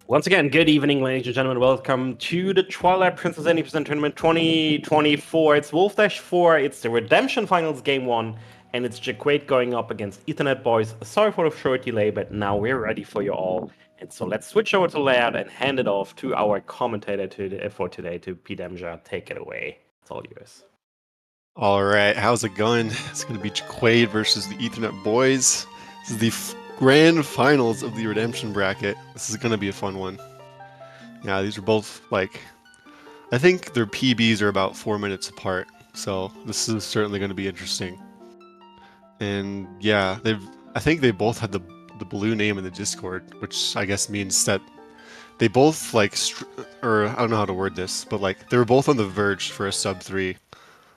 Once again, good evening, ladies and gentlemen. Welcome to the Twilight Princess 80% Tournament 2024. It's Wolfdash 4, it's the Redemption Finals Game 1, and it's Jacquaid going up against EtherNetBoyz. Sorry for the short delay, but now we're ready for you all. And so let's switch over to layout and hand it off to our commentator for today, to Pete Emja. Take it away. It's all yours. All right, how's it going? It's going to be Jacquaid versus the EtherNetBoyz. This is the grand finals of the Redemption bracket. This is going to be a fun one. Yeah, these are both, like, I think their PBs are about 4 minutes apart, so this is certainly going to be interesting. And yeah, I think they both had the blue name in the Discord, which I guess means that they both, like, or I don't know how to word this, but, like, they were both on the verge for a sub 3.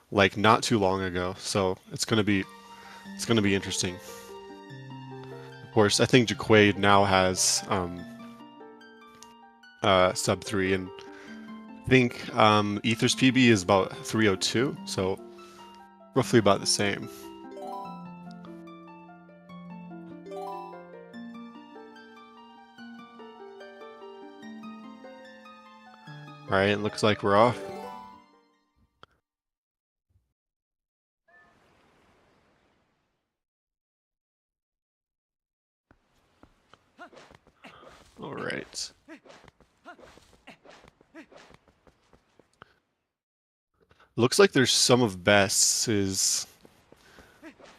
Like not too long ago, so it's gonna be interesting. Of course, I think Jacquaid now has sub 3, and I think Ether's PB is about 302, so roughly about the same. All right, it looks like we're off. All right. Looks like there's some of bests is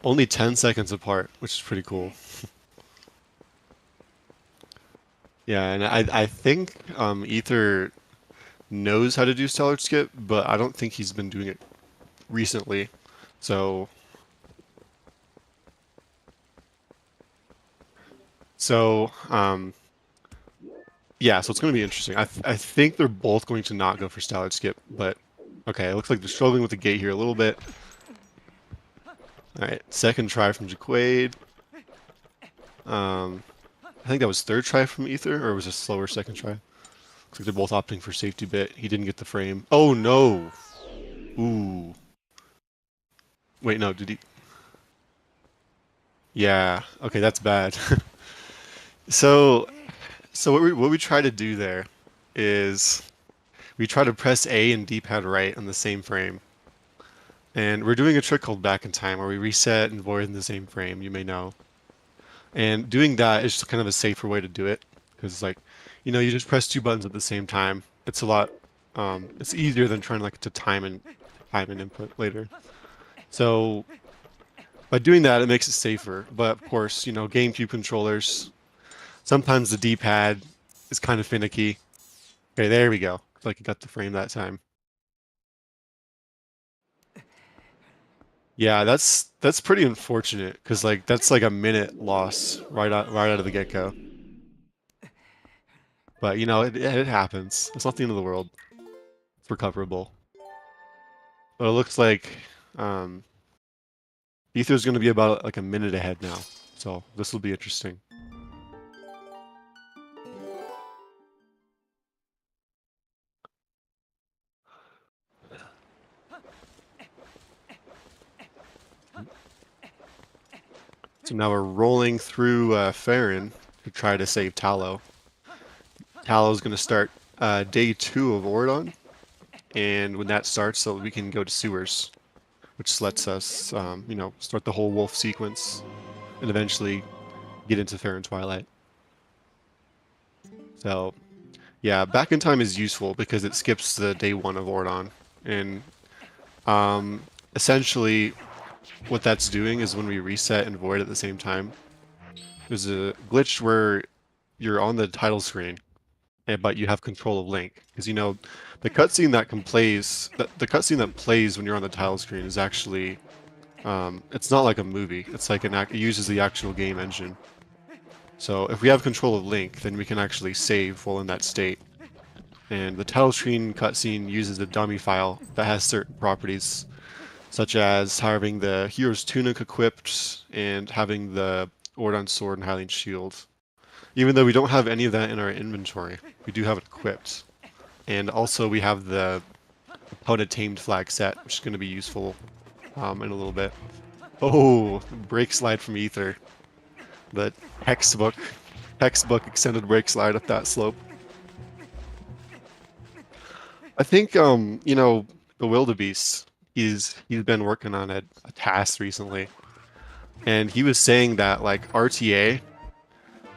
only 10 seconds apart, which is pretty cool. Yeah, and I think Ether knows how to do stellar skip, but I don't think he's been doing it recently. So yeah, so it's going to be interesting. I think they're both going to not go for stellar skip, but okay, it looks like they're struggling with the gate here a little bit. All right, second try from Jacquaid. I think that was third try from Ether, or was it a slower second try? Looks like they're both opting for safety bit. He didn't get the frame. Oh no! Ooh. Wait, no, did he? Yeah, okay, that's bad. So what we try to do there is we try to press A and D-pad right on the same frame. And we're doing a trick called back in time where we reset and void in the same frame, you may know. And doing that is just kind of a safer way to do it, because like, you know, you just press 2 buttons at the same time. It's a lot, it's easier than trying like to time an input later. So by doing that, it makes it safer. But of course, you know, GameCube controllers, sometimes the D-pad is kind of finicky. Okay, there we go. Like you got the frame that time. Yeah, that's pretty unfortunate because like that's like a minute loss right out of the get-go. But you know, it happens. It's not the end of the world. It's recoverable. But it looks like Ether's going to be about like a minute ahead now. So this will be interesting. So now we're rolling through Farron to try to save Tallow. Tallow's going to start day 2 of Ordon, and when that starts, so we can go to sewers, which lets us, you know, start the whole wolf sequence, and eventually get into Farron Twilight. So, yeah, back in time is useful because it skips the day 1 of Ordon, and essentially what that's doing is when we reset and void at the same time, there's a glitch where you're on the title screen, but you have control of Link. Because you know, the cutscene that plays when you're on the title screen is actually, it's not like a movie. It's like it uses the actual game engine. So if we have control of Link, then we can actually save while in that state. And the title screen cutscene uses a dummy file that has certain properties, such as having the hero's tunic equipped and having the Ordon sword and Hylian shield. Even though we don't have any of that in our inventory, we do have it equipped. And also we have the opponent tamed flag set, which is going to be useful in a little bit. Oh, brake slide from Ether. The textbook extended brake slide up that slope. I think you know, the wildebeest, he's been working on a task recently, and he was saying that like RTA,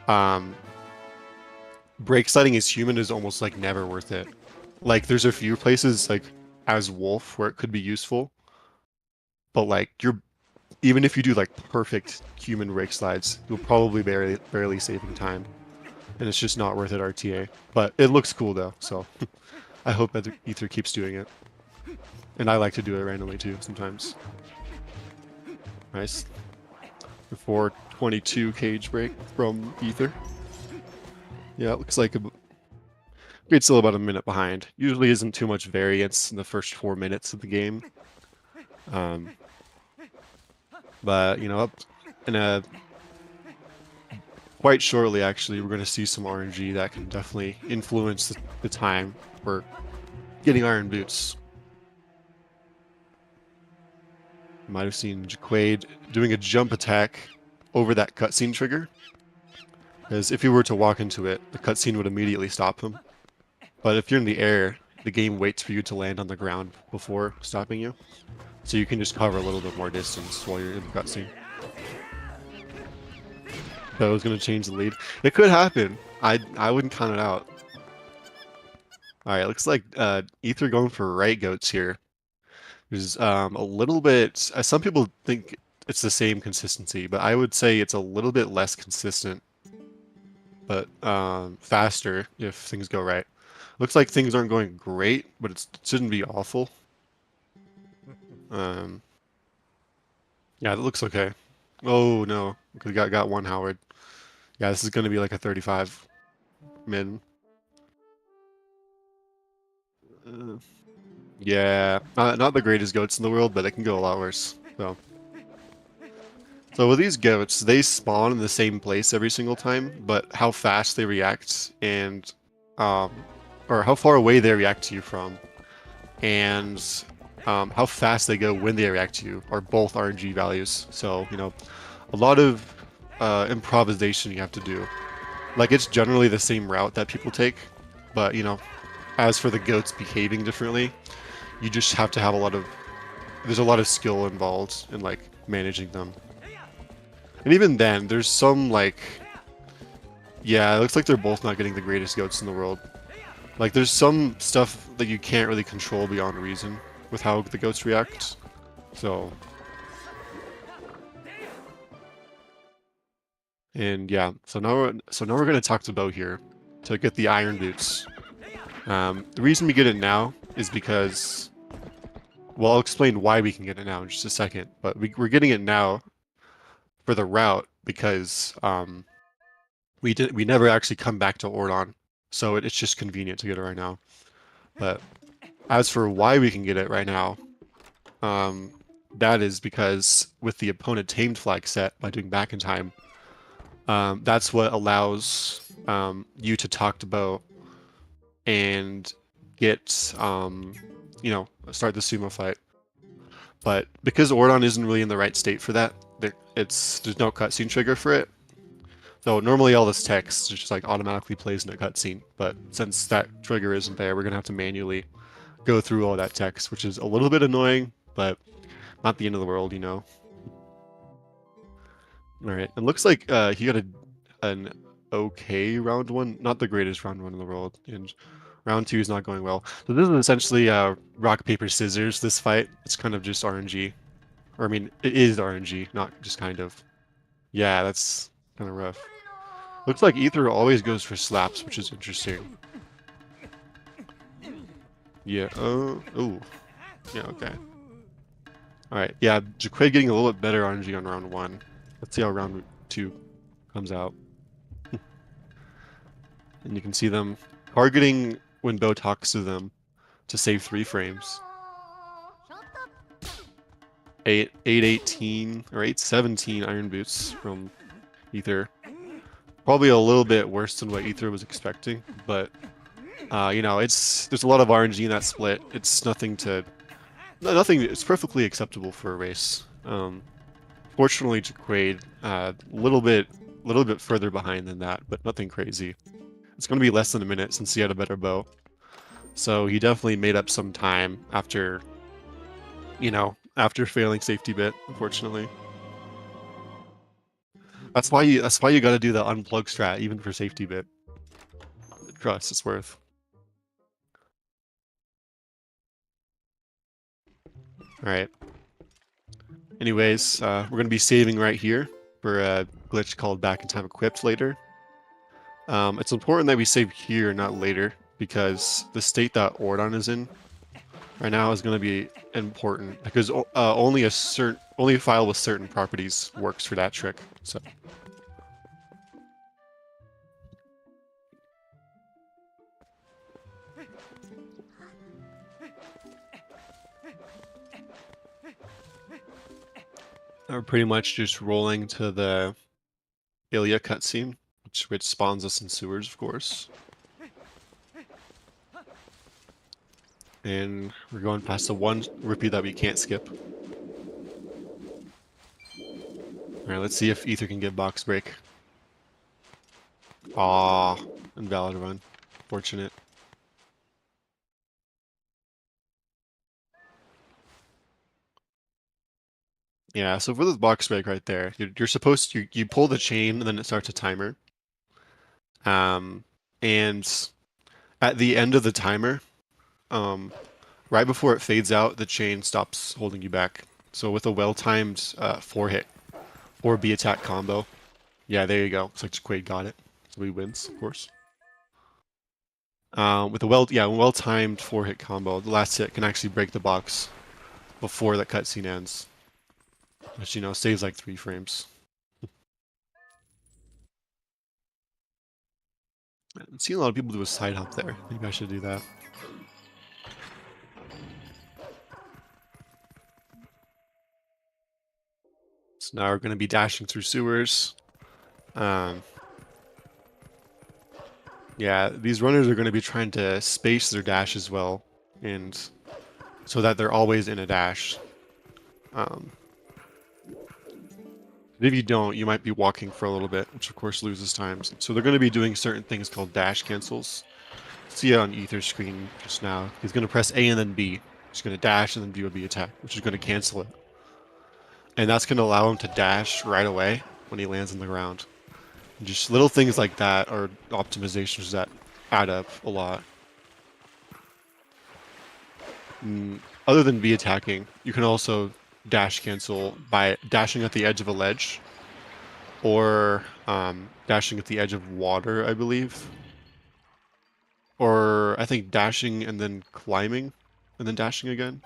um, brake sliding as human is almost like never worth it. Like there's a few places like as wolf where it could be useful, but like you're even if you do like perfect human brake slides, you'll probably barely saving time, and it's just not worth it RTA. But it looks cool though, so I hope that Ether keeps doing it. And I like to do it randomly too sometimes. Nice. 422 cage break from Ether. Yeah, it looks like it's still about a minute behind. Usually isn't too much variance in the first 4 minutes of the game. Um, but, you know, up in a quite shortly, actually, we're going to see some RNG that can definitely influence the time for getting iron boots. You might have seen Jacquaid doing a jump attack over that cutscene trigger. Because if you were to walk into it, the cutscene would immediately stop him. But if you're in the air, the game waits for you to land on the ground before stopping you. So you can just cover a little bit more distance while you're in the cutscene. That was going to change the lead. It could happen. I wouldn't count it out. Alright, looks like Ether going for right goats here. There's a little bit... some people think it's the same consistency, but I would say it's a little bit less consistent. But faster if things go right. Looks like things aren't going great, but it shouldn't be awful. Yeah, that looks okay. Oh no, we got one Howard. Yeah, this is gonna be like a 35 min. Yeah, not the greatest goats in the world, but it can go a lot worse. So with these goats, they spawn in the same place every single time, but how fast they react and or how far away they react to you from, and how fast they go when they react to you are both RNG values. So, you know, a lot of improvisation you have to do. Like, it's generally the same route that people take, but, you know, as for the goats behaving differently, you just have to have there's a lot of skill involved in, like, managing them. And even then, there's some, like, yeah, it looks like they're both not getting the greatest goats in the world. Like, there's some stuff that you can't really control beyond reason with how the goats react. So... And yeah, so now we're gonna talk to Bo here to get the iron boots. The reason we get it now is because, well, I'll explain why we can get it now in just a second. But we're getting it now for the route because we never actually come back to Ordon, so it's just convenient to get it right now. But as for why we can get it right now, that is because with the opponent tamed flag set by doing back in time. That's what allows you to talk to Bo and get, you know, start the sumo fight. But because Ordon isn't really in the right state for that, there's no cutscene trigger for it. So normally all this text just like automatically plays in a cutscene, but since that trigger isn't there, we're gonna have to manually go through all that text, which is a little bit annoying, but not the end of the world, you know. All right, it looks like he got an okay round one, not the greatest round one in the world, and round two is not going well. So this is essentially rock, paper, scissors, this fight. It's kind of just RNG. Or I mean, it is RNG, not just kind of. Yeah, that's kind of rough. Looks like Ether always goes for slaps, which is interesting. Yeah, oh, yeah, okay. Alright, yeah, Jacquaid getting a little bit better RNG on round one. Let's see how round two comes out. And you can see them targeting when Bo talks to them to save 3 frames. 818 or 817 iron boots from Ether. Probably a little bit worse than what Ether was expecting, but you know, there's a lot of RNG in that split. It's nothing. It's perfectly acceptable for a race. Fortunately, Jacquaid a little bit further behind than that, but nothing crazy. It's going to be less than a minute since he had a better bow. So he definitely made up some time after, after failing safety bit, unfortunately. That's why you gotta do the unplug strat, even for safety bit. Trust, it's worth. Alright. Anyways, we're gonna be saving right here for a glitch called back in time equipped later. It's important that we save here, not later, because the state that Ordon is in right now is going to be important because only a file with certain properties works for that trick. So. We're pretty much just rolling to the Ilya cutscene, which spawns us in sewers, of course. And we're going past the one rupee that we can't skip. Alright, let's see if Ether can get box break. Ah, invalid run. Fortunate. Yeah, so for this box break right there, you're supposed to you pull the chain and then it starts a timer. And at the end of the timer, right before it fades out, the chain stops holding you back. So with a well-timed 4-hit or B attack combo, yeah, there you go. Looks like Jacquaid got it, so he wins, of course. With a well-timed 4-hit combo, the last hit can actually break the box before the cutscene ends, which saves like 3 frames. I'm seeing a lot of people do a side hop there. Maybe I should do that. So now we're going to be dashing through sewers. Yeah, these runners are going to be trying to space their dash as well, and so that they're always in a dash. If you don't, you might be walking for a little bit, which of course loses time. So they're going to be doing certain things called dash cancels. See it on Ether's screen just now. He's going to press A and then B. He's going to dash and then B would be attack, which is going to cancel it. And that's going to allow him to dash right away when he lands on the ground. And just little things like that are optimizations that add up a lot. Other than B attacking, you can also dash cancel by dashing at the edge of a ledge or dashing at the edge of water, I believe. Or I think dashing and then climbing and then dashing again.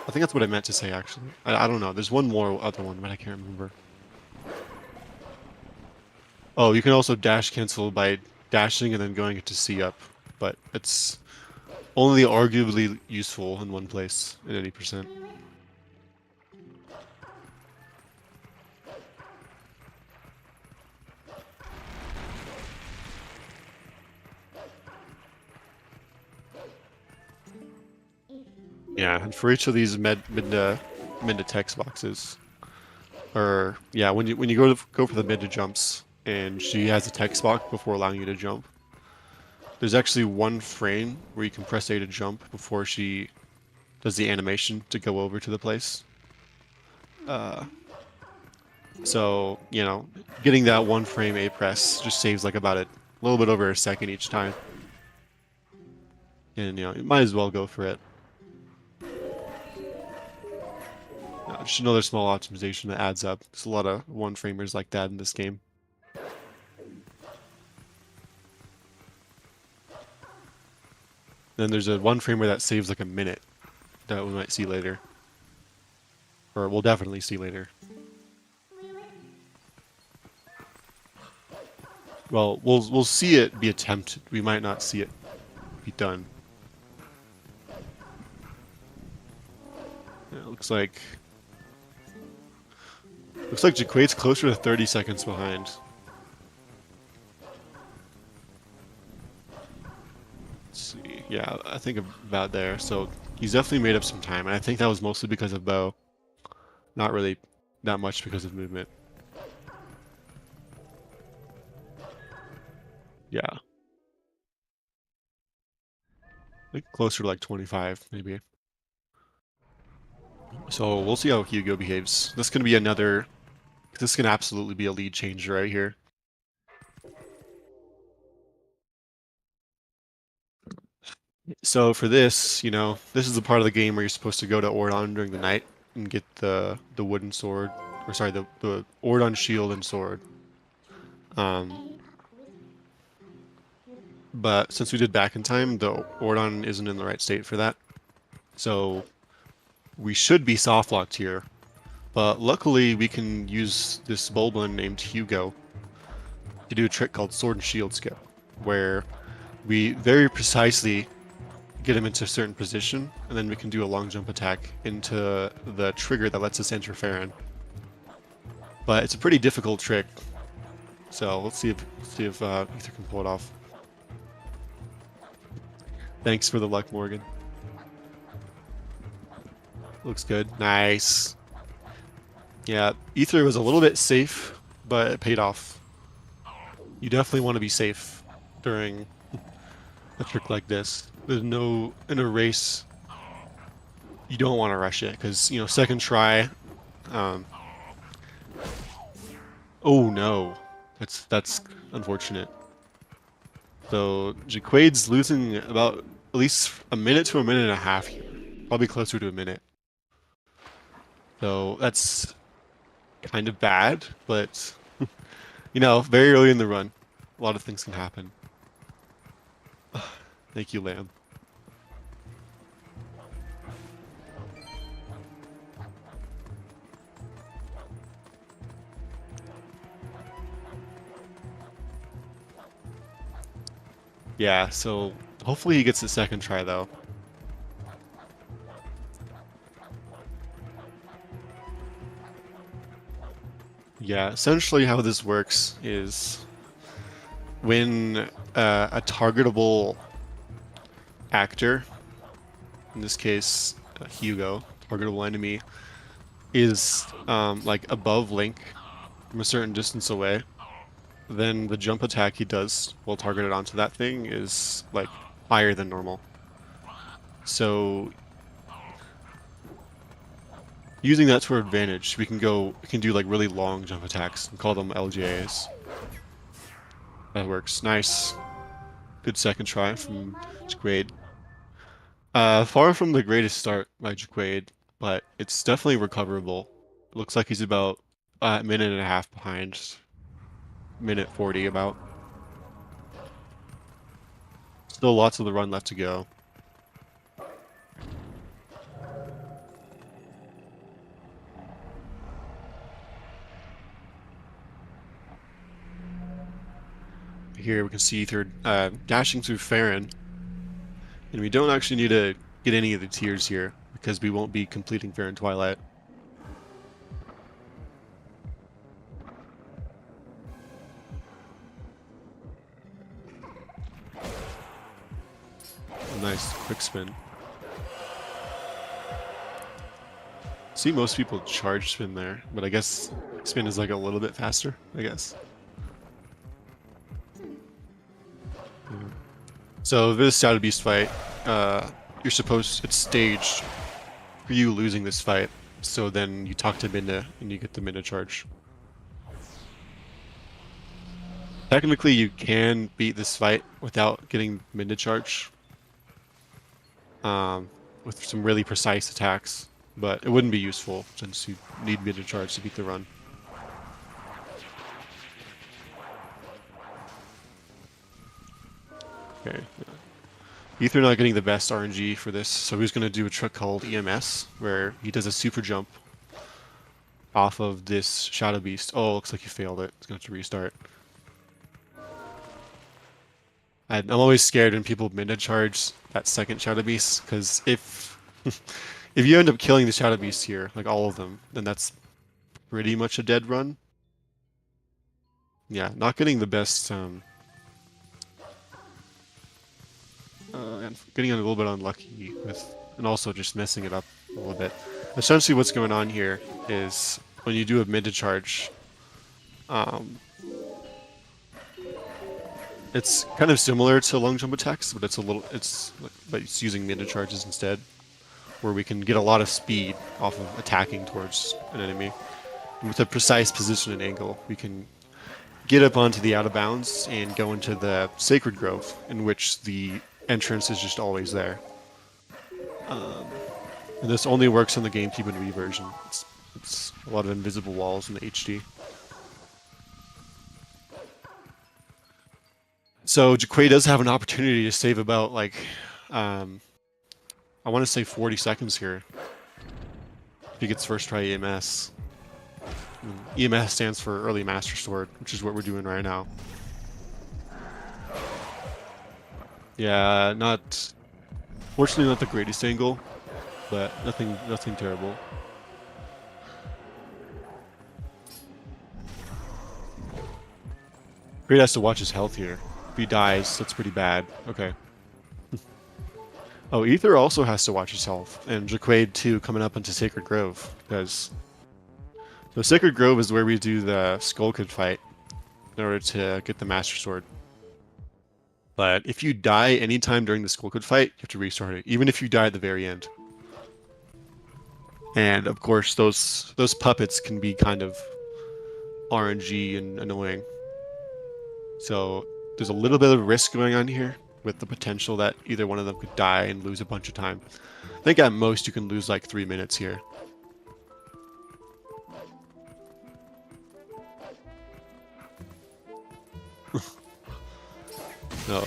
I think that's what I meant to say, actually. I don't know. There's one more other one, but I can't remember. Oh, you can also dash cancel by dashing and then going into C up, but it's only arguably useful in one place at any percent. Yeah, and for each of these mid to text boxes, or yeah, when you go for the mid to jumps, and she has a text box before allowing you to jump, there's actually one frame where you can press A to jump before she does the animation to go over to the place. So getting that one frame A press just saves like about a little bit over a second each time, and you might as well go for it. Just another small optimization that adds up. There's a lot of one-framers like that in this game. Then there's a one-framer that saves like a minute that we might see later. Or we'll definitely see later. Well, we'll see it be attempted. We might not see it be done. Yeah, it looks like Jacquaid's closer to 30 seconds behind. Let's see. Yeah, I think about there. So he's definitely made up some time, and I think that was mostly because of bow. Not really that much because of movement. Yeah. think closer to like 25, maybe. So we'll see how Hugo behaves. This can be another... This can absolutely be a lead changer right here. So for this, you know, this is the part of the game where you're supposed to go to Ordon during the night and get the wooden sword, or sorry, the Ordon shield and sword. But since we did back in time, the Ordon isn't in the right state for that. So we should be soft locked here. But luckily we can use this Bulblin named Hugo to do a trick called Sword and Shield Skill, where we very precisely get him into a certain position, and then we can do a long jump attack into the trigger that lets us enter Farron. But it's a pretty difficult trick, so let's see if Ether can pull it off. Thanks for the luck, Morgan. Looks good. Nice. Yeah, Ether was a little bit safe, but it paid off. You definitely want to be safe during a trick like this. There's no, in a race, you don't want to rush it, because, you know, second try, oh no, that's unfortunate. So Jacquaid's losing about at least a minute to a minute and a half here, probably closer to a minute. So that's kind of bad, but you know, very early in the run, a lot of things can happen. Thank you, Lamb. Yeah, so hopefully he gets the second try though. Yeah, essentially how this works is when a targetable actor, in this case Hugo, targetable enemy, is like above Link from a certain distance away, then the jump attack he does while targeted onto that thing is like higher than normal. So using that to our advantage, we can do like really long jump attacks and call them LJAs. That works. Nice. Good second try from Jacquaid. Far from the greatest start by Jacquaid, but it's definitely recoverable. Looks like he's about a minute and a half behind. Minute 40 about. Still lots of the run left to go. Here we can see Ether dashing through Farron. And we don't actually need to get any of the tiers here, because we won't be completing Farron Twilight. A nice quick spin. See most people charge spin there, but I guess spin is like a little bit faster, I guess. So this Shadow Beast fight, it's staged for you losing this fight, so then you talk to Minna and you get the Minna charge. Technically you can beat this fight without getting Minna charge, with some really precise attacks, but it wouldn't be useful since you need Minna charge to beat the run. Okay. Ether not getting the best RNG for this, so he's going to do a trick called EMS, where he does a super jump off of this Shadow Beast. Oh, looks like he failed it. He's going to have to restart. I'm always scared when people Minna charge that second Shadow Beast, because if if you end up killing the Shadow Beast here, like all of them, then that's pretty much a dead run. Yeah, not getting the best... and getting a little bit unlucky with, and also just messing it up a little bit. Essentially what's going on here is when you do a mid to charge, and It's kind of similar to long jump attacks, but but it's using mana charges instead, where we can get a lot of speed off of attacking towards an enemy. And with a precise position and angle, we can get up onto the out of bounds and go into the Sacred Grove, in which the entrance is just always there. And this only works on the GameCube and Wii version. It's a lot of invisible walls in the HD. So Jacquaid does have an opportunity to save about like, I want to say 40 seconds here. If he gets first try EMS. EMS stands for Early Master Sword, which is what we're doing right now. Yeah, fortunately not the greatest angle, but nothing terrible. Great has to watch his health here. If he dies, that's pretty bad. Okay. Oh, Ether also has to watch his health, and Jacquaid too, coming up into Sacred Grove, because the Sacred Grove is where we do the Skull Kid fight in order to get the Master Sword. But if you die anytime during the Skull Kid fight, you have to restart it, even if you die at the very end. And of course, those puppets can be kind of RNG and annoying. So there's a little bit of risk going on here, with the potential that either one of them could die and lose a bunch of time. I think at most you can lose like 3 minutes here. No.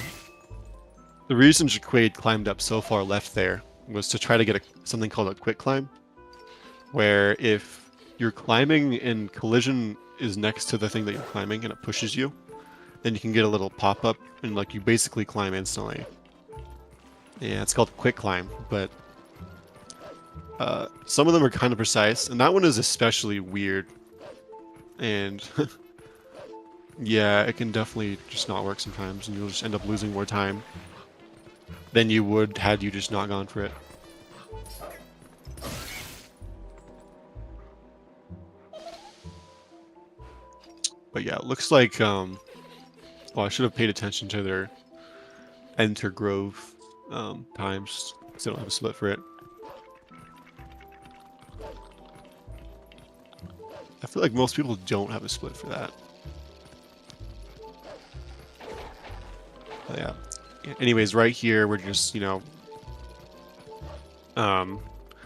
The reason Jacquaid climbed up so far left there was to try to get something called a quick climb, where if you're climbing and collision is next to the thing that you're climbing and it pushes you, then you can get a little pop-up and like you basically climb instantly. Yeah, it's called quick climb, but some of them are kind of precise, and that one is especially weird. And yeah, it can definitely just not work sometimes, and you'll just end up losing more time than you would had you just not gone for it. But yeah, it looks like oh, I should have paid attention to their enter grove times, because they don't have a split for it. I feel like most people don't have a split for that. But yeah. Anyways, right here we're just, you know, we're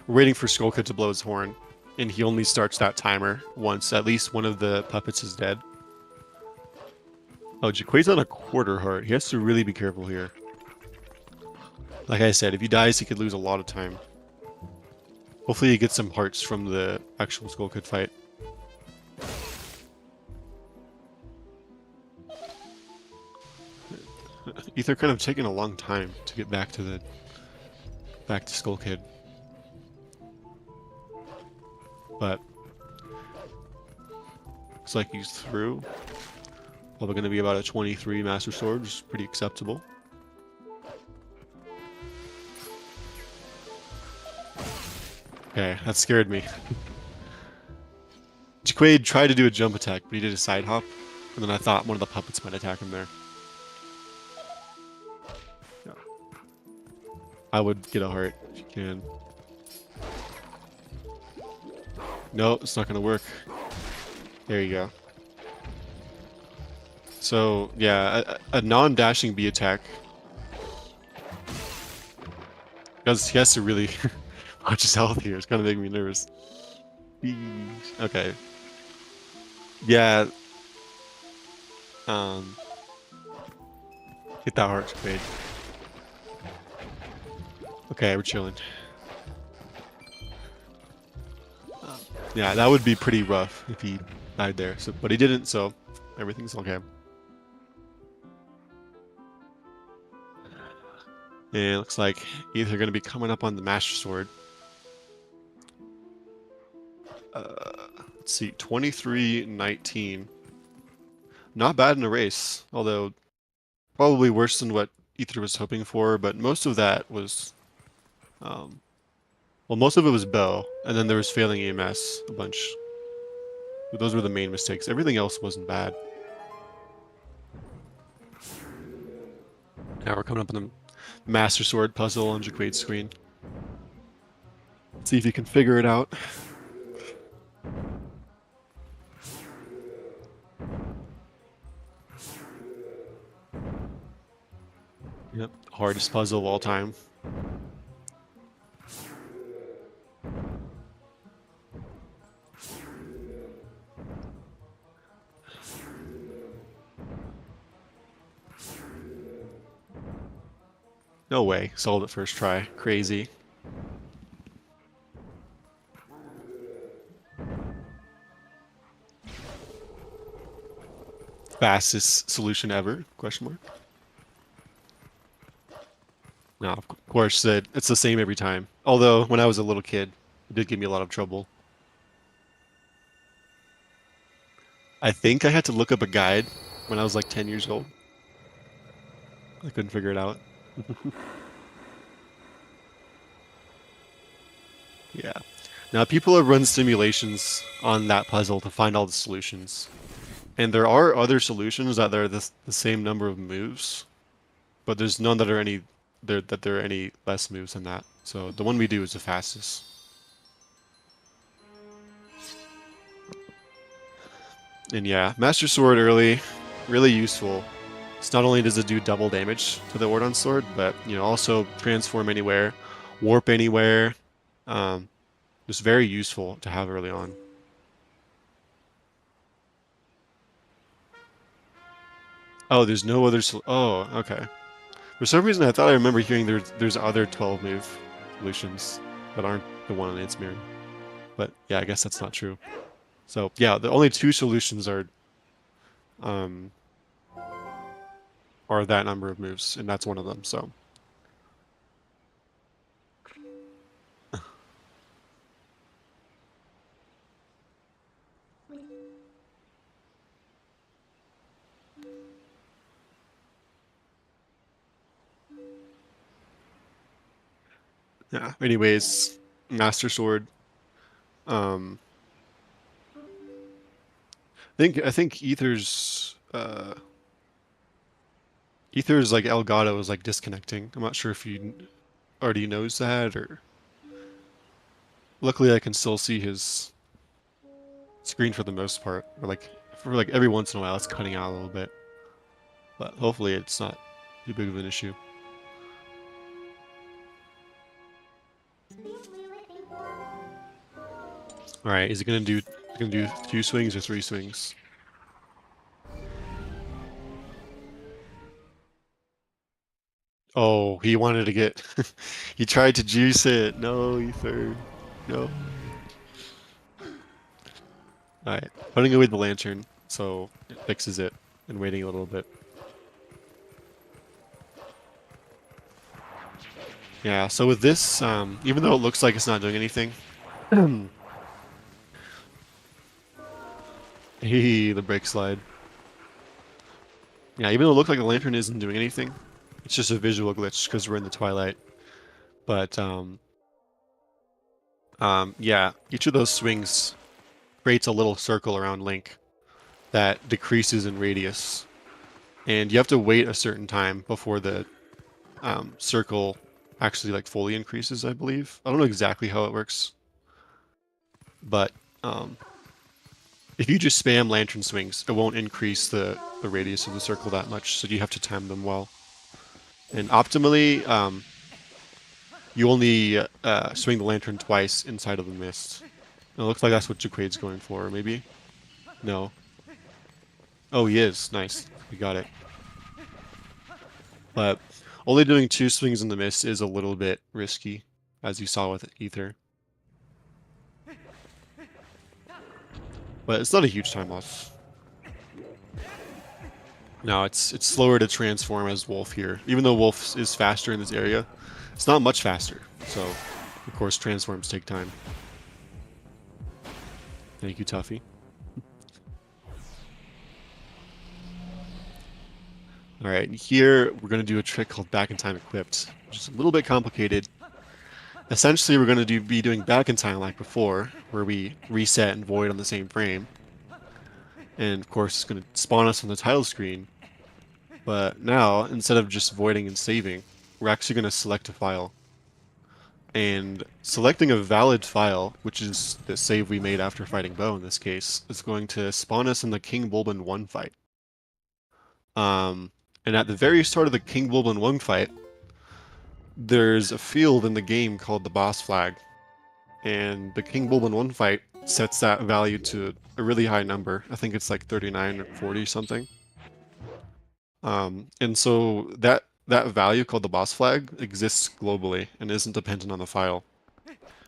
waiting for Skull Kid to blow his horn, and he only starts that timer once at least one of the puppets is dead. Oh, Jacquaid's on a quarter heart. He has to really be careful here. Like I said, if he dies, he could lose a lot of time. Hopefully he gets some hearts from the actual Skull Kid fight. Ether kind of taking a long time to get back to Skull Kid. But looks like he's through. Probably going to be about a 23 Master Sword, which is pretty acceptable. Okay, that scared me. Jacquaid tried to do a jump attack, but he did a side hop, and then I thought one of the puppets might attack him there. Yeah. I would get a heart if you can. No, it's not going to work. There you go. So, yeah, a non-dashing B attack. Because he has to really watch his health here. It's kind of making me nervous. Okay. Yeah. Hit that heart, Jacquaid. Okay, we're chilling. Yeah, that would be pretty rough if he died there. So, but he didn't, so everything's okay. And it looks like either going to be coming up on the Master Sword. Let's see, 23-19. Not bad in a race, although probably worse than what Ether was hoping for, but most of that was, well, most of it was bow, and then there was failing EMS a bunch. But those were the main mistakes. Everything else wasn't bad. Now we're coming up on the Master Sword puzzle on Jacquaid's screen. Let's see if you can figure it out. Yep, hardest puzzle of all time. No way, solved it first try. Crazy. Fastest solution ever? Question mark. No, of course, it's the same every time. Although, when I was a little kid, it did give me a lot of trouble. I think I had to look up a guide when I was like 10 years old. I couldn't figure it out. Yeah. Now, people have run simulations on that puzzle to find all the solutions. And there are other solutions that are the same number of moves, but there's none that are any less moves than that. So the one we do is the fastest. And yeah, Master Sword early, really useful. It's not only does it do double damage to the Ordon Sword, but also transform anywhere, warp anywhere. Just very useful to have early on. Oh, there's no other. Oh, okay. For some reason, I thought I remember hearing there's other 12 move solutions that aren't the one on its mirror. But yeah, I guess that's not true. So yeah, the only two solutions are that number of moves, and that's one of them. So. Yeah. Anyways, Master Sword. I think Ether's like Elgato is like disconnecting. I'm not sure if you already knows that or. Luckily, I can still see his screen for the most part. Or for every once in a while, it's cutting out a little bit. But hopefully, it's not too big of an issue. All right, is it gonna do 2 swings or 3 swings? Oh, he wanted to get. He tried to juice it. No, Ether. No. Alright, putting away the lantern so it fixes it and waiting a little bit. Yeah, so with this, even though it looks like it's not doing anything. The brake slide. Yeah, even though it looked like the lantern isn't doing anything, it's just a visual glitch because we're in the twilight. But, yeah, each of those swings creates a little circle around Link that decreases in radius. And you have to wait a certain time before the circle actually fully increases, I believe. I don't know exactly how it works. But if you just spam lantern swings, it won't increase the radius of the circle that much, so you have to time them well. And optimally, you only swing the lantern twice inside of the mist. It looks like that's what Jacquaid's going for, maybe? No. Oh, he is. Nice. We got it. But only doing 2 swings in the mist is a little bit risky, as you saw with Ether. But it's not a huge time loss. No, it's slower to transform as Wolf here. Even though Wolf is faster in this area, it's not much faster. So, of course, transforms take time. Thank you, Tuffy. Alright, here we're going to do a trick called Back in Time Equipped, which is a little bit complicated. Essentially, we're going to be doing Back in Time like before, where we reset and void on the same frame. And of course, it's going to spawn us on the title screen. But now, instead of just voiding and saving, we're actually going to select a file. And selecting a valid file, which is the save we made after fighting Bo in this case, is going to spawn us in the King Bulbin 1 fight. And at the very start of the King Bulbin 1 fight, there's a field in the game called the boss flag. And the King Bulbin 1 fight sets that value to a really high number. I think it's like 39 or 40 something. And so that value called the boss flag exists globally and isn't dependent on the file.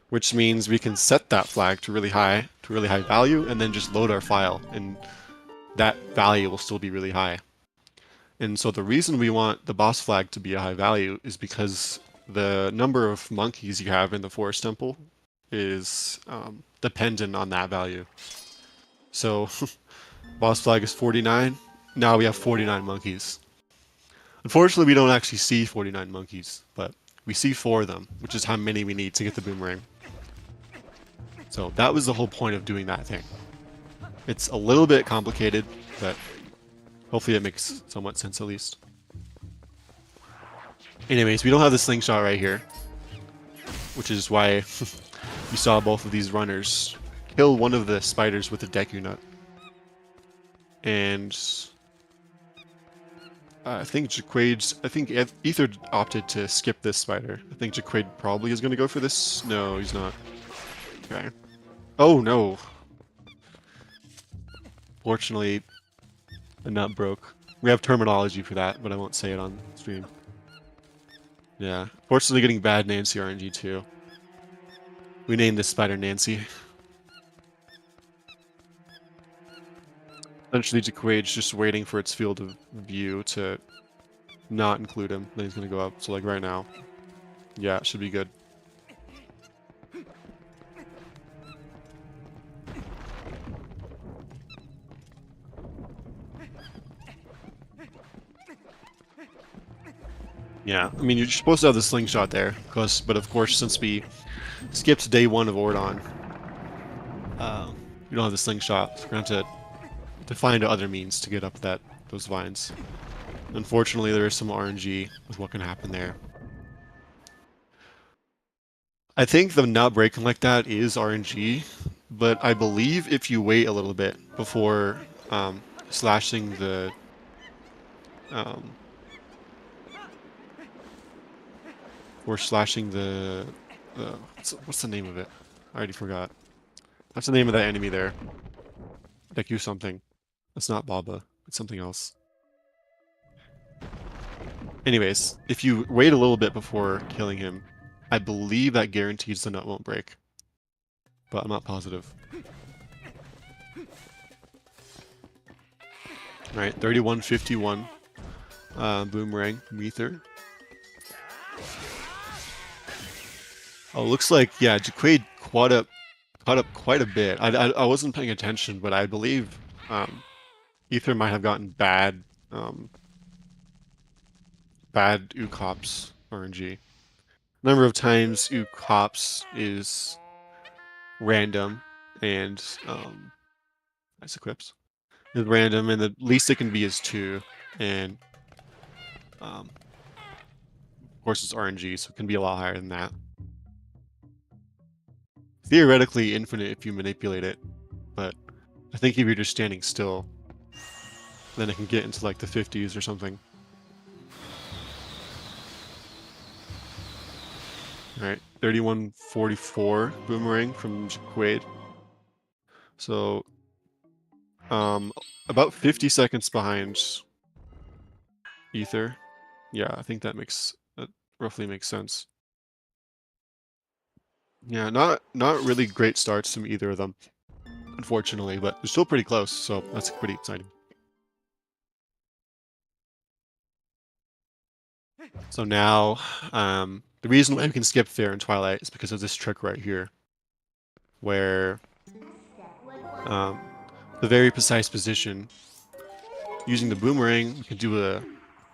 Which means we can set that flag to really high value and then just load our file and that value will still be really high. And so the reason we want the boss flag to be a high value is because the number of monkeys you have in the forest temple is dependent on that value. So boss flag is 49. Now we have 49 monkeys. Unfortunately, we don't actually see 49 monkeys, but we see 4 of them, which is how many we need to get the boomerang. So that was the whole point of doing that thing. It's a little bit complicated, but hopefully it makes somewhat sense at least. Anyways, we don't have the slingshot right here, which is why you saw both of these runners kill one of the spiders with a Deku Nut. And I think Ether opted to skip this spider. I think Jacquaid probably is going to go for this. No, he's not. Okay. Oh no. Fortunately, the nut broke. We have terminology for that, but I won't say it on stream. Yeah. Fortunately, getting bad Nancy RNG too. We named this spider Nancy. Essentially, Jacquaid's just waiting for its field of view to not include him. Then he's gonna go up. So like right now. Yeah, it should be good. Yeah, I mean, you're supposed to have the slingshot there, but of course, since we skipped day 1 of Ordon, we don't have the slingshot, so we're going to have to find other means to get up those vines. Unfortunately, there is some RNG with what can happen there. I think the not breaking like that is RNG, but I believe if you wait a little bit before slashing the what's the name of it? I already forgot. That's the name of that enemy there. Deku something. It's not Baba. It's something else. Anyways, if you wait a little bit before killing him, I believe that guarantees the nut won't break. But I'm not positive. Alright, 3151. Boomerang from Ether. Oh, looks like, yeah, Jacquaid caught up quite a bit. I wasn't paying attention, but I believe Ether might have gotten bad Ucops RNG. Number of times Ucops is random and nice equips. Is random, and the least it can be is 2, and of course it's RNG, so it can be a lot higher than that. Theoretically infinite if you manipulate it, but I think if you're just standing still, then it can get into like the 50s or something. Alright, 3144 boomerang from Jacquaid. So, about 50 seconds behind Ether. Yeah, I think that roughly makes sense. Yeah, not really great starts from either of them, unfortunately, but they're still pretty close, so that's pretty exciting. So now, the reason why we can skip Fair and Twilight is because of this trick right here, where the very precise position, using the boomerang, we can do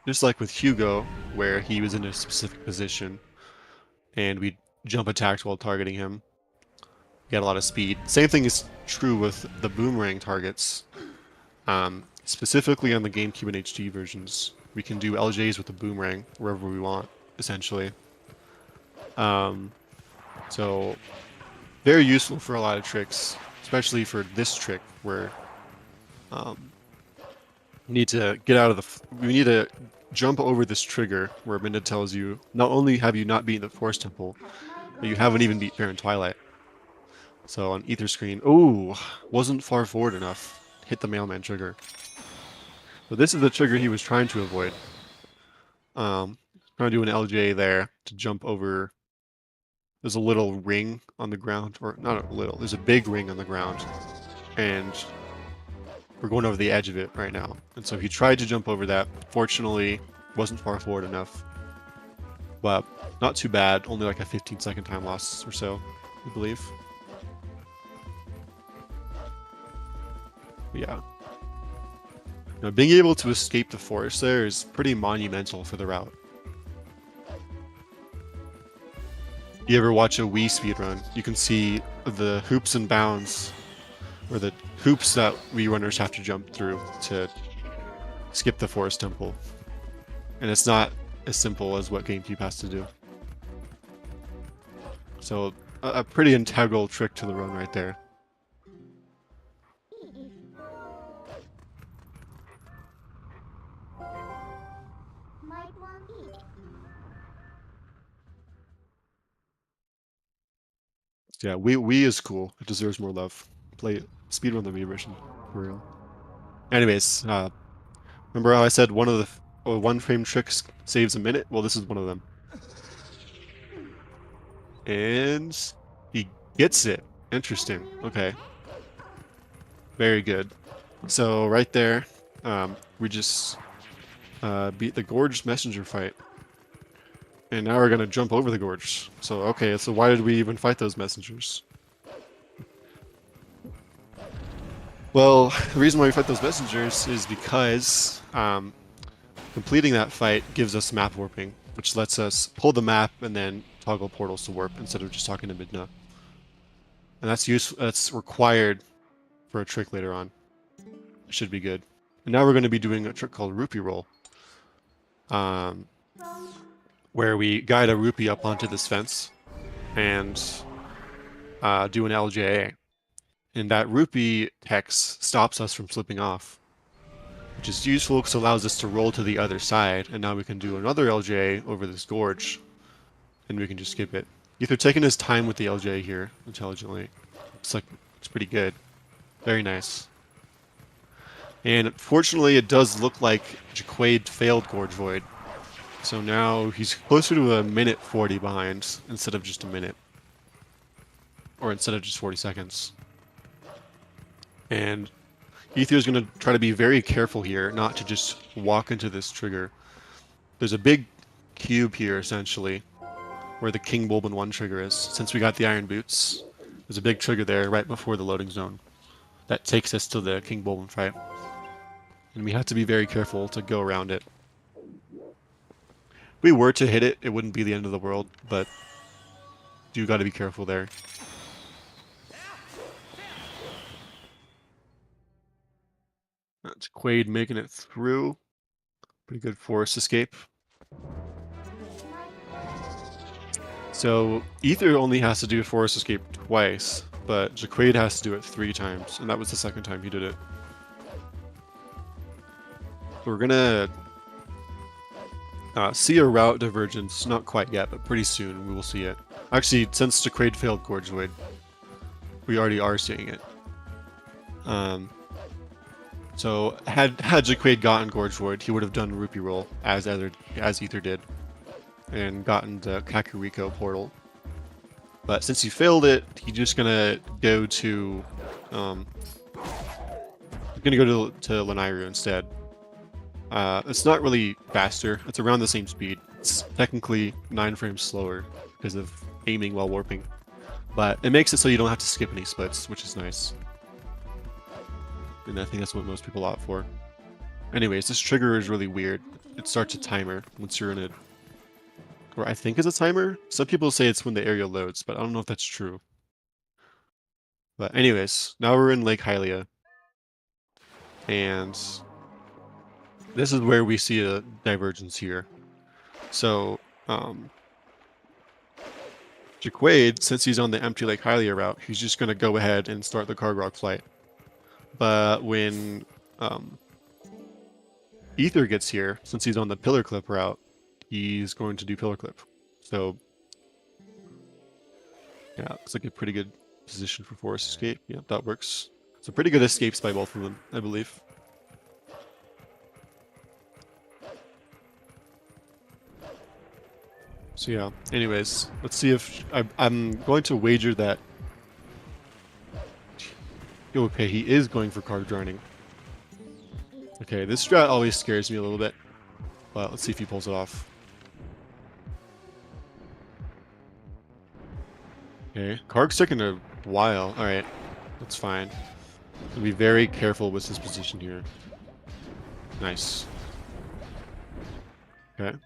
just like with Hugo, where he was in a specific position, and we jump attacked while targeting him. Get a lot of speed. Same thing is true with the boomerang targets, specifically on the GameCube and HD versions. we can do LJs with the boomerang wherever we want, essentially. So very useful for a lot of tricks, especially for this trick where we need to get out of we need to jump over this trigger where Minda tells you not only have you not beaten the Forest Temple, but you haven't even beat Fair and Twilight. So on Ether screen, oh, wasn't far forward enough. Hit the mailman trigger. So this is the trigger he was trying to avoid. Trying to do an LJ there to jump over. There's a little ring on the ground, or not a little, there's a big ring on the ground. And we're going over the edge of it right now. And so he tried to jump over that. Fortunately, wasn't far forward enough. But not too bad, only like a 15-second time loss or so, I believe. But yeah. Now, being able to escape the forest there is pretty monumental for the route. You ever watch a Wii speedrun, you can see the hoops and bounds, or the hoops that Wii runners have to jump through to skip the Forest Temple. And it's not as simple as what GameCube has to do. So, a pretty integral trick to the run right there. Yeah, Wii is cool. It deserves more love. Play speedrun the Wii version, for real. Anyways, remember how I said one of the one-frame tricks saves a minute? Well, this is one of them. And he gets it. Interesting. Okay. Very good. So right there, we just beat the Gorge Messenger fight. And now we're gonna jump over the Gorge. So, okay, so why did we even fight those messengers? Well, the reason why we fight those messengers is because completing that fight gives us map warping, which lets us pull the map and then toggle portals to warp instead of just talking to Midna. And that's useful. That's required for a trick later on. It should be good. And now we're going to be doing a trick called Rupee Roll, where we guide a rupee up onto this fence and do an LJA. And that rupee hex stops us from slipping off, which is useful because it allows us to roll to the other side, and now we can do another LJ over this gorge, and we can just skip it. Ether taking his time with the LJ here, intelligently. It's pretty good. Very nice. And fortunately, it does look like Jacquaid failed Gorge Void. So now he's closer to a minute 40 behind, instead of just a minute. Or instead of just 40 seconds. And Ether is going to try to be very careful here, not to just walk into this trigger. There's a big cube here, essentially, where the King Bulbin 1 trigger is. Since we got the Iron Boots, there's a big trigger there right before the loading zone. That takes us to the King Bulbin fight. And we have to be very careful to go around it. If we were to hit it, it wouldn't be the end of the world, but you got to be careful there. That's Quaid making it through. Pretty good forest escape. So Ether only has to do a forest escape twice, but Jacquaid has to do it 3 times, and that was the second time he did it. We're gonna see a route divergence, not quite yet, but pretty soon we will see it. Actually, since Jacquaid failed Gorge Void, we already are seeing it. So had Jacquaid gotten Gorge Void, he would have done Rupee Roll as Ether did, and gotten the Kakariko portal. But since he failed it, he's just gonna go to to Lanairu instead. It's not really faster. It's around the same speed. It's technically 9 frames slower because of aiming while warping. But it makes it so you don't have to skip any splits, which is nice. And I think that's what most people opt for. Anyways, this trigger is really weird. It starts a timer once you're in it. Or I think it's a timer. Some people say it's when the area loads, but I don't know if that's true. But anyways, now we're in Lake Hylia. And this is where we see a divergence here. So, Jacquaid, since he's on the empty Lake Hylia route, he's just going to go ahead and start the Cargrock flight. But when Ether gets here, since he's on the Pillar Clip route, he's going to do Pillar Clip. So, yeah, looks like a pretty good position for Forest Escape. Yeah, that works. So pretty good escapes by both of them, I believe. So yeah, anyways, let's see if... I'm going to wager that... Okay, he is going for card drowning. Okay, this strat always scares me a little bit. But let's see if he pulls it off. Okay, Karg's taking a while. Alright, that's fine. Be very careful with his position here. Nice. Okay.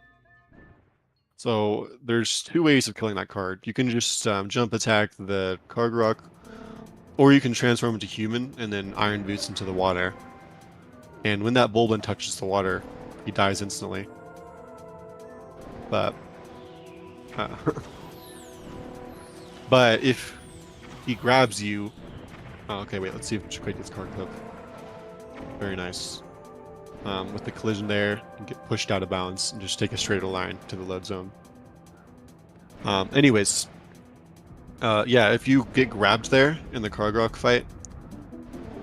So there's two ways of killing that card. You can just jump attack the Cargrock, or you can transform into human and then Iron Boots into the water. And when that Bulbin touches the water, he dies instantly. But but if he grabs you... Oh, okay, wait, let's see if Jacquaid gets card clip. Very nice. With the collision there, you get pushed out of bounds and just take a straighter line to the load zone. Anyways, yeah, if you get grabbed there in the Cargrock fight,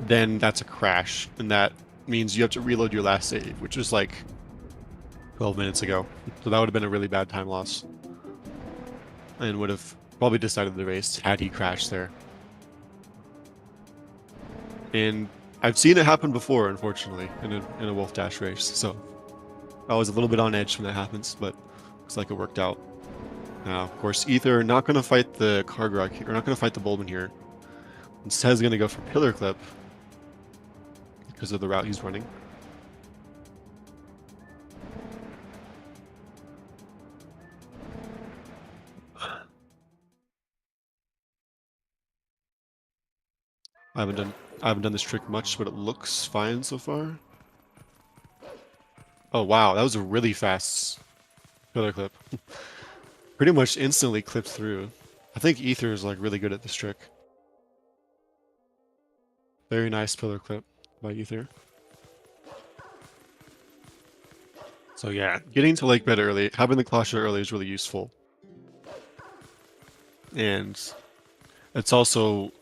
then that's a crash, and that means you have to reload your last save, which was like 12 minutes ago. So that would have been a really bad time loss, and would have probably decided the race had he crashed there. And I've seen it happen before, unfortunately, in a Wolfdash race, so I was a little bit on edge when that happens, but looks like it worked out. Now, of course, Ether not going to fight the Cargrock here, or not going to fight the Bulbin here. Instead, he's going to go for Pillar Clip because of the route he's running. I haven't done this trick much, but it looks fine so far. Oh wow, that was a really fast Pillar Clip. Pretty much instantly clipped through. I think Ether is like really good at this trick. Very nice Pillar Clip by Ether. So yeah, getting to Lake Bed early, having the Claw Shot early is really useful. And it's also,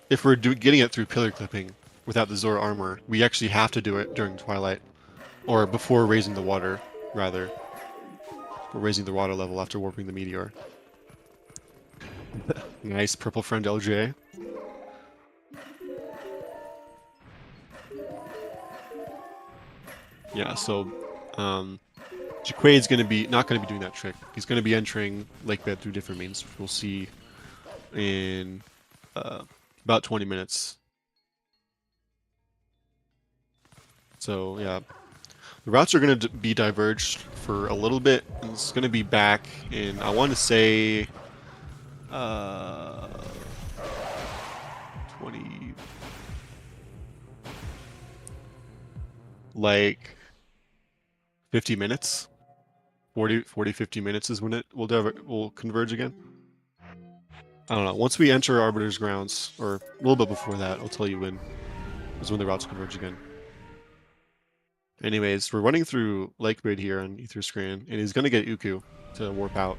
if we're getting it through Pillar Clipping without the Zora armor, we actually have to do it during Twilight. Or before raising the water, rather. Or raising the water level after warping the meteor. Nice purple friend LJ. Yeah, so Jacquaid's not gonna be doing that trick. He's gonna be entering Lake Bed through different means, which we'll see in about 20 minutes. So yeah, the routes are going to be diverged for a little bit. And it's going to be back in, I want to say, 20, like 50 minutes. 50 minutes is when it will converge again. I don't know. Once we enter Arbiter's grounds, or a little bit before that, I'll tell you when is when the routes converge again. Anyways, we're running through Lake Bed here on Ether screen, and he's going to get Uku to warp out.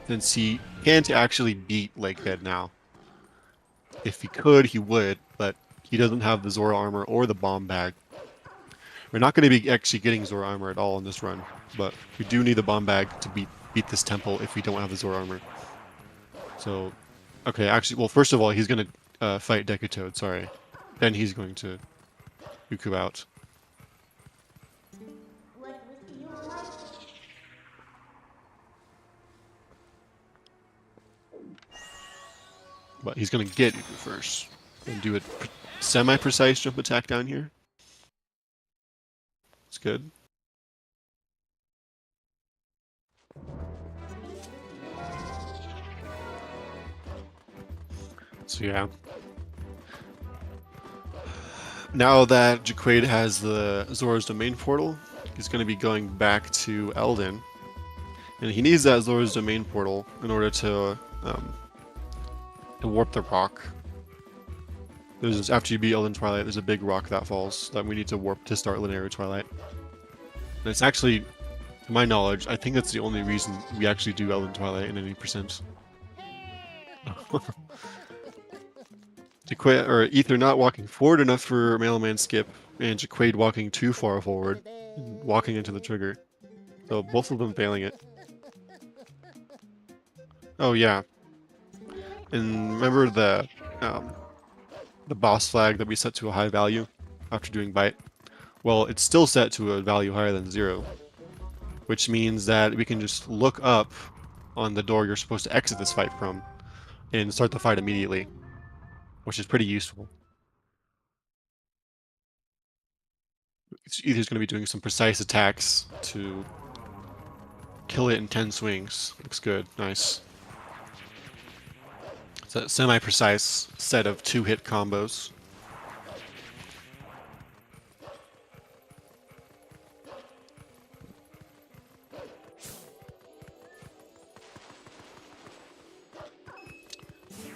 Since he can't actually beat Lake Bed now. If he could, he would, but he doesn't have the Zora armor or the bomb bag. We're not going to be actually getting Zora armor at all in this run, but we do need the bomb bag to beat this temple if we don't have the Zora armor. So, okay, actually, well, first of all, he's going to fight Decatoad, sorry. Then he's going to Uku out. But he's going to get Uku first and do a semi-precise jump attack down here. It's good. So yeah. now that Jacquaid has the Zora's Domain portal, he's going to be going back to Eldin. And he needs that Zora's Domain portal in order to warp the rock. After you beat Elden Twilight, there's a big rock that falls that we need to warp to start Linear Twilight. And it's actually, to my knowledge, I think that's the only reason we actually do Elden Twilight in any percent. Jacquaid, or Ether not walking forward enough for Mailman skip, and Jacquaid walking too far forward, and walking into the trigger. So both of them failing it. Oh yeah, and remember the boss flag that we set to a high value after doing bite? Well, it's still set to a value higher than 0, which means that we can just look up on the door you're supposed to exit this fight from and start the fight immediately, which is pretty useful. Ether's going to be doing some precise attacks to kill it in 10 swings. Looks good. Nice. It's a semi-precise set of 2-hit combos.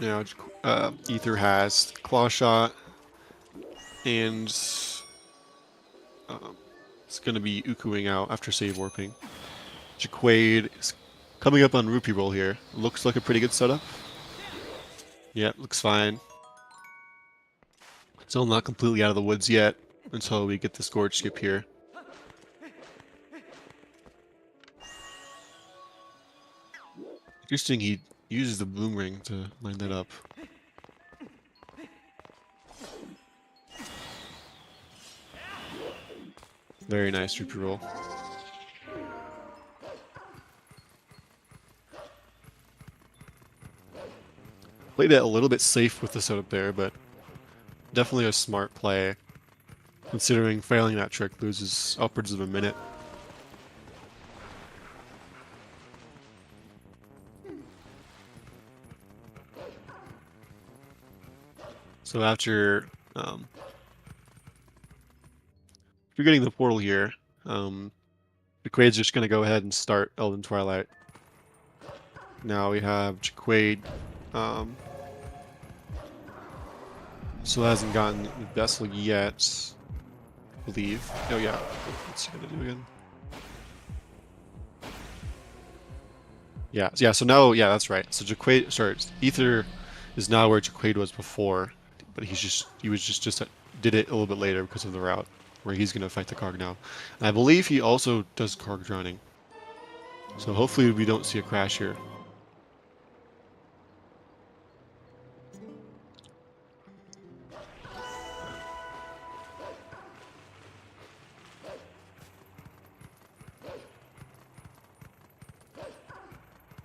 Now, Ether has Claw Shot, and it's going to be Ukuing out after save warping. Jacquaid is coming up on Rupee Roll here. Looks like a pretty good setup. Yeah, looks fine. Still not completely out of the woods yet until we get the Scourge skip here. Interesting, he uses the Bloom Ring to line that up. Very nice Rupee Roll. Played it a little bit safe with the setup there, but definitely a smart play, considering failing that trick loses upwards of a minute. So after you're getting the portal here, Jacquaid's just going to go ahead and start Elden Twilight. Now we have Jacquaid, still hasn't gotten the vessel yet, I believe. Oh yeah, what's he gonna do again? Yeah, so now, yeah, that's right. So Jacquaid, sorry, Ether is now where Jacquaid was before, but he just did it a little bit later because of the route, where he's gonna fight the Cog now. And I believe he also does Cog drowning. So hopefully we don't see a crash here.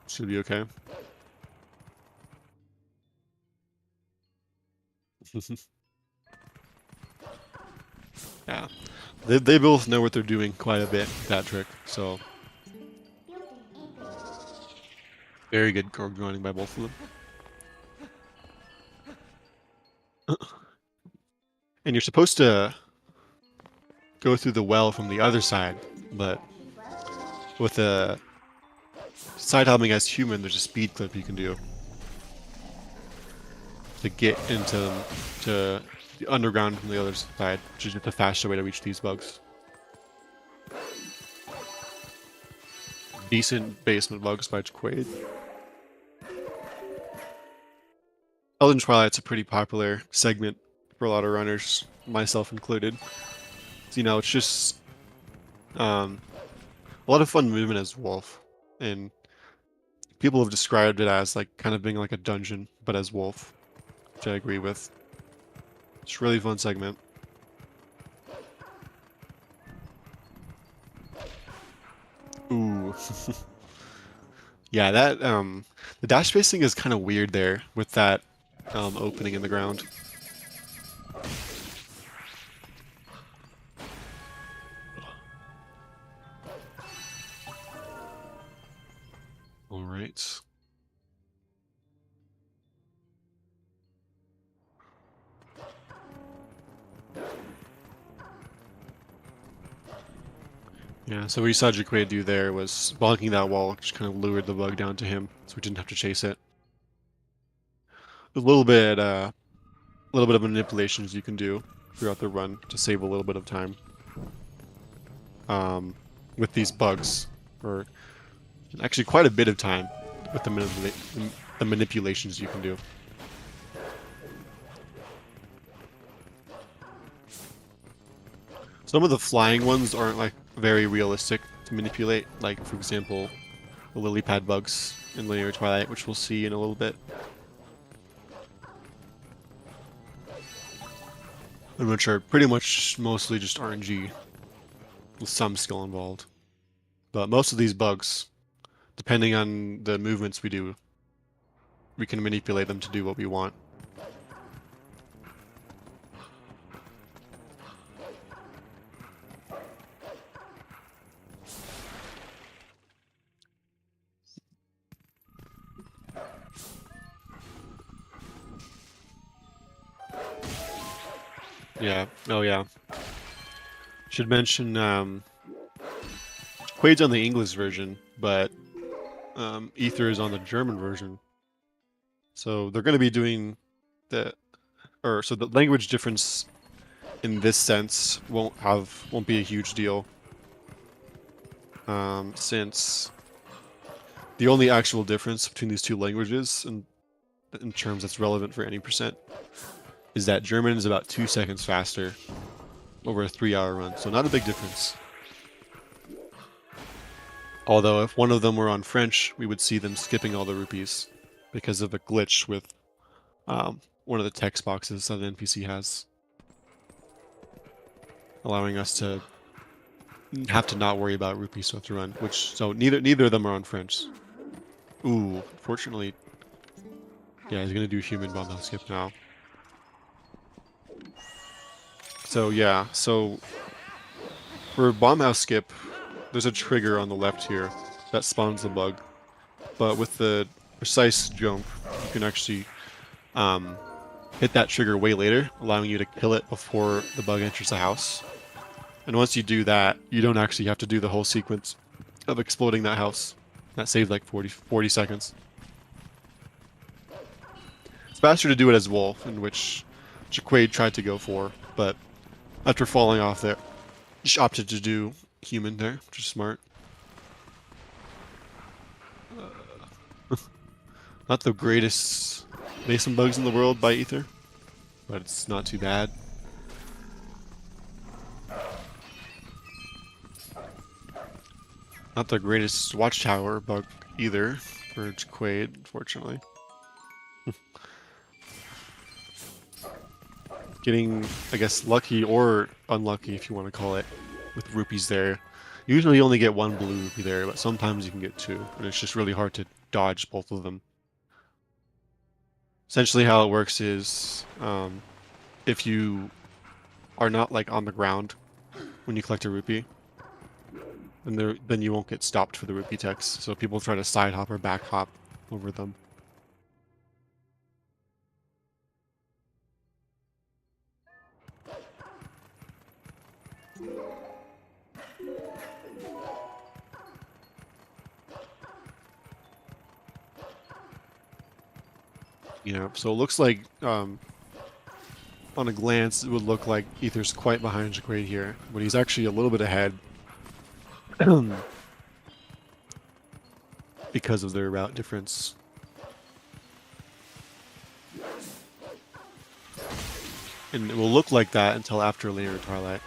Should be okay. Yeah, they both know what they're doing quite a bit, that trick, so very good card running by both of them. And you're supposed to go through the well from the other side, but with a side hopping as human, there's a speed clip you can do to get into the underground from the other side, which is just a faster way to reach these bugs. Decent basement bugs by Jacquaid. Elden Twilight's a pretty popular segment for a lot of runners, myself included. So, you know, it's just a lot of fun movement as Wolf, and people have described it as like kind of being like a dungeon, but as Wolf, which I agree with. It's a really fun segment. Ooh. Yeah, that the dash spacing is kind of weird there with that opening in the ground. All right. Yeah, so what you saw Jacquaid do there was blocking that wall, just kind of lured the bug down to him, so we didn't have to chase it. A little bit of manipulations you can do throughout the run to save a little bit of time. With these bugs, or actually quite a bit of time with the manipulations you can do. Some of the flying ones aren't like very realistic to manipulate, like for example, the lily pad bugs in Linear Twilight, which we'll see in a little bit. And which are pretty much mostly just RNG, with some skill involved. But most of these bugs, depending on the movements we do, we can manipulate them to do what we want. Yeah. Oh, yeah. Should mention, Quaid's on the English version, but Ether is on the German version. So they're going to be doing so the language difference in this sense won't be a huge deal. Since the only actual difference between these two languages in terms that's relevant for any percent is that German is about 2 seconds faster over a 3-hour run, so not a big difference. Although if one of them were on French, we would see them skipping all the rupees because of a glitch with one of the text boxes that an NPC has, allowing us to have to not worry about rupees throughout the run. So neither of them are on French. Ooh, fortunately, yeah, he's gonna do human bomb house skip now. So yeah, so for bomb house skip, there's a trigger on the left here that spawns the bug, but with the precise jump, you can actually hit that trigger way later, allowing you to kill it before the bug enters the house. And once you do that, you don't actually have to do the whole sequence of exploding that house. That saved like 40 seconds. It's faster to do it as Wolf, in which Jacquaid tried to go for, but after falling off there, just opted to do human there, which is smart. Not the greatest mason bugs in the world by Ether, but it's not too bad. Not the greatest watchtower bug either for Jacquaid, unfortunately. Getting, I guess, lucky or unlucky, if you want to call it, with rupees there. Usually you only get one blue rupee there, but sometimes you can get two, and it's just really hard to dodge both of them. Essentially how it works is, if you are not like on the ground when you collect a rupee, then you won't get stopped for the rupee text, so people try to side hop or back hop over them. Yeah, so it looks like, on a glance, it would look like Ether's quite behind Jacquaid here, but he's actually a little bit ahead because of their route difference. And it will look like that until after Linear Twilight.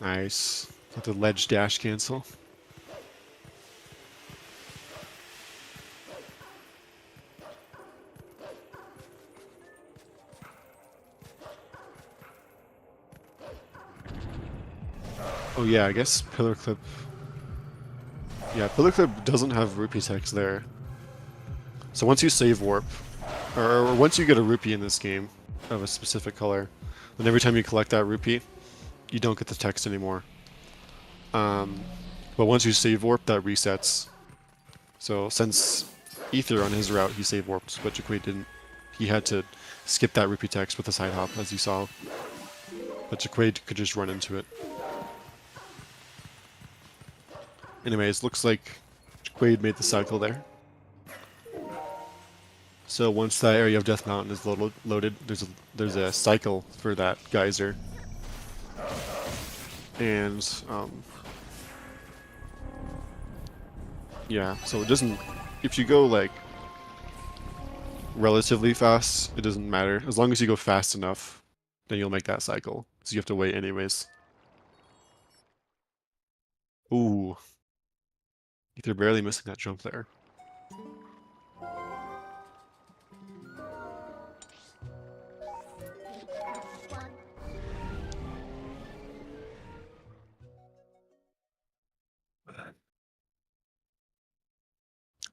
Nice. Let the ledge dash cancel. Oh yeah, I guess Pillar Clip. Yeah, Pillar Clip doesn't have rupee text there. So once you save warp, or once you get a rupee in this game of a specific color, then every time you collect that rupee, you don't get the text anymore. But once you save warp, that resets. So since Ether on his route, he save warped, but Jacquaid didn't. he had to skip that rupee text with a side hop, as you saw. But Jacquaid could just run into it. Anyways, looks like Jacquaid made the cycle there. So once that area of Death Mountain is loaded, there's a cycle for that geyser. And yeah, so it doesn't, if you go like relatively fast, it doesn't matter. As long as you go fast enough, then you'll make that cycle. So you have to wait anyways. Ooh. They're barely missing that jump there.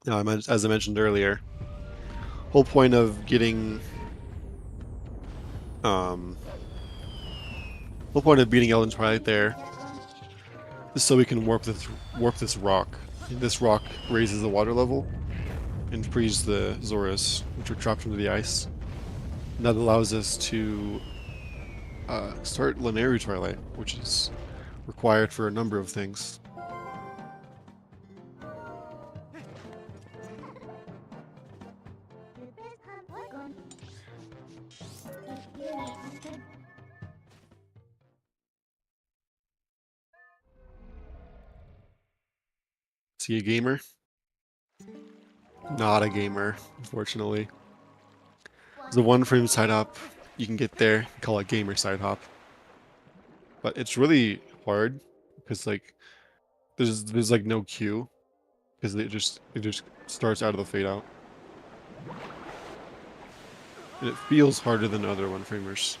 Now, as I mentioned earlier, whole point of getting whole point of beating Elden Twilight there is so we can warp this rock. And this rock raises the water level and frees the Zoras, which are trapped under the ice. And that allows us to start Linear Twilight, which is required for a number of things. See a gamer? Not a gamer, unfortunately. The one frame side hop you can get there, call it gamer side hop. But it's really hard because like there's like no cue because it just starts out of the fade out. And it feels harder than other one framers.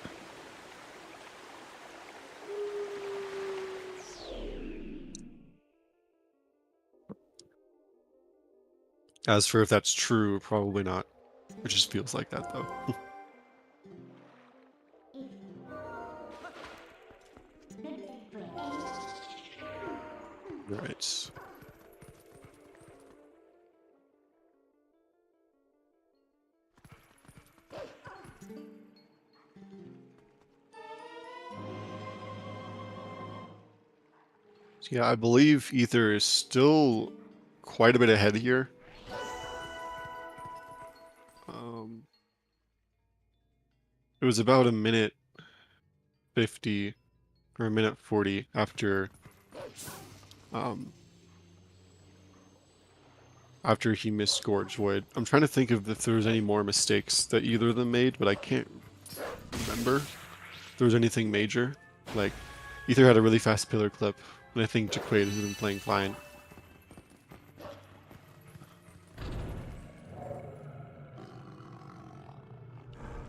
As for if that's true, probably not. It just feels like that though. Right. So yeah, I believe Ether is still quite a bit ahead here. It was about a minute 50 or a minute 40 after after he missed Gorge Void. I'm trying to think of if there was any more mistakes that either of them made, but I can't remember if there was anything major. Like, Ether had a really fast pillar clip, and I think Jacquaid has been playing fine.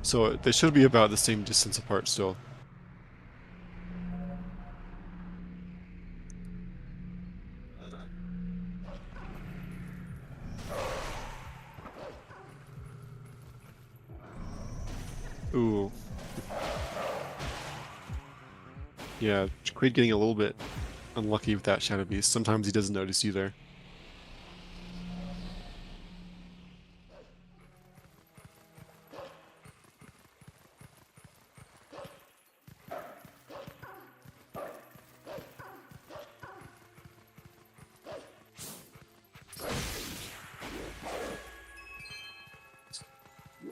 So they should be about the same distance apart still. Ooh. Yeah, Jacquaid getting a little bit unlucky with that Shadow Beast. Sometimes he doesn't notice either.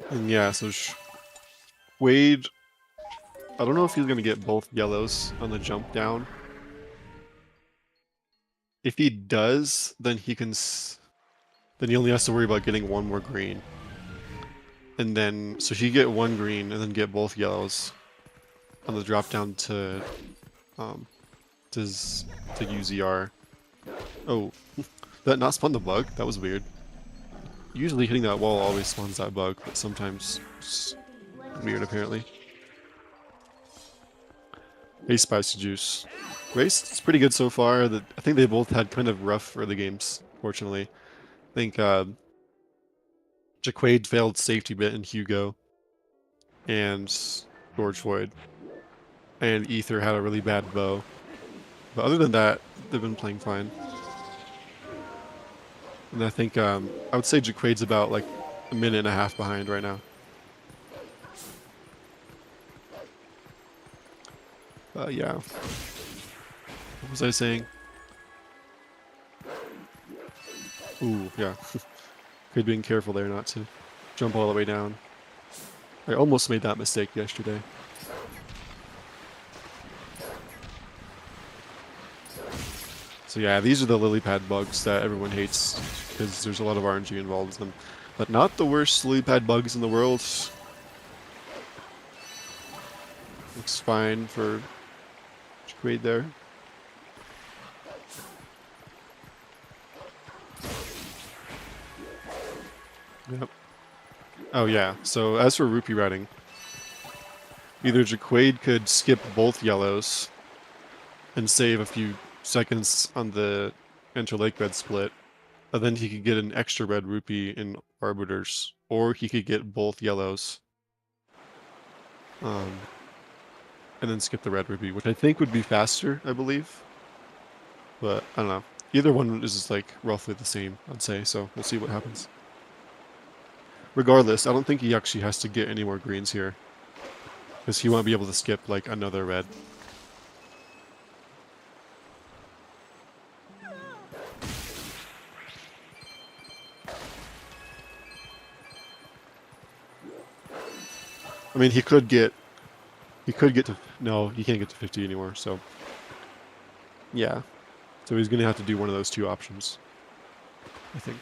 And yeah, so Wade, I don't know if he's going to get both yellows on the jump down. If he does, then then he only has to worry about getting one more green. And then, so he get one green and then get both yellows on the drop down to UZR. Oh, that not spawned the bug? That was weird. Usually hitting that wall always spawns that bug, but sometimes it's weird apparently. Hey, Spicy Juice. Race, it's pretty good so far. I think they both had kind of rough early games, fortunately. I think Jacquaid failed safety bit in Hugo and Gorge Void. And Ether had a really bad bow. But other than that, they've been playing fine. And I think I would say Jacquaid's about like a minute and a half behind right now. Yeah. What was I saying? Ooh, yeah. Could being careful there not to jump all the way down. I almost made that mistake yesterday. So yeah, these are the lily pad bugs that everyone hates because there's a lot of RNG involved in them. But not the worst lily pad bugs in the world. Looks fine for Jacquaid there. Yep. Oh yeah, so as for rupee routing, either Jacquaid could skip both yellows and save a few seconds on the interlake bed split, and then he could get an extra red rupee in arbiters, or he could get both yellows, and then skip the red rupee, which I think would be faster, I believe. But I don't know. Either one is like roughly the same, I'd say. So we'll see what happens. Regardless, I don't think he actually has to get any more greens here, because he won't be able to skip like another red. I mean, he could get to, no, he can't get to 50 anymore, so yeah. So he's gonna have to do one of those two options, I think.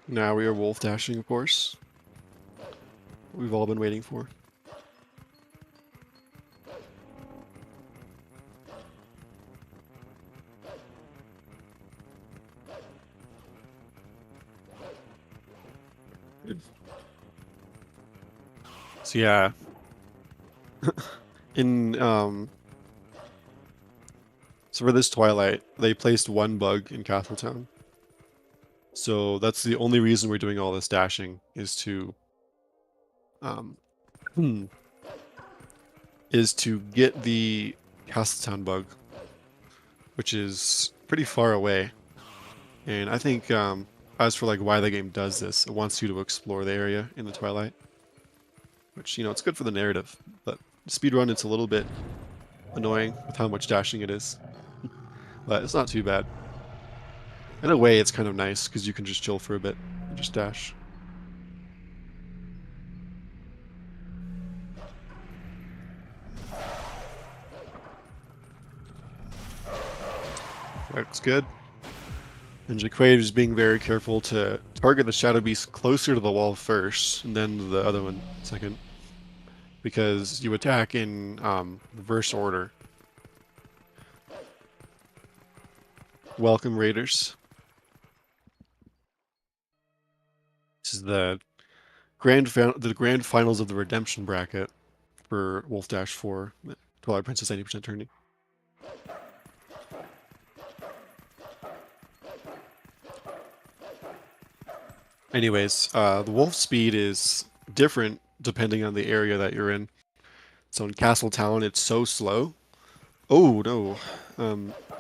Now we are wolf dashing, of course. We've all been waiting for. So yeah, in so for this Twilight, they placed one bug in Castletown. So that's the only reason we're doing all this dashing is to um is to get the Castletown bug, which is pretty far away. And I think as for like why the game does this, it wants you to explore the area in the Twilight. Which, you know, it's good for the narrative, but speedrun it's a little bit annoying with how much dashing it is. But it's not too bad. In a way, it's kind of nice, because you can just chill for a bit and just dash. Looks good. And Jacquaid is being very careful to target the Shadow Beast closer to the wall first, and then the other one second. Because you attack in reverse order. Welcome, Raiders. This is the grand finals of the redemption bracket for Wolfdash 4, Twilight Princess 80% tourney. Anyways, the wolf speed is different depending on the area that you're in. So in Castletown, it's so slow. Oh no,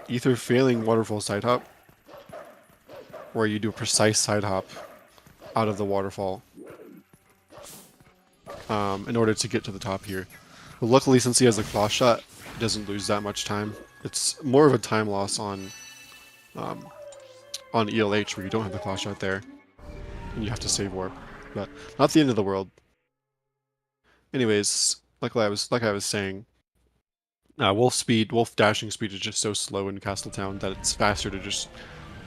either failing waterfall side hop, or you do a precise side hop out of the waterfall in order to get to the top here. But luckily, since he has a claw shot, he doesn't lose that much time. It's more of a time loss on ELH where you don't have the claw shot there, and you have to save warp. But not the end of the world. Anyways, like I was saying, wolf dashing speed is just so slow in Castletown that it's faster to just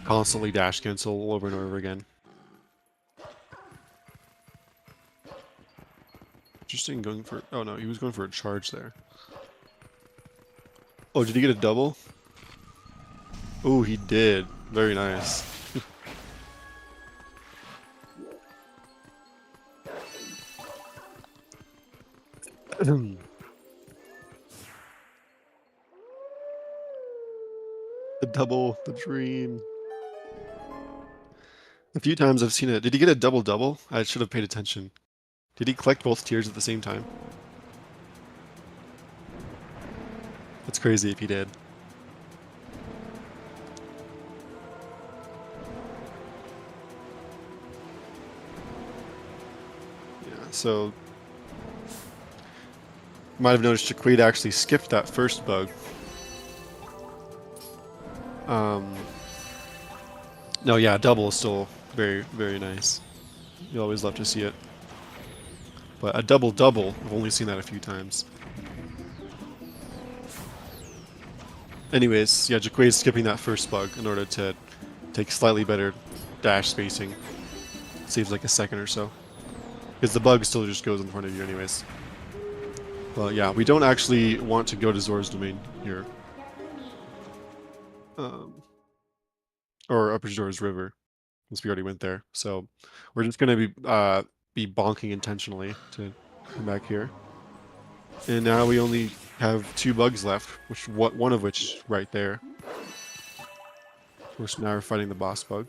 constantly dash cancel over and over again. Interesting going for, oh no, he was going for a charge there. Oh, did he get a double? Oh, he did. Very nice. The double, the dream. A few times I've seen it. Did he get a double-double? I should have paid attention. Did he collect both tiers at the same time? That's crazy if he did. Yeah, so might have noticed Jacquaid actually skipped that first bug. No, yeah, double is still very, very nice. You always love to see it. But a double-double, I've only seen that a few times. Anyways, yeah, Jacquaid's skipping that first bug in order to take slightly better dash spacing. Saves like a second or so. Because the bug still just goes in front of you anyways. But yeah, we don't actually want to go to Zora's Domain here. Or Upper Zora's River, since we already went there. So we're just gonna be bonking intentionally to come back here. And now we only have 2 bugs left, one of which is right there. Of course, now we're fighting the boss bug.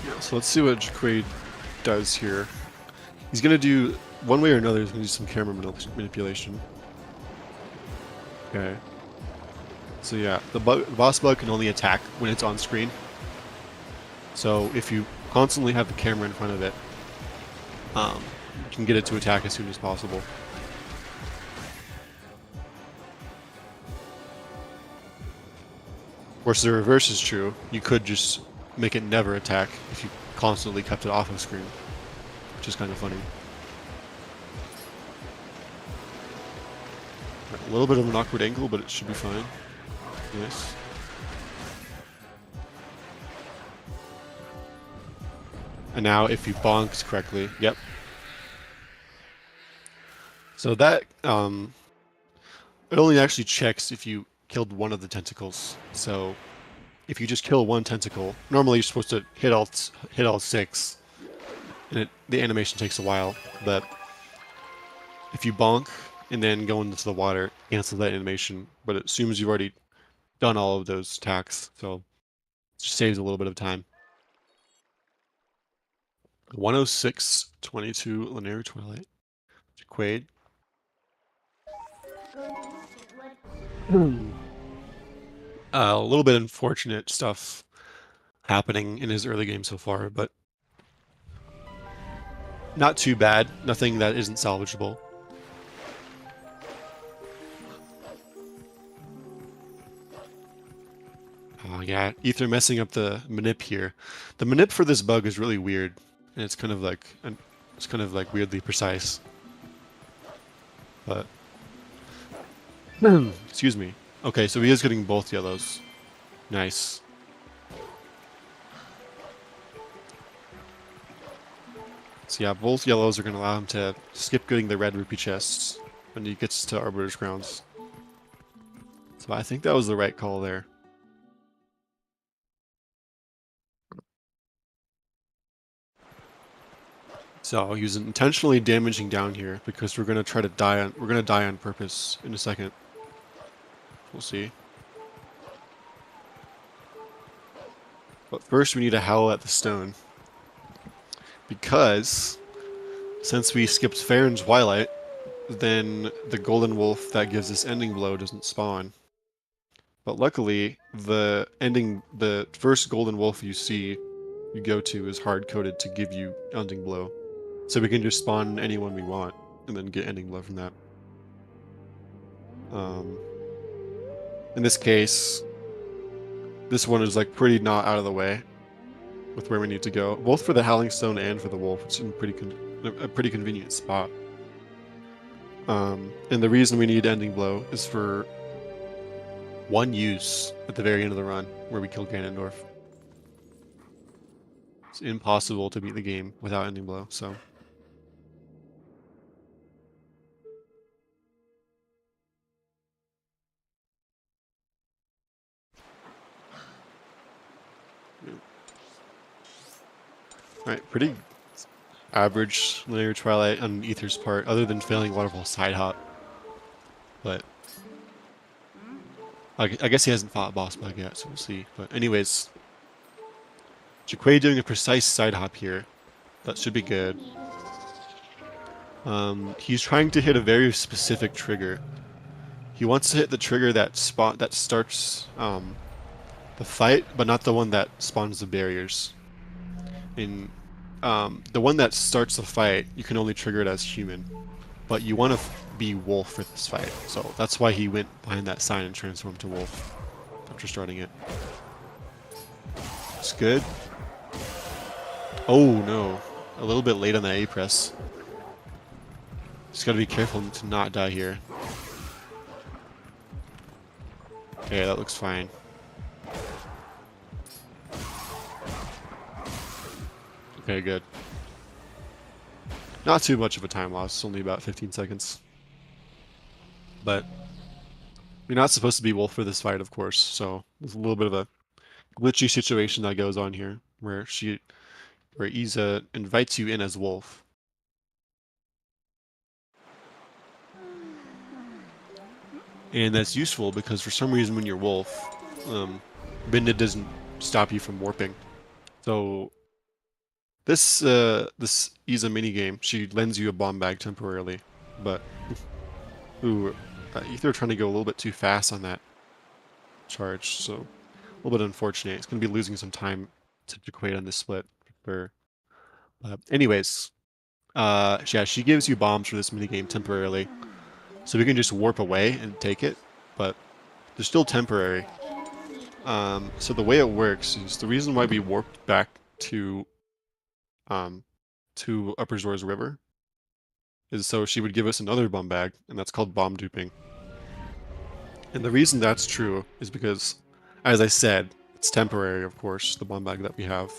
Yeah, so let's see what Jacquaid does here. He's gonna do, one way or another, he's gonna do some camera manipulation. Okay. So yeah, the boss bug can only attack when it's on screen. So if you constantly have the camera in front of it, you can get it to attack as soon as possible. Of course, the reverse is true. You could just make it never attack if you constantly kept it off of screen, which is kind of funny. A little bit of an awkward angle, but it should be fine. Nice. And now if you bonked correctly, yep. So that, it only actually checks if you killed one of the tentacles. So if you just kill one tentacle, normally you're supposed to hit all 6, and the animation takes a while. But if you bonk and then go into the water, cancel that animation. But it assumes you've already done all of those attacks, so it just saves a little bit of time. 106.22 Linear Twilight. Jacquaid. A little bit unfortunate stuff happening in his early game so far, but not too bad. Nothing that isn't salvageable. Oh yeah, Ether messing up the manip here. The manip for this bug is really weird, and it's kind of like weirdly precise. But excuse me. Okay, so he is getting both yellows. Nice. So yeah, both yellows are going to allow him to skip getting the red rupee chests when he gets to Arbiter's Grounds. So I think that was the right call there. So he was intentionally damaging down here because we're going to try to die on, we're going to die on purpose in a second. We'll see. But first we need to howl at the stone. Because since we skipped Fair and Twilight, then the golden wolf that gives us ending blow doesn't spawn. But luckily, the first golden wolf you go to is hard-coded to give you ending blow. So we can just spawn anyone we want, and then get ending blow from that. In this case, this one is like pretty not out of the way with where we need to go, both for the Howling Stone and for the wolf. It's in a pretty convenient spot. And the reason we need ending blow is for one use at the very end of the run, where we kill Ganondorf. It's impossible to beat the game without ending blow, so. Alright, pretty average linear Twilight on Ether's part, other than failing Waterfall side hop. But I guess he hasn't fought boss bug yet, so we'll see. But anyways, Jacquaid doing a precise side hop here. That should be good. He's trying to hit a very specific trigger. He wants to hit the trigger that starts the fight, but not the one that spawns the barriers. In the one that starts the fight, you can only trigger it as human, but you want to be wolf for this fight. So that's why he went behind that sign and transformed to wolf after starting it. It's good. Oh no, a little bit late on that A press. Just gotta be careful to not die here. Okay, that looks fine. Okay, good. Not too much of a time loss, only about 15 seconds. But you're not supposed to be wolf for this fight, of course, so there's a little bit of a glitchy situation that goes on here, where Isa invites you in as wolf. And that's useful because for some reason when you're wolf, Binded doesn't stop you from warping. So this Isa minigame, she lends you a bomb bag temporarily, but Ether trying to go a little bit too fast on that charge, so a little bit unfortunate. It's going to be losing some time to Jacquaid on this split. Anyways, yeah, she gives you bombs for this minigame temporarily, so we can just warp away and take it, but they're still temporary. So the way it works is the reason why we warped back to Upper Zora's River is so she would give us another bomb bag, and that's called bomb duping. And the reason that's true is because, as I said, it's temporary, of course, the bomb bag that we have.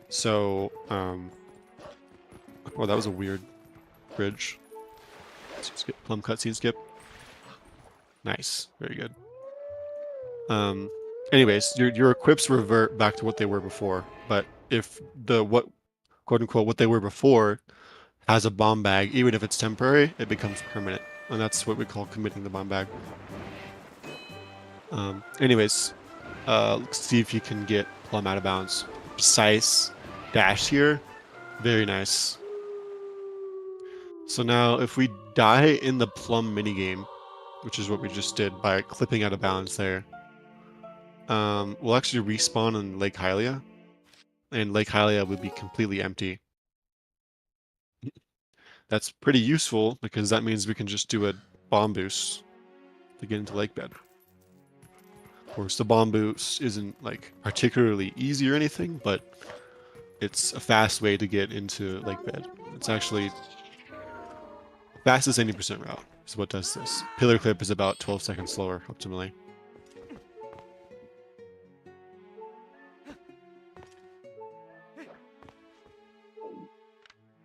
So, oh, that was a weird bridge. Skip, plum cutscene skip. Nice, very good. Anyways, your equips revert back to what they were before, but if quote unquote what they were before has a bomb bag, even if it's temporary, it becomes permanent, and that's what we call committing the bomb bag. Anyways, let's see if you can get Plum out of bounds. Precise dash here, very nice. So now if we die in the Plum minigame, which is what we just did by clipping out of bounds there, we'll actually respawn in Lake Hylia, and Lake Hylia would be completely empty. That's pretty useful because that means we can just do a bomb boost to get into Lake Bed. Of course, the bomb boost isn't like particularly easy or anything, but it's a fast way to get into Lake Bed. It's actually fastest 80% route is what does this. Pillar clip is about 12 seconds slower optimally.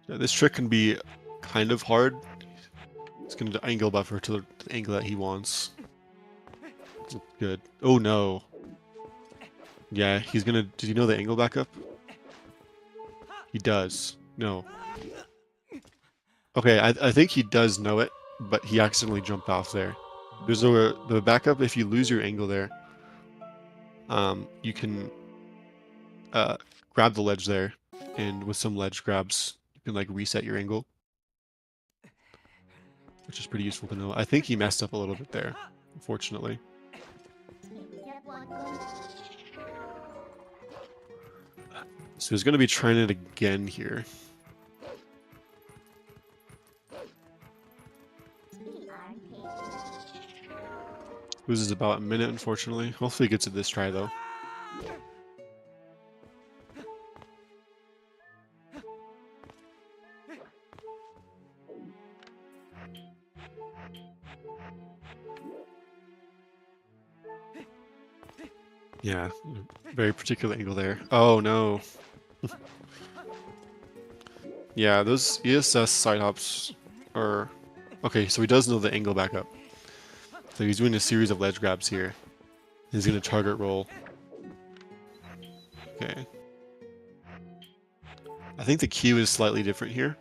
Yeah, this trick can be kind of hard. It's going to angle buffer to the angle that he wants. Good. Oh no. Yeah, he's gonna... Did you know the angle backup? He does. No. Okay, I think he does know it, but he accidentally jumped off there. There's the backup. If you lose your angle there, you can grab the ledge there, and with some ledge grabs, you can like reset your angle, which is pretty useful to know. I think he messed up a little bit there, unfortunately. So he's going to be trying it again here. Loses about a minute, unfortunately. Hopefully he gets it this try, though. Yeah, very particular angle there. Oh no. Yeah, those ESS side hops are... Okay, so he does know the angle backup. So he's doing a series of ledge grabs here. He's going to target roll. Okay. I think the Q is slightly different here.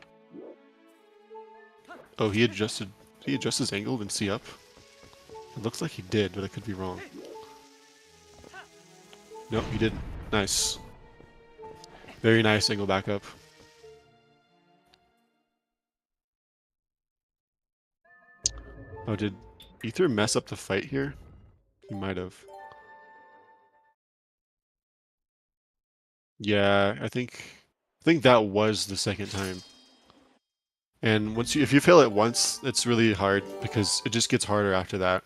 Oh, he adjusted. Did he adjust his angle and see up? It looks like he did, but I could be wrong. Nope, he didn't. Nice. Very nice angle back up. Oh, did Ether mess up the fight here? He might have. Yeah, I think that was the second time. And if you fail it once, it's really hard because it just gets harder after that.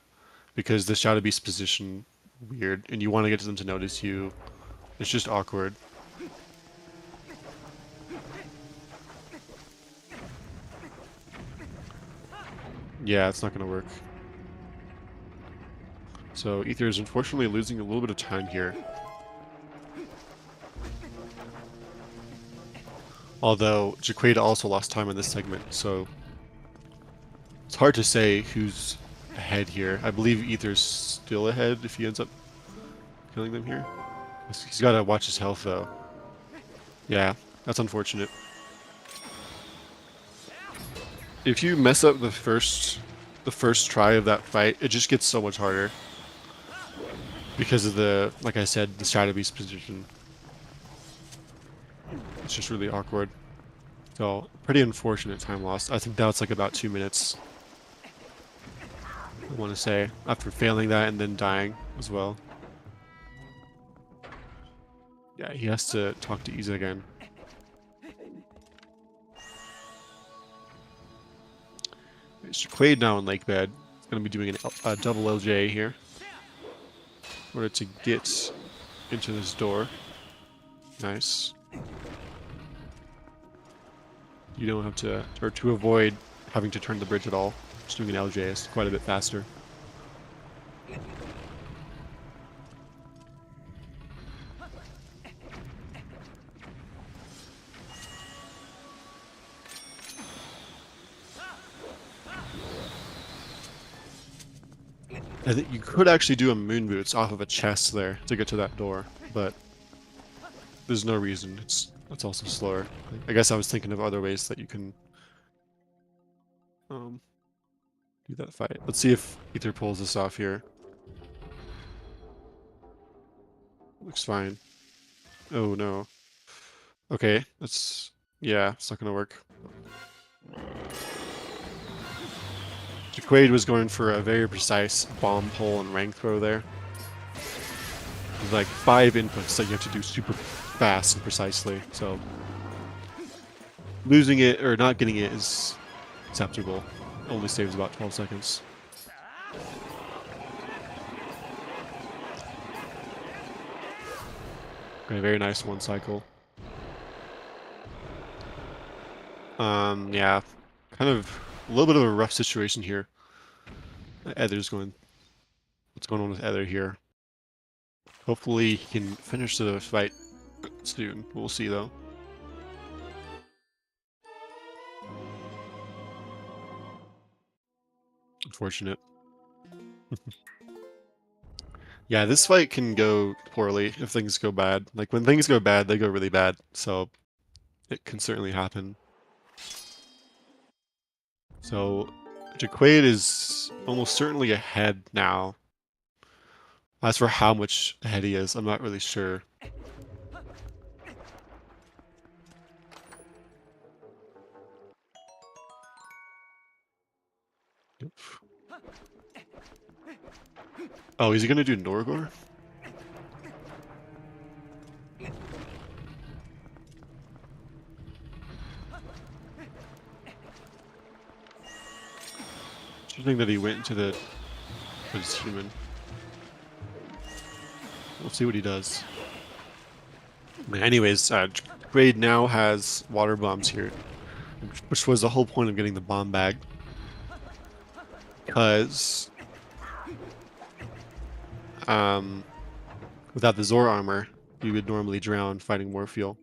Because the Shadow Beast position weird, and you want to get them to notice you. It's just awkward. Yeah, it's not going to work. So Ether is unfortunately losing a little bit of time here. Although Jacquaid also lost time in this segment, so it's hard to say who's ahead here. I believe Ether's still ahead if he ends up killing them here. He's got to watch his health though. Yeah, that's unfortunate. If you mess up the first try of that fight, it just gets so much harder. Because of the, like I said, the Shadow Beast position. It's just really awkward. So, pretty unfortunate time loss. I think that's like about 2 minutes. I want to say, after failing that and then dying as well. Yeah, he has to talk to Isa again. It's Jacquaid now in Lake Bed. He's going to be doing a double LJ here. In order to get into this door. Nice. You don't have to, or to avoid having to turn the bridge at all. Just doing an LJ is quite a bit faster. I think you could actually do a moon boots off of a chest there to get to that door, but there's no reason. It's also slower. I guess I was thinking of other ways that you can do that fight. Let's see if Ether pulls this off here. Looks fine. Oh no. Okay, yeah, it's not gonna work. Jacquaid was going for a very precise bomb pull and rank throw there. There's like 5 inputs that you have to do super fast and precisely, so losing it or not getting it is acceptable. Only saves about 12 seconds. Okay, very nice one cycle. Yeah, kind of a little bit of a rough situation here. What's going on with Ether here? Hopefully he can finish the fight soon. We'll see though. Unfortunate. Yeah, this fight can go poorly if things go bad. Like when things go bad, they go really bad. So it can certainly happen. So Jacquaid is almost certainly ahead now. As for how much ahead he is, I'm not really sure. Oh, is he gonna do Norgor? Interesting that he went into the his human. We'll see what he does. Anyways, Jacquaid now has water bombs here, which was the whole point of getting the bomb bag. Because without the Zor armor, you would normally drown fighting Morpheal.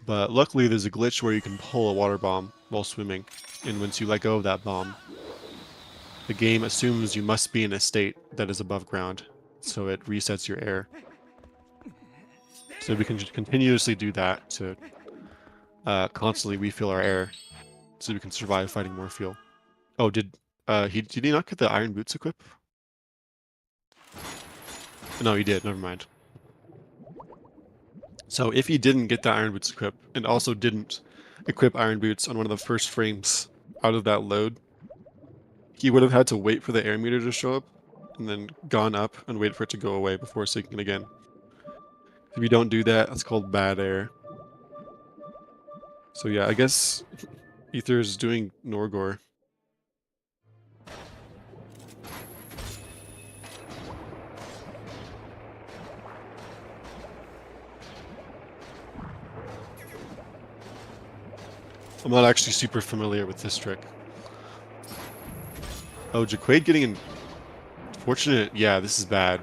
But luckily there's a glitch where you can pull a water bomb while swimming, and once you let go of that bomb, the game assumes you must be in a state that is above ground, so it resets your air. So we can just continuously do that to constantly refill our air so we can survive fighting more fuel. Oh, did he not get the iron boots equip? No, he did. Never mind. So if he didn't get the iron boots equip and also didn't equip iron boots on one of the first frames out of that load, he would have had to wait for the air meter to show up and then gone up and wait for it to go away before syncing it again. If you don't do that, that's called bad air. So yeah, I guess Ether's doing Norgor. I'm not actually super familiar with this trick. Oh, Jacquaid getting in... Fortunate... Yeah, this is bad.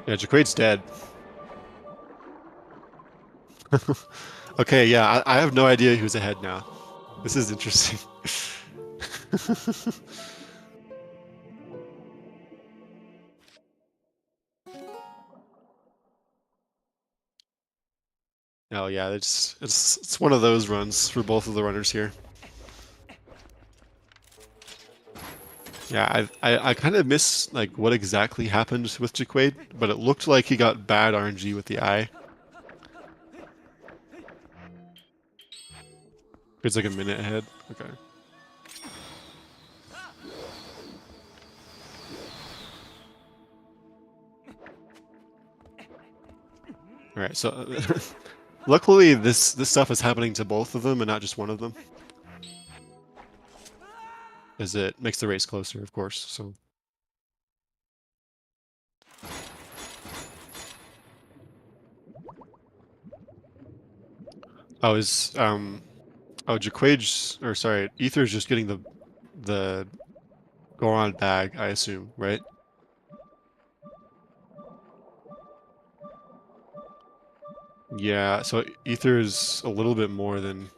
Yeah, Jacquaid's dead. Okay, yeah, I have no idea who's ahead now. This is interesting. Oh yeah, it's one of those runs for both of the runners here. Yeah, I kind of miss like what exactly happened with Jacquaid, but it looked like he got bad RNG with the eye. It's like a minute ahead. Okay. All right, so luckily this stuff is happening to both of them and not just one of them, as it makes the race closer, of course. So. Oh, Jacquaid's, or sorry, Ether's just getting the Goron bag, I assume, right? Yeah, so Ether's a little bit more than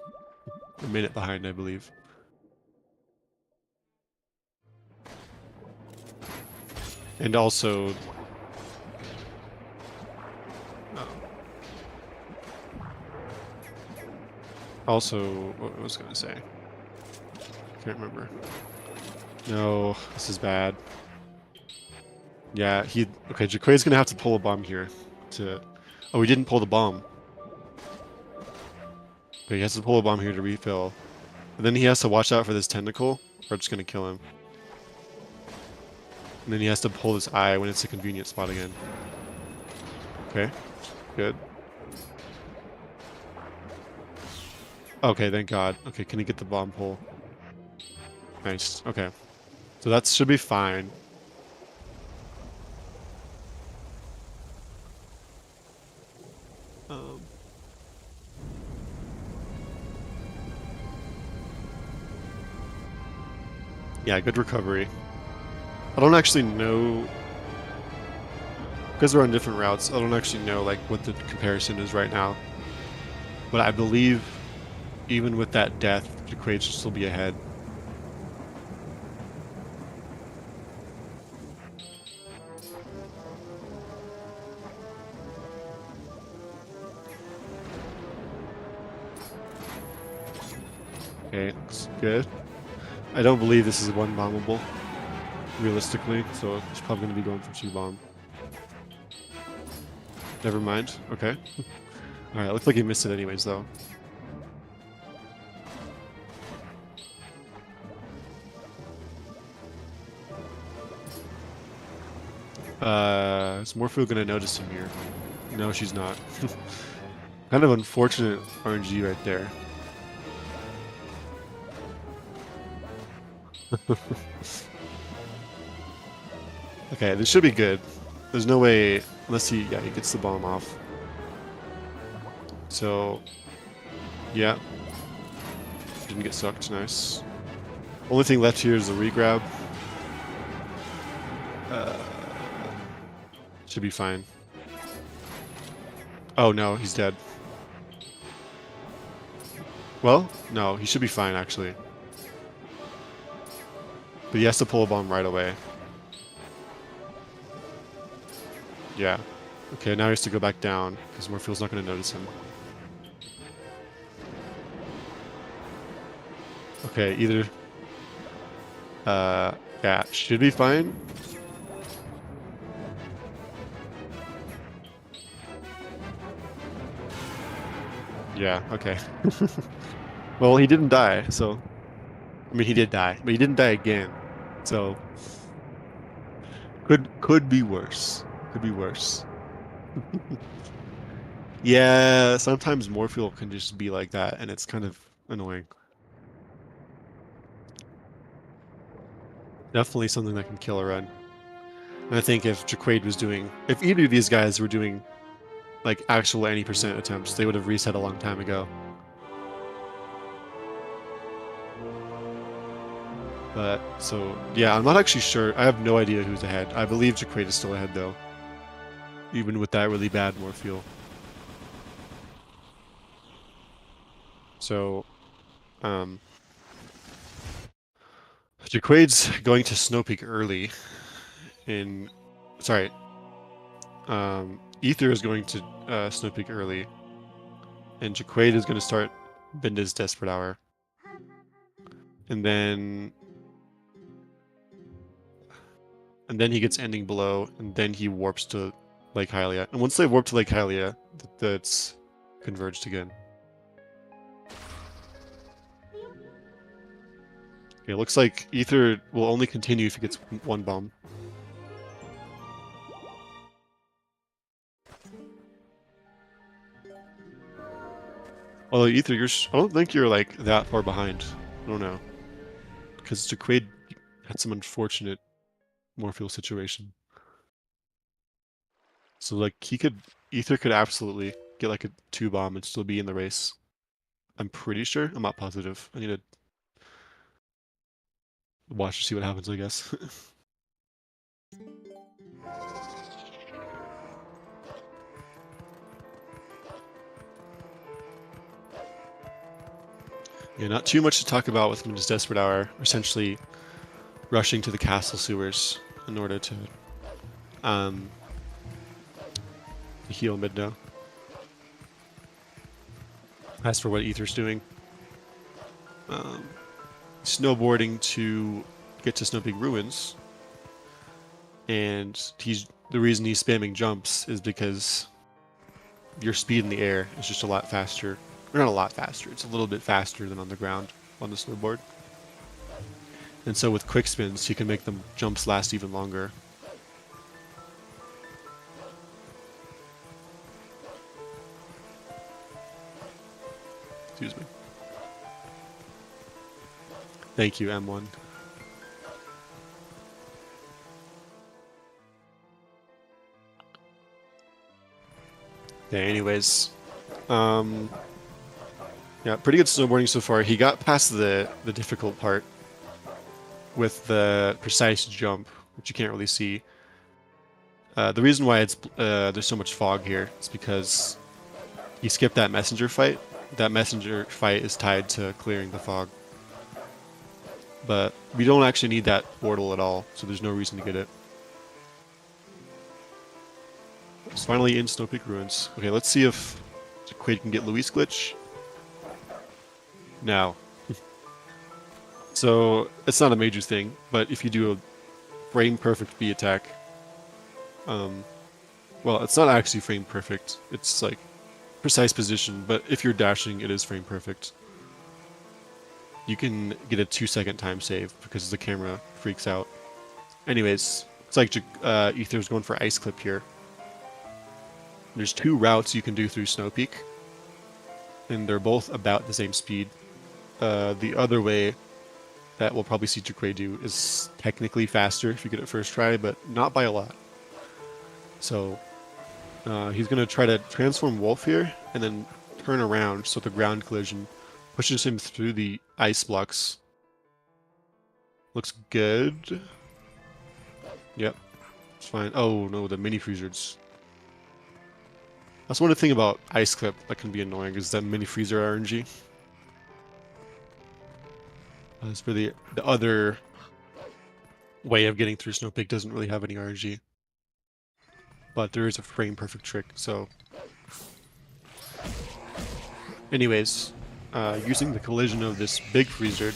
a minute behind, I believe. And also... Also, what was I going to say? Can't remember. No, this is bad. Yeah, okay, Jacquaid's going to have to pull a bomb here to... Oh, he didn't pull the bomb. Okay, he has to pull a bomb here to refill. And then he has to watch out for this tentacle, or it's going to kill him. And then he has to pull this eye when it's a convenient spot again. Okay, good. Okay, thank God. Okay, can he get the bomb pull? Nice, okay. So that should be fine. Yeah, good recovery. I don't actually know, because we're on different routes, I don't actually know like what the comparison is right now. But I believe even with that death, Jacquaid should still be ahead. Okay, looks good. I don't believe this is one bombable, realistically, so it's probably going to be going for 2 bomb. Never mind, okay. Alright, looks like he missed it anyways, though. Is Morpho going to notice him here? No, she's not. Kind of unfortunate RNG right there. Okay, this should be good. There's no way, unless he gets the bomb off. So, yeah. Didn't get sucked, nice. Only thing left here is the regrab. Should be fine. Oh no, he's dead. Well, no, he should be fine actually. But he has to pull a bomb right away. Yeah. Okay, now he has to go back down, because Morphew's not going to notice him. Okay, either... yeah, should be fine. Yeah, okay. Well, he didn't die, so... I mean, he did die, but he didn't die again. So... Could be worse. Could be worse. Yeah, sometimes Morpheal can just be like that, and it's kind of annoying. Definitely something that can kill a run. And I think if Jacquaid was doing... If either of these guys were doing, like, actual any percent attempts, they would have reset a long time ago. But, so, yeah, I'm not actually sure. I have no idea who's ahead. I believe Jacquaid is still ahead, though. Even with that really bad Morpheal. So, Jacquaid's going to Snowpeak early in... Sorry. Ether is going to Snowpeak early. And Jacquaid is going to start Binda's Desperate Hour. And then he gets Ending Below, and then he warps to Lake Hylia. And once they warp to Lake Hylia, that's converged again. Okay, it looks like Ether will only continue if he gets one bomb. Although Ether, I don't think you're like that far behind. I don't know. Because Jacquaid had some unfortunate Morpheal situation. So like Ether could absolutely get like a 2-bomb and still be in the race. I'm pretty sure. I'm not positive. I need to watch to see what happens, I guess. Yeah, not too much to talk about with Minda's Desperate Hour. Essentially rushing to the castle sewers in order to heal Midna. As for what Ether's doing, snowboarding to get to Snowpeak Ruins, and the reason he's spamming jumps is because your speed in the air is just a lot faster. Or not a lot faster, it's a little bit faster than on the ground on the snowboard. And so with quick spins, you can make the jumps last even longer. Excuse me. Thank you, M1. Okay, anyways. Yeah, pretty good snowboarding so far. He got past the difficult part with the precise jump, which you can't really see. The reason why there's so much fog here is because he skipped that messenger fight. That messenger fight is tied to clearing the fog. But we don't actually need that portal at all, so there's no reason to get it. It's finally in Snowpeak Ruins. Okay, let's see if Jacquaid can get Luis Glitch. No. So, it's not a major thing, but if you do a frame perfect B attack, well, it's not actually frame perfect. It's like precise position, but if you're dashing, it is frame perfect. You can get a 2-second time save because the camera freaks out. Anyways, it's like Ether's going for Ice Clip here. There's 2 routes you can do through Snowpeak, and they're both about the same speed. The other way that we'll probably see Jacquaid do is technically faster if you get it first try, but not by a lot. So he's going to try to transform Wolf here and then turn around so the ground collision pushes him through the ice blocks. Looks good. Yep, it's fine. Oh no, the mini freezers. That's one thing about Ice Clip that can be annoying, is that mini freezer RNG. As for the other way of getting through Snow Peak doesn't really have any RNG. But there is a frame perfect trick, so... Anyways, using the collision of this big freezer,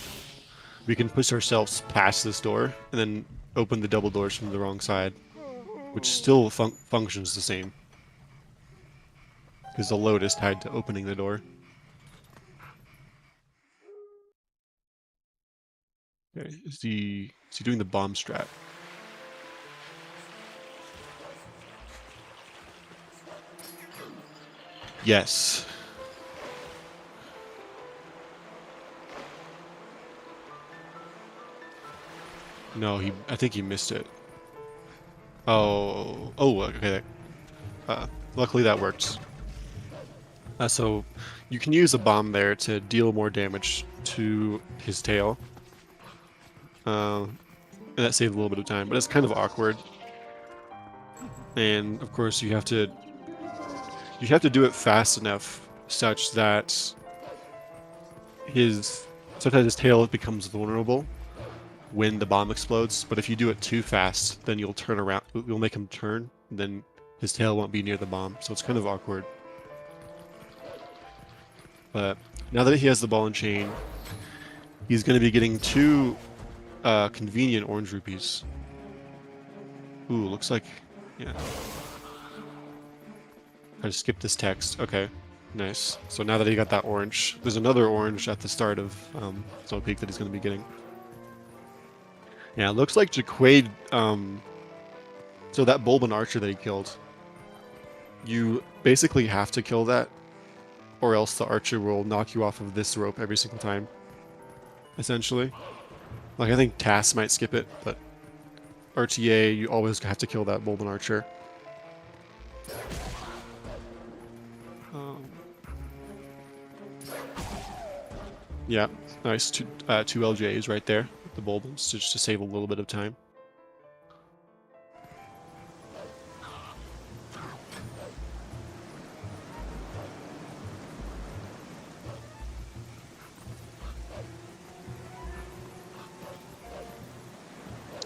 we can push ourselves past this door, and then open the double doors from the wrong side, which still functions the same. Because the load is tied to opening the door. Okay, is he doing the bomb strat? Yes. No, I think he missed it. Oh, okay. Luckily that worked. So you can use a bomb there to deal more damage to his tail. And that saved a little bit of time, but it's kind of awkward. And of course you have to do it fast enough such that sometimes his tail becomes vulnerable when the bomb explodes, but if you do it too fast, then you'll make him turn, and then his tail won't be near the bomb, so it's kind of awkward. But now that he has the ball and chain, he's going to be getting 2 convenient orange rupees. Ooh, looks like... yeah. I just skipped this text. Okay, nice. So now that he got that orange, there's another orange at the start of Snow Peak that he's going to be getting. Yeah, it looks like Jacquaid, so that Bulbin Archer that he killed, you basically have to kill that, or else the Archer will knock you off of this rope every single time, essentially. Like, I think TAS might skip it, but RTA, you always have to kill that Bulbin Archer. Yeah, nice. Two LJs right there with the Bulbins, just to save a little bit of time.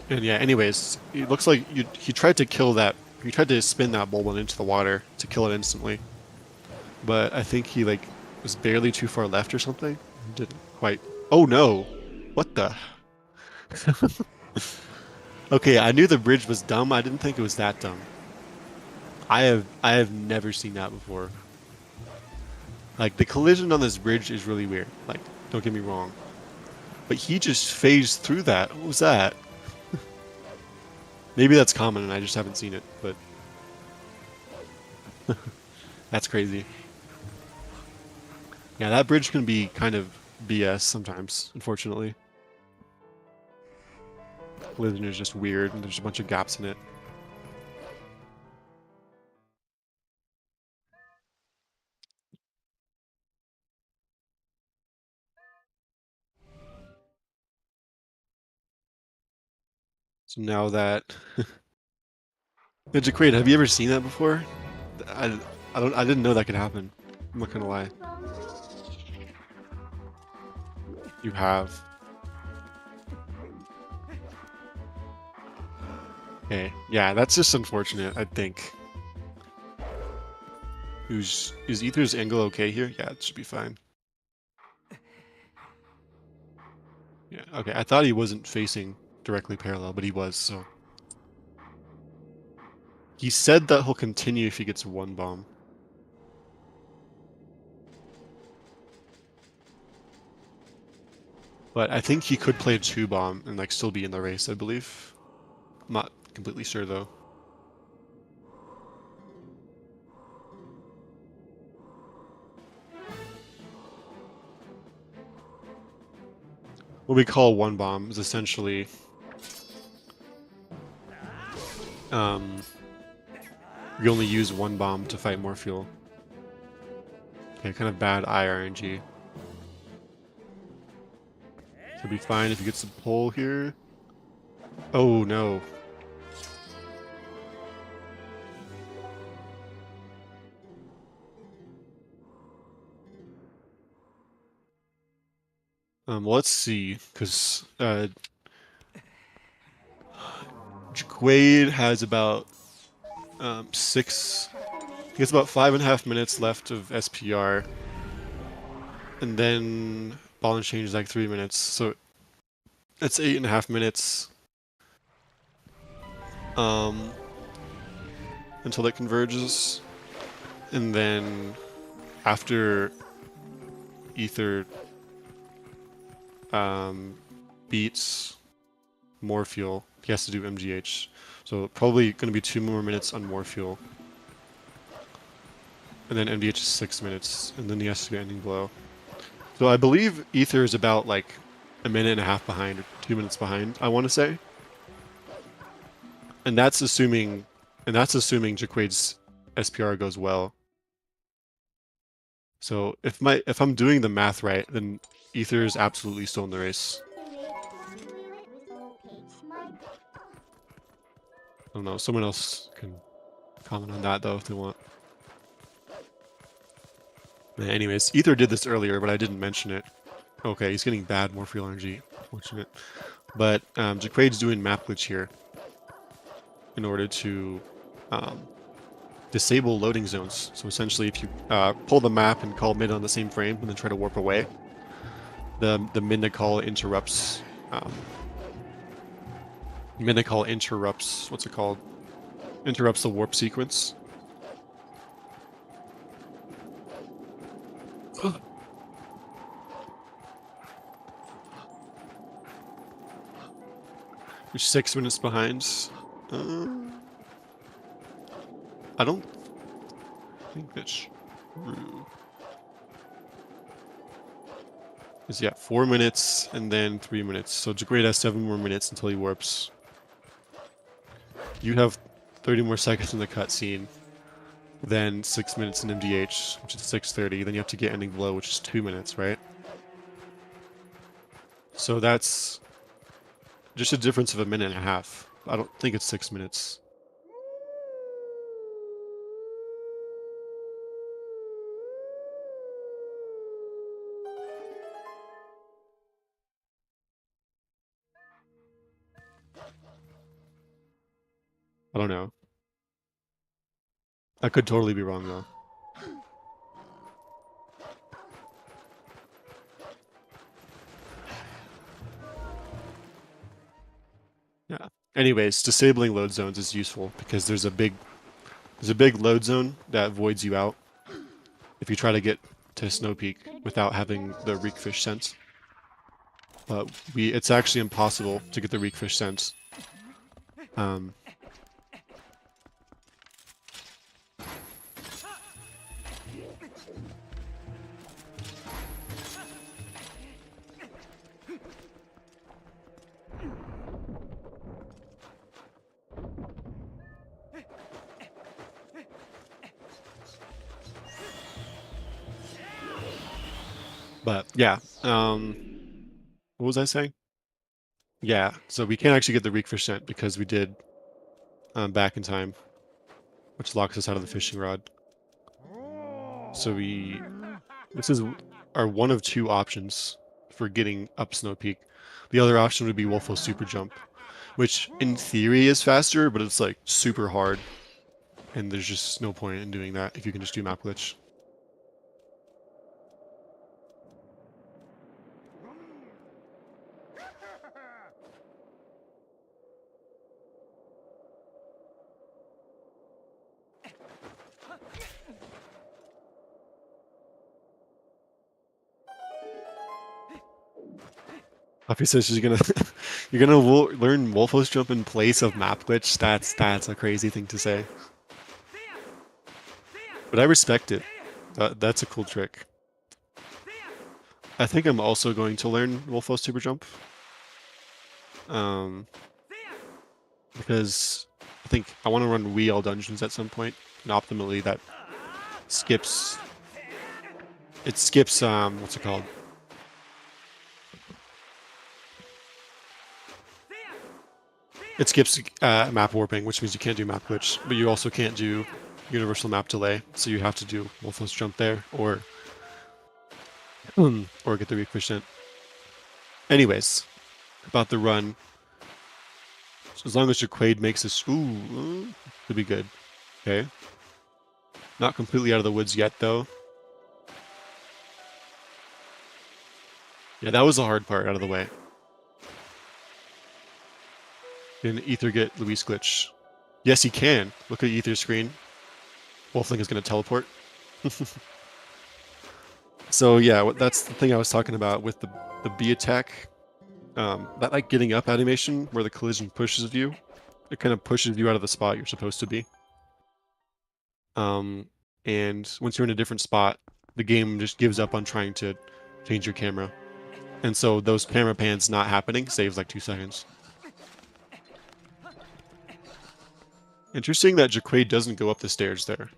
And yeah, anyways, it looks like he tried to kill that. He tried to spin that Bulbin into the water to kill it instantly. But I think he, like, was barely too far left or something. Didn't quite... Oh no! What the... Okay, I knew the bridge was dumb. I didn't think it was that dumb. I have never seen that before. Like, the collision on this bridge is really weird. Like, don't get me wrong. But he just phased through that. What was that? Maybe that's common and I just haven't seen it, but... That's crazy. Yeah, that bridge can be kind of BS sometimes, unfortunately. Collision is just weird and there's a bunch of gaps in it. So now that... Yeah, Jacquaid, have you ever seen that before? I didn't know that could happen. I'm not gonna lie. You have. Okay, yeah, that's just unfortunate, I think. Is Ether's angle okay here? Yeah, it should be fine. Yeah, okay, I thought he wasn't facing directly parallel, but he was, so... He said that he'll continue if he gets 1 bomb. But I think he could play a 2 bomb and, like, still be in the race, I believe. I'm not completely sure, though. What we call 1 bomb is essentially... you only use 1 bomb to fight more fuel. Okay, kind of bad IRNG. Should be fine if he gets the pull here. Oh no. Well, let's see, because Jacquaid has about 6. He has about 5.5 minutes left of SPR, and then ball and chain is like 3 minutes, so it's 8.5 minutes until it converges, and then after Ether beats more fuel, he has to do MGH. So probably going to be 2 more minutes on more fuel. And then MGH is 6 minutes, and then he has to do ending blow. So I believe Ether is about like 1.5 minutes behind, or 2 minutes behind, I want to say. And that's assuming Jacquaid's SPR goes well. So if I'm doing the math right, then Ether is absolutely still in the race. I don't know, someone else can comment on that though if they want. Anyways, Ether did this earlier, but I didn't mention it. Okay, he's getting bad more fuel energy. Fortunate. But Jacquaid's doing map glitch here in order to disable loading zones. So essentially, if you pull the map and call mid on the same frame and then try to warp away, the mid call interrupts. Mid call interrupts. What's it called? Interrupts the warp sequence. You're 6 minutes behind. I don't think that's true. Because yeah, 4 minutes and then 3 minutes. So Jacquaid has 7 more minutes until he warps. You have 30 more seconds in the cutscene. Then 6 minutes in MDH, which is 6:30. Then you have to get ending blow, which is 2 minutes, right? So that's just a difference of 1.5 minutes. I don't think it's 6 minutes. I don't know. I could totally be wrong though. Yeah. Anyways, disabling load zones is useful because there's a big load zone that voids you out if you try to get to Snow Peak without having the Reekfish sense. But it's actually impossible to get the Reekfish sense. But yeah, what was I saying? Yeah, so we can't actually get the Reekfish scent because we did back in time, which locks us out of the fishing rod. So this is our one of 2 options for getting up Snow Peak. The other option would be Wolfo Super Jump, which in theory is faster, but it's like super hard. And there's just no point in doing that if you can just do map glitch. Puffy says she's gonna you're gonna learn Wolfo's jump in place of map glitch. That's a crazy thing to say. But I respect it. That's a cool trick. I think I'm also going to learn Wolfo's super jump. Because I think I want to run Wii all dungeons at some point, and optimally that skips. It skips what's it called? It skips map warping, which means you can't do map glitch, but you also can't do universal map delay, so you have to do Wolfo's jump there, or get the Reekfish. Anyways, about the run. as long as Jacquaid makes this, could be good. Okay. Not completely out of the woods yet, though. Yeah, that was the hard part out of the way. Can Ether get Luis glitch? Yes, he can. Look at Ether's screen. Wolfling is going to teleport. So yeah, that's the thing I was talking about with the B attack. That like getting up animation where the collision pushes you. It kind of pushes you out of the spot you're supposed to be. And once you're in a different spot, the game just gives up on trying to change your camera. And so those camera pans not happening saves like 2 seconds. Interesting that Jacquaid doesn't go up the stairs there.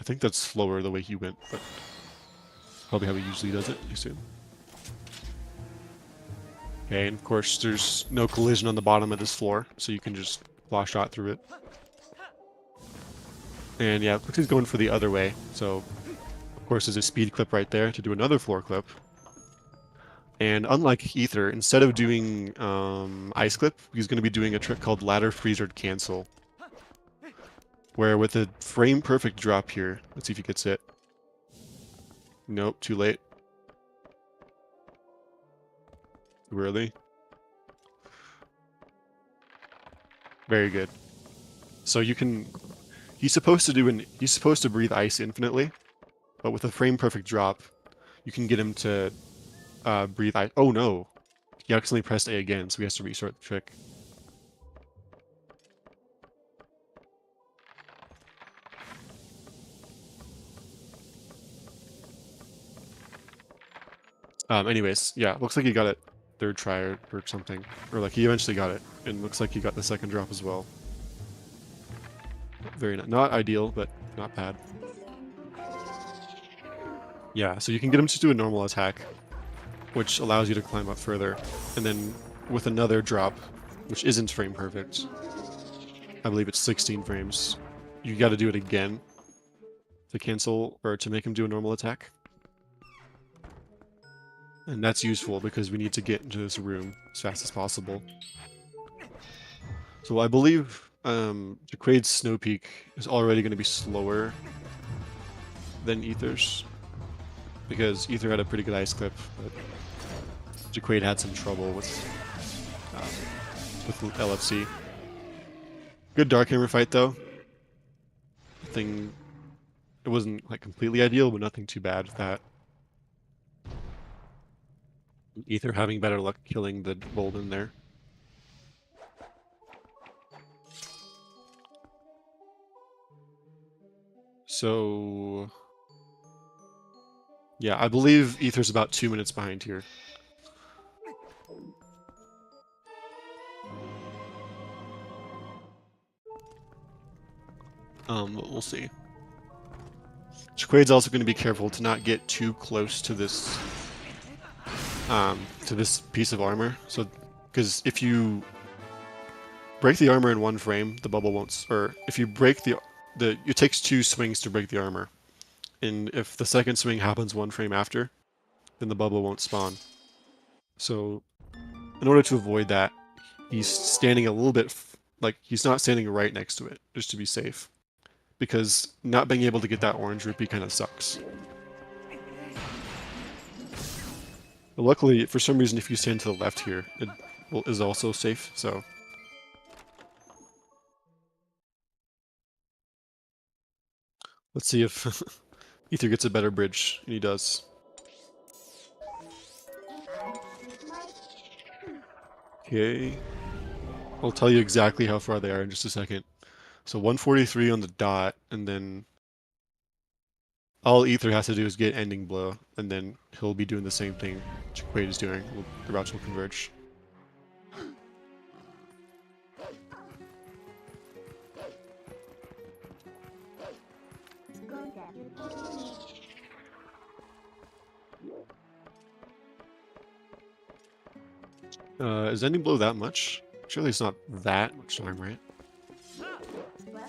I think that's slower the way he went, but probably how he usually does it, I assume. Okay, and of course there's no collision on the bottom of this floor, so you can just flash shot through it. And yeah, looks like he's going for the other way, so of course there's a speed clip right there to do another floor clip. And unlike Ether, instead of doing ice clip, he's going to be doing a trick called ladder freezer cancel. Where with a frame perfect drop here, let's see if he gets it. Nope, too late. Too early. Very good. So you can, he's supposed to breathe ice infinitely, but with a frame perfect drop, you can get him to breathe ice. Oh no, he accidentally pressed A again, so he has to restart the trick. Anyways, yeah, looks like he got it third try or something. Or like he eventually got it, and looks like he got the second drop as well. Very not ideal, but not bad. Yeah, so you can get him to do a normal attack, which allows you to climb up further, and then with another drop, which isn't frame perfect, I believe it's 16 frames, you got to do it again to cancel, or to make him do a normal attack. And that's useful because we need to get into this room as fast as possible. So I believe Jacquaid's Snow Peak is already going to be slower than Ether's, because Ether had a pretty good ice clip, but Jacquaid had some trouble with LFC. Good Dark Hammer fight though. It wasn't like completely ideal, but nothing too bad with that. Ether having better luck killing the bolt in there. So yeah, I believe Ether's about 2 minutes behind here. We'll see. Jacquaid's also going to be careful to not get too close to this piece of armor. So, because if you break the armor in one frame, the bubble won't. Or if you break it takes 2 swings to break the armor, and if the second swing happens 1 frame after, then the bubble won't spawn. So, in order to avoid that, he's standing a little bit like he's not standing right next to it, just to be safe. Because not being able to get that orange rupee kind of sucks. But luckily, for some reason, if you stand to the left here, it is also safe, so... Let's see if Ether gets a better bridge, and he does. Okay. I'll tell you exactly how far they are in just a second. So 143 on the dot, and then all Ether has to do is get ending blow, and then he'll be doing the same thing Jacquaid is doing. The routes will converge. Is ending blow that much? Surely it's not that much time, right?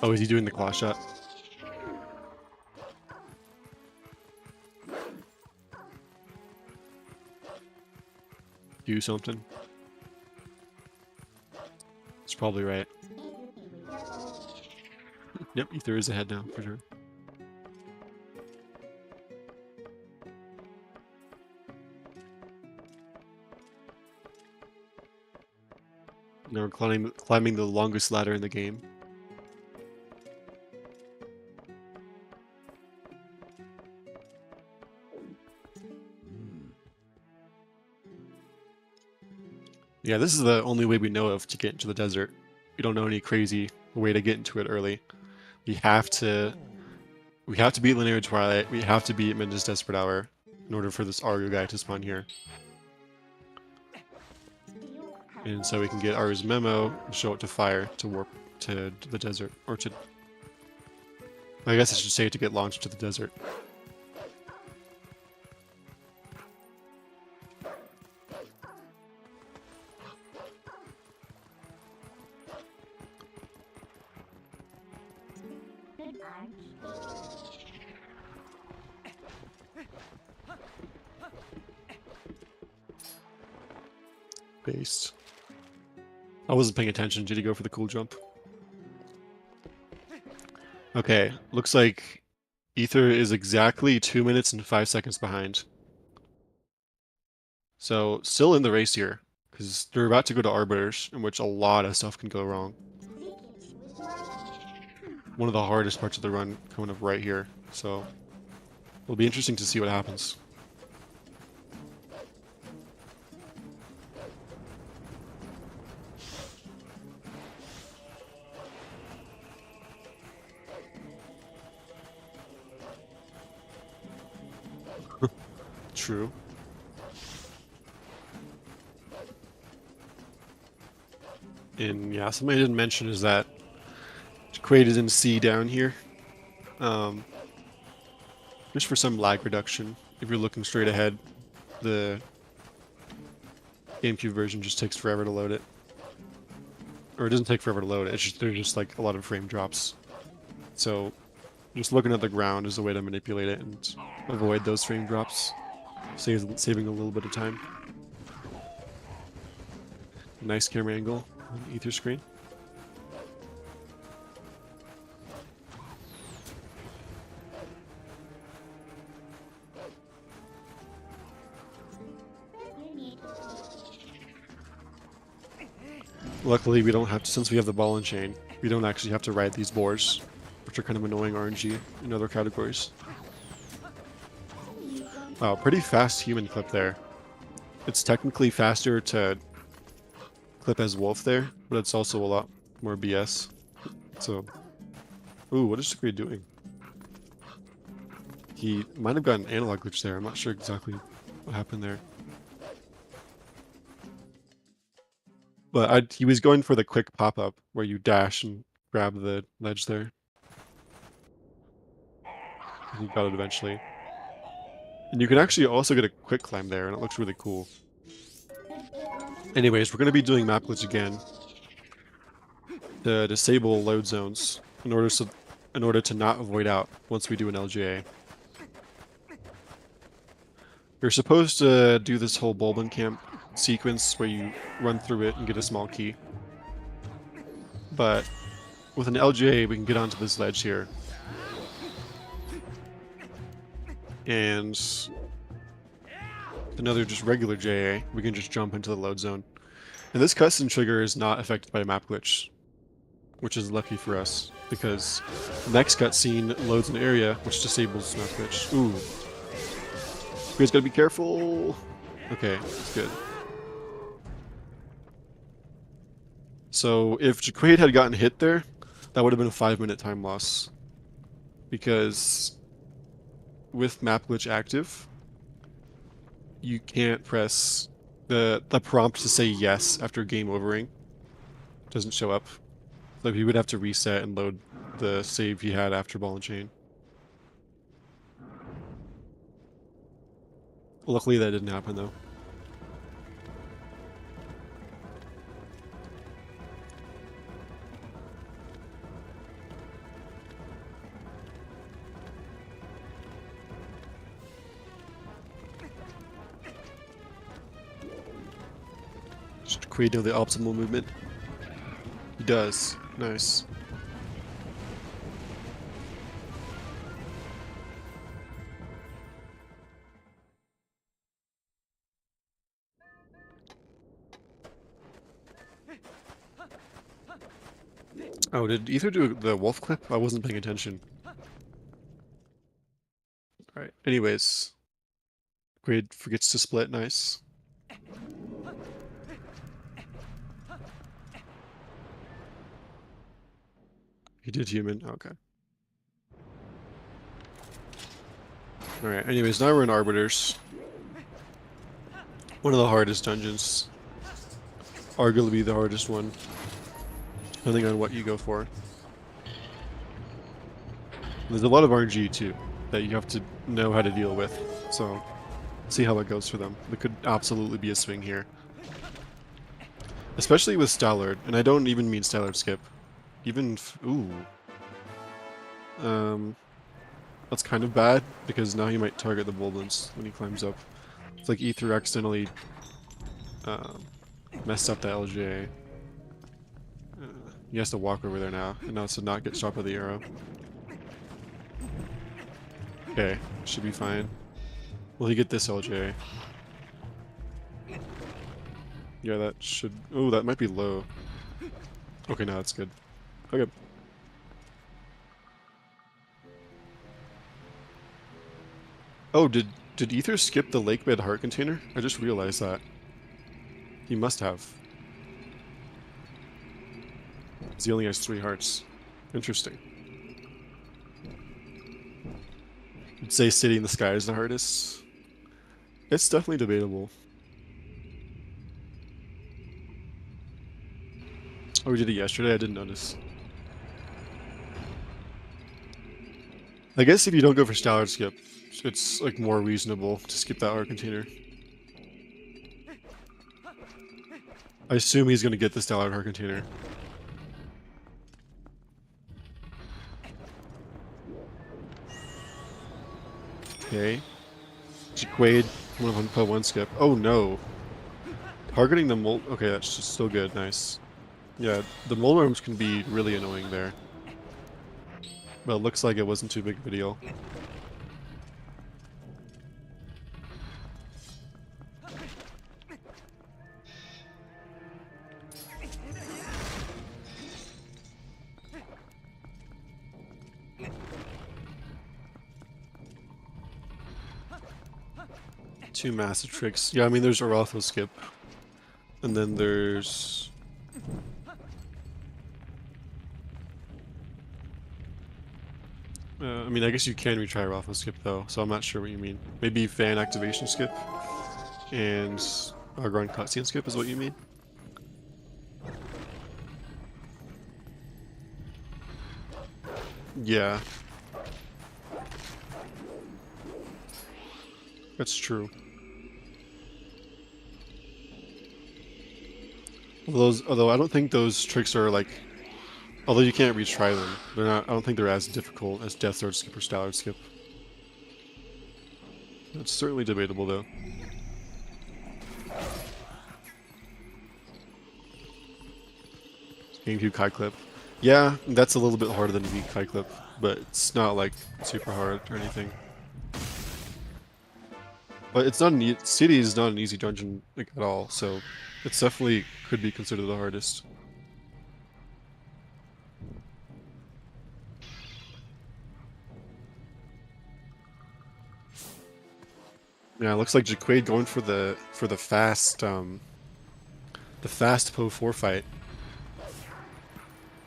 Oh, is he doing the claw shot? Do something. It's probably right. Yep, Ether is ahead now, for sure. Now we're climbing the longest ladder in the game. Yeah, this is the only way we know of to get into the desert. We don't know any crazy way to get into it early. We have to beat Linear Twilight. We have to beat Minda's Desperate Hour in order for this Argo guy to spawn here. And so we can get Aru's memo and show it to Fire to warp to the desert, or to... I guess I should say to get launched to the desert. Based. I wasn't paying attention. Did he go for the cool jump? Okay, looks like Ether is exactly 2 minutes and 5 seconds behind. So, still in the race here, because they're about to go to Arbiters, in which a lot of stuff can go wrong. One of the hardest parts of the run coming up right here, so it'll be interesting to see what happens. True. And yeah, something I didn't mention is that Jacquaid is in C down here. Just for some lag reduction. If you're looking straight ahead, the GameCube version just takes forever to load it. Or it doesn't take forever to load it, it's just, there's just like a lot of frame drops. So just looking at the ground is a way to manipulate it and avoid those frame drops. Saving a little bit of time. Nice camera angle on the Ether screen. Luckily, we don't have to, since we have the ball and chain, we don't actually have to ride these boars, which are kind of annoying RNG in other categories. Wow, pretty fast human clip there. It's technically faster to clip as Wolf there, but it's also a lot more BS. So, ooh, what is Jacquaid doing? He might have got an analog glitch there. I'm not sure exactly what happened there. But he was going for the quick pop-up where you dash and grab the ledge there. He got it eventually. And you can actually also get a quick climb there, and it looks really cool. Anyways, we're going to be doing map glitch again to disable load zones in order to not avoid out once we do an LGA. You're supposed to do this whole Bulbin Camp sequence where you run through it and get a small key. But with an LGA, we can get onto this ledge here. And another just regular JA, we can just jump into the load zone. And this cutscene trigger is not affected by a map glitch, which is lucky for us, because the next cutscene loads an area which disables map glitch. Ooh. You guys gotta be careful! Okay, that's good. So if Jacquaid had gotten hit there, that would have been a 5-minute time loss. Because with map glitch active, you can't press the prompt to say yes after game overing. Doesn't show up. So he would have to reset and load the save he had after ball and chain. Luckily that didn't happen though. Jacquaid know the optimal movement. He does. Nice. Oh, did Ether do the wolf clip? I wasn't paying attention. Alright, anyways. Jacquaid forgets to split, nice. He did human, okay. Alright, anyways, now we're in Arbiters. One of the hardest dungeons. Arguably the hardest one. Depending on what you go for. There's a lot of RNG too, that you have to know how to deal with, so see how it goes for them. There could absolutely be a swing here. Especially with Stallard, and I don't even mean Stallard skip. Even ooh. That's kind of bad, because now he might target the Boldlands when he climbs up. It's like Ether accidentally messed up the LJ. He has to walk over there now, and now to not get shot by the arrow. Okay, should be fine. Will he get this LJ? Yeah, that should... Oh, that might be low. Okay, no, that's good. Okay. Oh, did Ether skip the lake bed heart container? I just realized that. He must have. He only has 3 hearts. Interesting. I'd say City in the Sky is the hardest. It's definitely debatable. Oh, we did it yesterday? I didn't notice. I guess if you don't go for Stallard skip, it's like more reasonable to skip that heart container. I assume he's gonna get the Stallard heart container. Okay. Jacquaid, 1 skip. Oh no. Targeting the mold. Okay, that's just still good. Nice. Yeah, the mold worms can be really annoying there. But it looks like it wasn't too big of a deal. Two massive tricks. Yeah, I mean, there's Arotho skip. And then there's... I mean, I guess you can retry Arotho skip, though, so I'm not sure what you mean. Maybe fan activation skip and Argon cutscene skip is what you mean? Yeah. That's true. Although I don't think those tricks are like, although you can't retry them, they're not. I don't think they're as difficult as Death Sword skip or Stallard skip. That's certainly debatable, though. GameCube Kai clip. Yeah, that's a little bit harder than Wii Kai clip, but it's not like super hard or anything. But it's not an City is not an easy dungeon like at all, so it's definitely could be considered the hardest. Yeah, it looks like Jacquaid going for the fast Po 4 fight,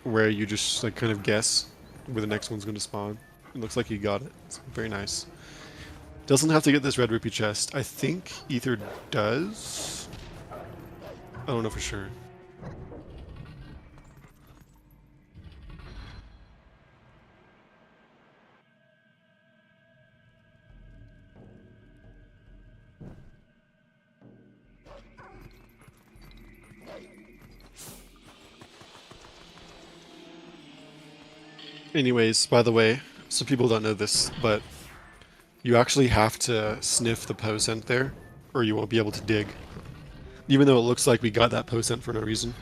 where you just like kind of guess where the next one's going to spawn. It looks like he got it. It's very nice. Doesn't have to get this red rupee chest. I think Ether does. I don't know for sure. Anyways, by the way, some people don't know this, but you actually have to sniff the PO scent there, or you won't be able to dig. Even though it looks like we got that PO scent for no reason.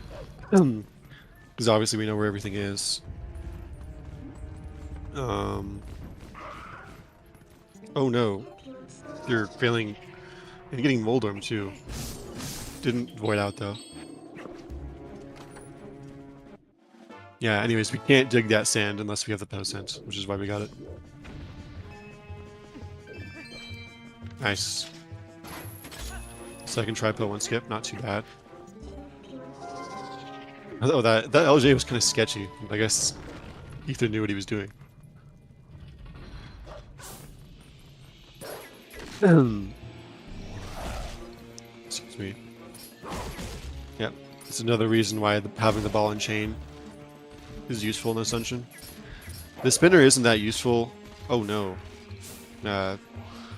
Because obviously we know where everything is. Oh no. You're failing and getting Moldorm too. Didn't void out though. Yeah, anyways, we can't dig that sand unless we have the potent, which is why we got it. Nice. Second try, put one skip, not too bad. Oh, that LJ was kind of sketchy. I guess Ether knew what he was doing. Excuse me. Yep, it's another reason why having the ball and chain is useful in this dungeon. The spinner isn't that useful. Oh no.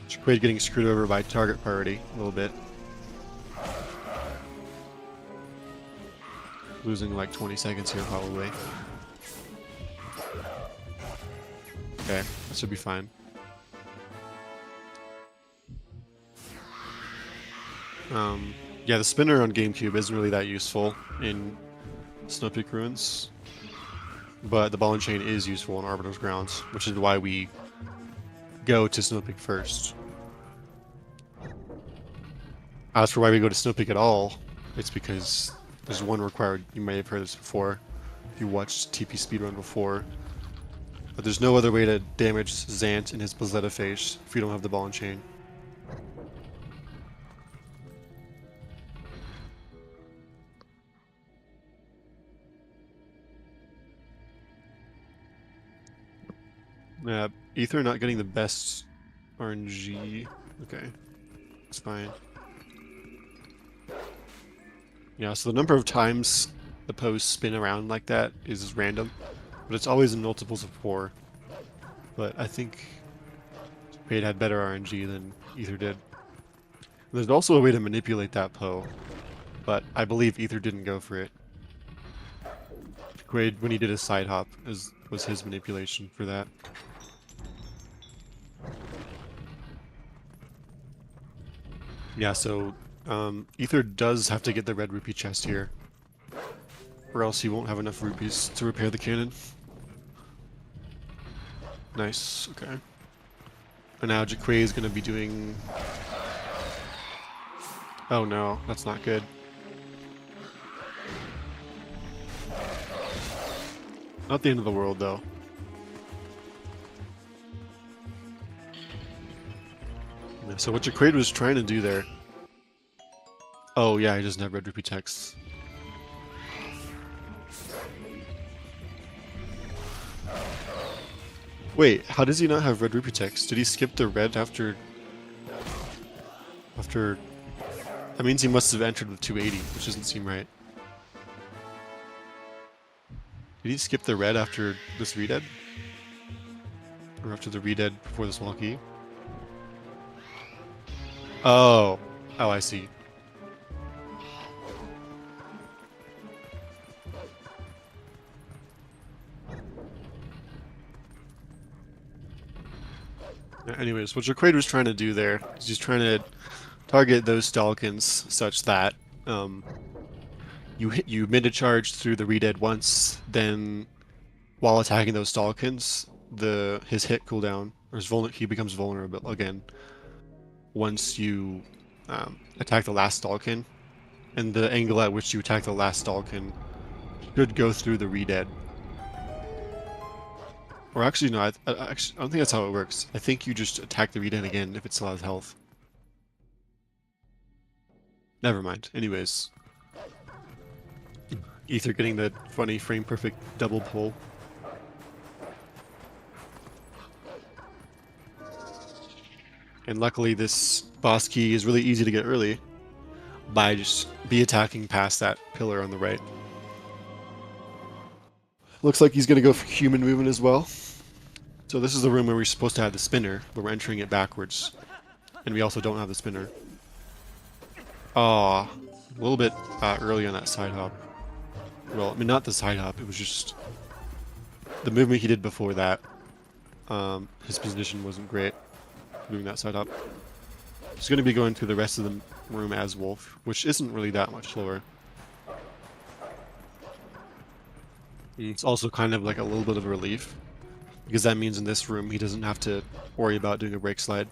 Jacquaid getting screwed over by target priority a little bit. Losing like 20 seconds here probably. Okay, that should be fine. Yeah, the spinner on GameCube isn't really that useful in Snow Peak Ruins, but the ball and chain is useful on Arbiter's Grounds, which is why we go to Snow Peak first. As for why we go to Snow Peak at all, it's because there's one required. You may have heard this before if you watched TP Speedrun before, but there's no other way to damage Zant in his Blizzetta phase if you don't have the ball and chain. Yeah, Ether not getting the best RNG. Okay, it's fine. Yeah, so the number of times the posts spin around like that is random, but it's always in multiples of 4. But I think Jacquaid had better RNG than Ether did. And there's also a way to manipulate that Poe, but I believe Ether didn't go for it. Jacquaid, when he did his side hop, was his manipulation for that. Yeah, so Ether does have to get the red rupee chest here, or else he won't have enough rupees to repair the cannon. Nice, okay. And now Jacquaid is going to be doing... Oh no, that's not good. Not the end of the world, though. Yeah, so what Jacquaid was trying to do there... Oh yeah, he doesn't have red rupee text. Wait, how does he not have red rupee text? Did he skip the red after... That means he must have entered with 280, which doesn't seem right. Did he skip the red after this redead? Or after the redead before the small key? Oh. Oh, I see. Anyways, what Jacquaid was trying to do there is he's trying to target those Stalkins such that you mid a charge through the redead once, then while attacking those Stalkins, his hit cooldown, or he becomes vulnerable again once you attack the last Stalkin, and the angle at which you attack the last Stalkin should go through the redead. Or actually, no, I don't think that's how it works. I think you just attack the redead again if it still has health. Never mind. Anyways. Ether getting the funny frame-perfect double pull. And luckily this boss key is really easy to get early by just attacking past that pillar on the right. Looks like he's going to go for human movement as well. So this is the room where we're supposed to have the spinner, but we're entering it backwards. And we also don't have the spinner. Ah, a little bit early on that side hop. Well, I mean, not the side hop, it was just the movement he did before that. His position wasn't great doing that side hop. He's going to be going through the rest of the room as Wolf, which isn't really that much slower. It's also kind of like a little bit of a relief, because that means in this room he doesn't have to worry about doing a break slide.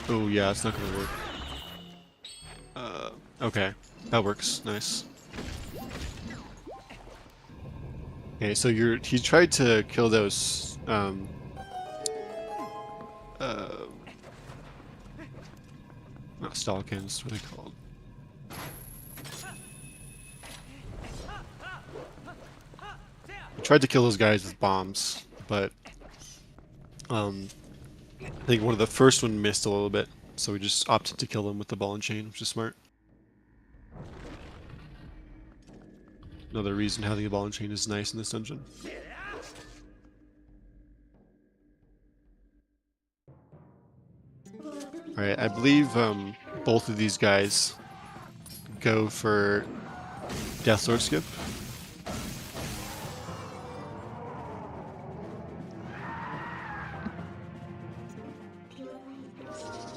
Oh yeah, it's not gonna work. Okay, that works. Nice. Okay, so he tried to kill those not stalkins, what are they called? He tried to kill those guys with bombs, but I think one of the first one missed a little bit, so we just opted to kill them with the ball and chain, which is smart. Another reason having a ball and chain is nice in this dungeon. Alright, I believe both of these guys go for Death Sword skip.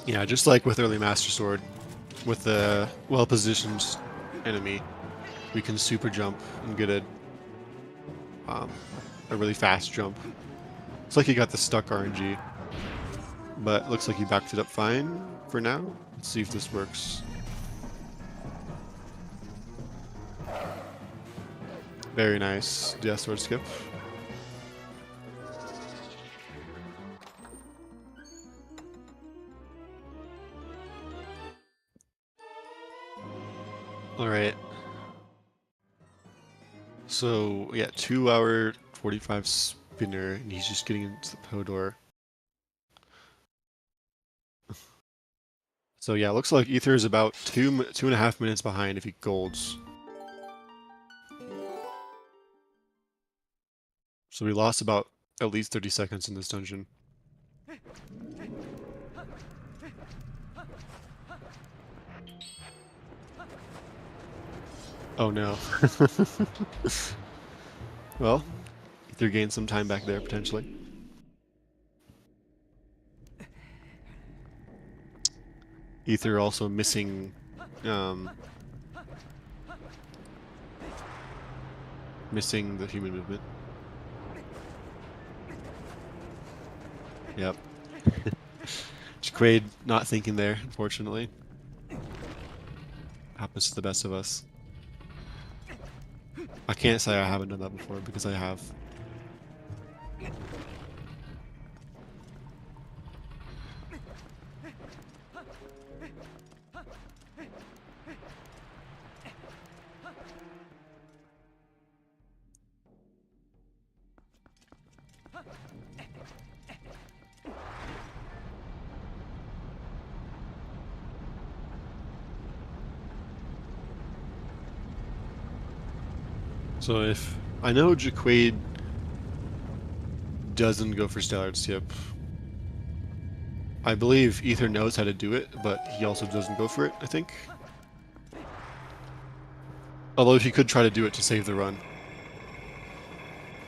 Yeah, just like with early Master Sword, with a well-positioned enemy, we can super jump and get a really fast jump. It's like he got the stuck RNG, but looks like he backed it up fine for now. Let's see if this works. Very nice Death Sword skip. Alright. So, yeah, 2 hour 45 spinner, and he's just getting into the Podor. So yeah, looks like Ether is about 2.5 minutes behind if he golds. So we lost about at least 30 seconds in this dungeon. Oh no. Well, Ether gained some time back there, potentially. Ether also missing missing the human movement. Yep. Jacquaid not thinking there, unfortunately. Happens to the best of us. I can't say I haven't done that before, because I have. So if I know Jacquaid doesn't go for Stellar Skip, I believe Ether knows how to do it, but he also doesn't go for it, I think. Although he could try to do it to save the run.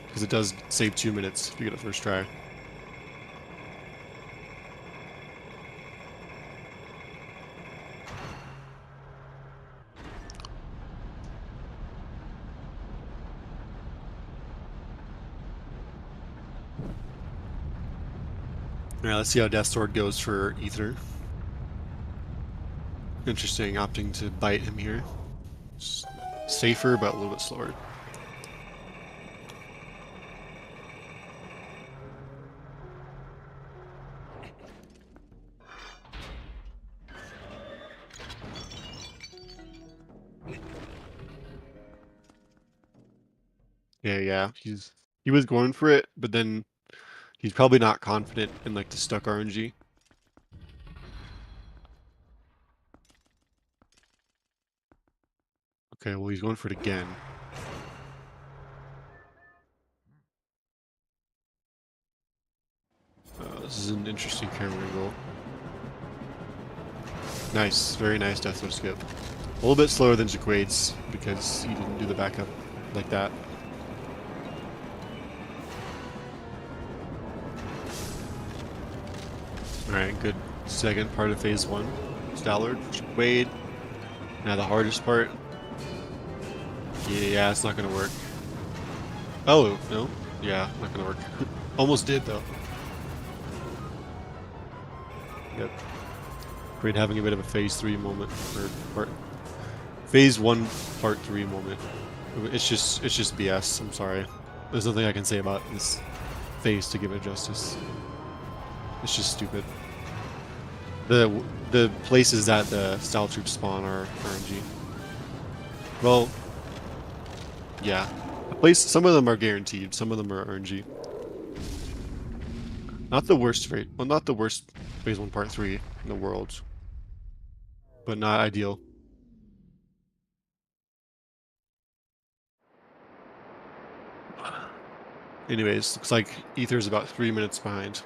Because it does save 2 minutes if you get it first try. Alright, let's see how Death Sword goes for Ether. Interesting, opting to bite him here. Safer, but a little bit slower. Yeah, he was going for it, but then he's probably not confident in like the stuck RNG. Okay, well he's going for it again. This is an interesting camera angle. Nice, very nice Death Sword skip. A little bit slower than Jacquaid's because he didn't do the backup. like that. Alright, good. Second part of phase 1. Stallard, Jacquaid. Now the hardest part. Yeah, it's not gonna work. Oh, no? Yeah, not gonna work. Almost did, though. Yep. Great having a bit of a phase 3 moment. Or phase 1 part 3 moment. It's just BS, I'm sorry. There's nothing I can say about this phase to give it justice. It's just stupid. The places that the style troops spawn are RNG. Well, yeah. Some of them are guaranteed, some of them are RNG. Not the worst not the worst phase 1 part 3 in the world. But not ideal. Anyways, looks like Ether's about 3 minutes behind.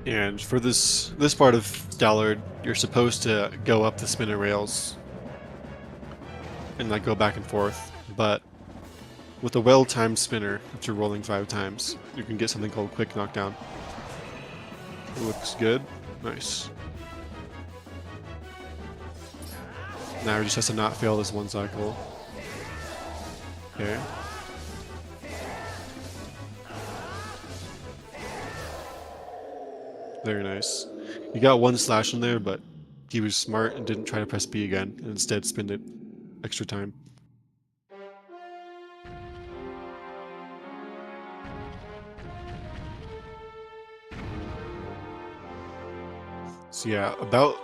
And for this part of Stallard, you're supposed to go up the spinner rails and like go back and forth, but with a well-timed spinner, after rolling 5 times, you can get something called quick knockdown. Looks good. Nice. Now he just has to not fail this one cycle. Okay. Very nice. He got 1 slash in there, but he was smart and didn't try to press B again, and instead spinned it extra time. So yeah, about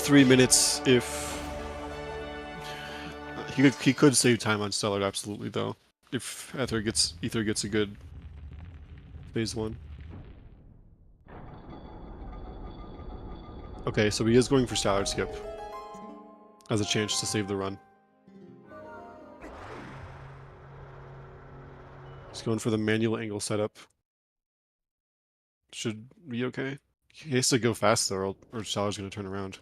3 minutes if he could save time on Stellar, absolutely, though. If Ether gets a good phase 1. Okay, so he is going for Stellar skip as a chance to save the run. He's going for the manual angle setup. Should be okay. He has to go fast though, or Stellar's gonna turn around.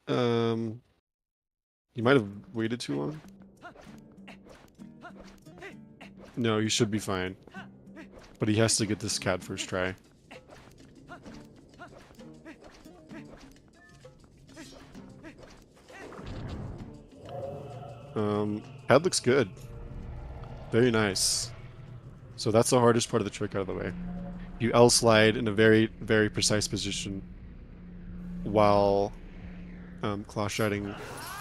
You might have waited too long. No, you should be fine. But he has to get this CAD first try. CAD looks good. Very nice. So that's the hardest part of the trick out of the way. You L slide in a very, very precise position while claw shotting an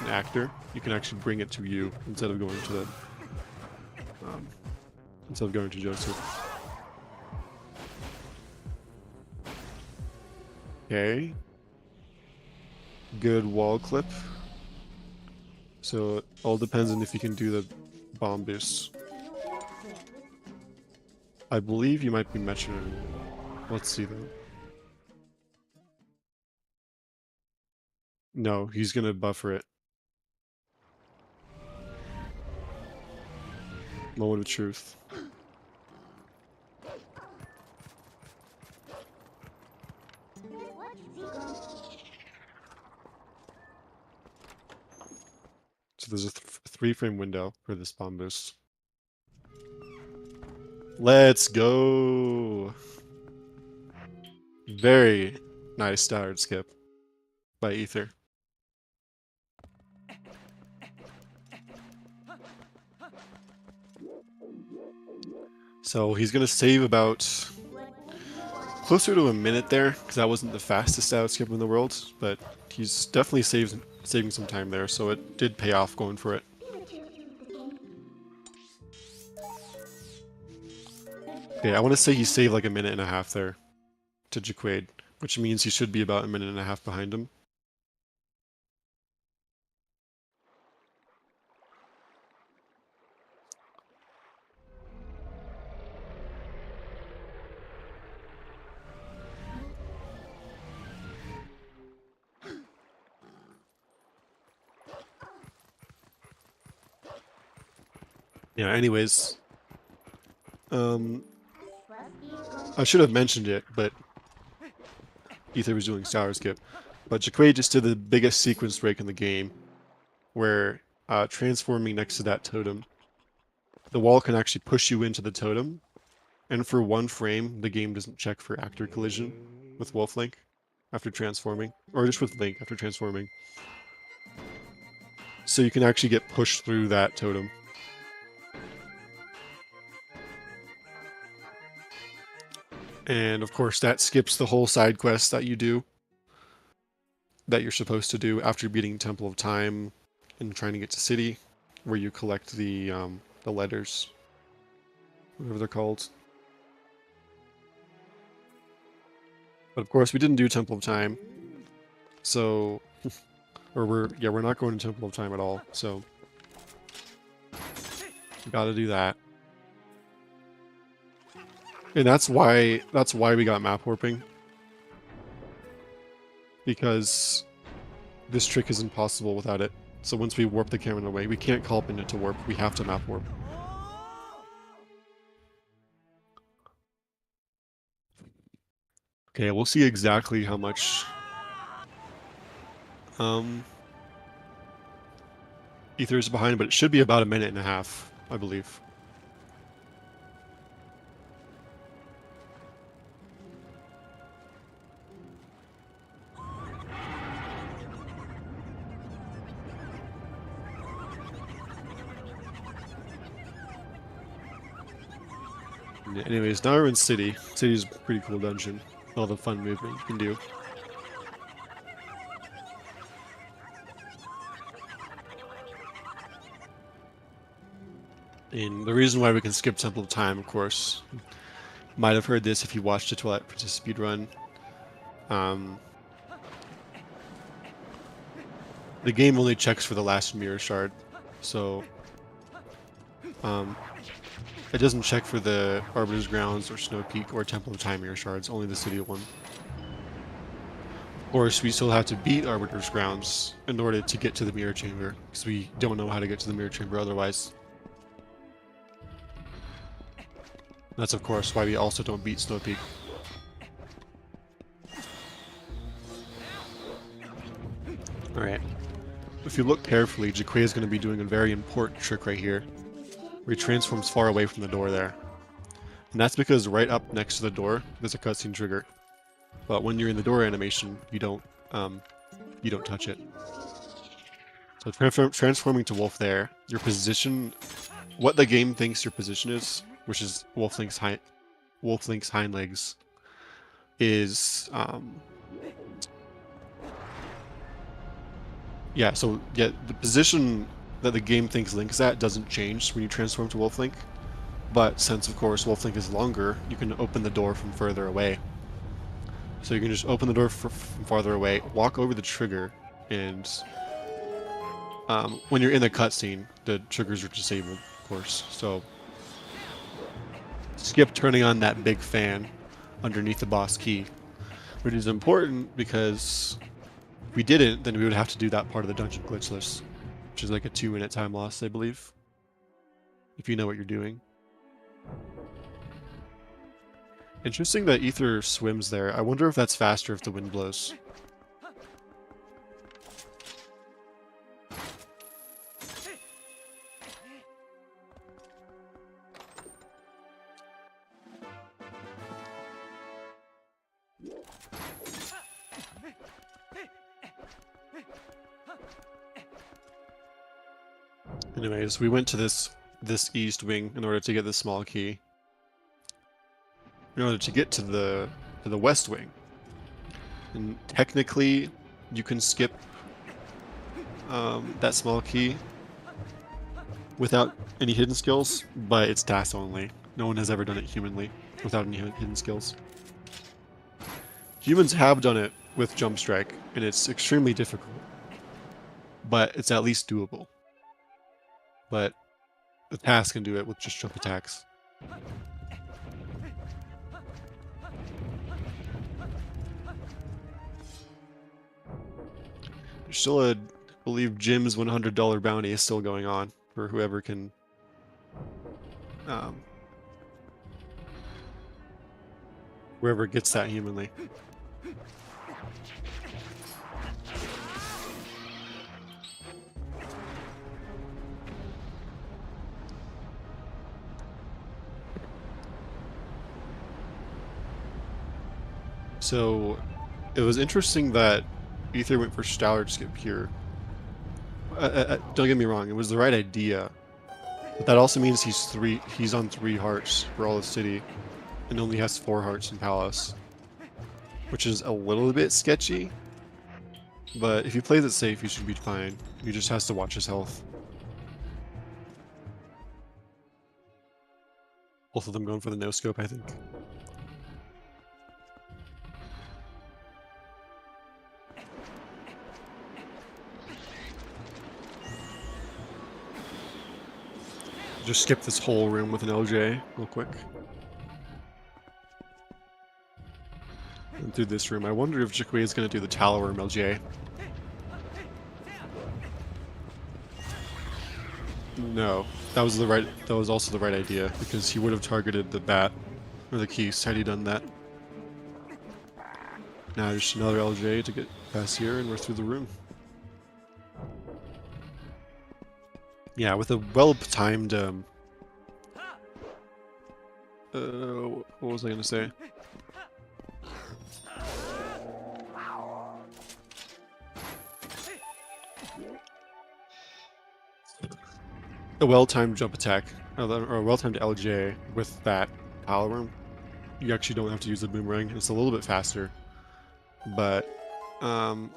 actor. You can actually bring it to you instead of going to the Joseph. Okay. Good wall clip. So it all depends on if you can do the bomb boost. I believe you might be matching. Let's see though. No, he's gonna buffer it. Moment of truth. So there's a 3-frame window for this bomb boost. Let's go! Very nice staggered skip by Ether. So he's gonna save about closer to a minute there, because that wasn't the fastest out skip in the world, but he's definitely saving some time there, so it did pay off going for it. Okay, I want to say he saved like a minute and a half there to Jacquaid, which means he should be about a minute and a half behind him. Yeah, anyways. I should have mentioned it, but Ether was doing sour skip. But Jacquaid just did the biggest sequence break in the game, where transforming next to that totem, the wall can actually push you into the totem, and for one frame, the game doesn't check for actor collision with Wolf-Link after transforming, or just with Link after transforming. So you can actually get pushed through that totem. And of course, that skips the whole side quest that you do, that you're supposed to do after beating Temple of Time and trying to get to City, where you collect the letters, whatever they're called. But of course, we didn't do Temple of Time, so we're not going to Temple of Time at all. So we got to do that, and that's why we got map warping, because this trick is impossible without it. So once we warp the camera away, we can't call upon it to warp. We have to map warp. Okay, we'll see exactly how much Ether is behind, but it should be about a minute and a half, I believe. Anyways, now we're in City. City's a pretty cool dungeon. All the fun movement you can do. And the reason why we can skip Temple of Time, of course, might have heard this if you watched the Twilight Princess speedrun. The game only checks for the last mirror shard, so it doesn't check for the Arbiter's Grounds or Snow Peak or Temple of Time mirror shards, only the City one. Of course, we still have to beat Arbiter's Grounds in order to get to the Mirror Chamber, because we don't know how to get to the Mirror Chamber otherwise. That's of course why we also don't beat Snow Peak. Alright. If you look carefully, Jacquaid is going to be doing a very important trick right here, where he transforms far away from the door there. And that's because right up next to the door, there's a cutscene trigger. But when you're in the door animation, you don't touch it. So transforming to Wolf there, your position, what the game thinks your position is, which is Wolf-Link's hind legs, is the position that the game thinks Link's at doesn't change when you transform to Wolf-Link. But since of course Wolf-Link is longer, you can open the door from further away. So you can just open the door from farther away, walk over the trigger, and when you're in the cutscene, the triggers are disabled, of course. So skip turning on that big fan underneath the boss key, which is important because if we didn't, then we would have to do that part of the dungeon glitchless, which is like a 2-minute time loss, I believe, if you know what you're doing. Interesting that Ether swims there. I wonder if that's faster if the wind blows. Anyways, we went to this east wing in order to get the small key. In order to get to the west wing. And technically, you can skip that small key without any hidden skills, but it's TAS only. No one has ever done it humanly. without any hidden skills. Humans have done it with Jump Strike, and it's extremely difficult, but it's at least doable. But the task can do it with just jump attacks. There's still I believe Jim's $100 bounty is still going on for whoever can whoever gets that humanly. So it was interesting that Ether went for Stallard skip here. Don't get me wrong, it was the right idea. But that also means he's on 3 hearts for all of City and only has 4 hearts in Palace. Which is a little bit sketchy. But if he plays it safe, he should be fine. He just has to watch his health. Both of them going for the no-scope, I think. Just skip this whole room with an LJ real quick. And through this room. I wonder if Jacquaid is going to do the Talloworm LJ. No, that was also the right idea, because he would have targeted the bat or the keys had he done that. Now just another LJ to get past here, and we're through the room. Yeah, with a well-timed, what was I gonna say? A well-timed jump attack, or a well-timed LJ with that power room. You actually don't have to use the boomerang. It's a little bit faster, but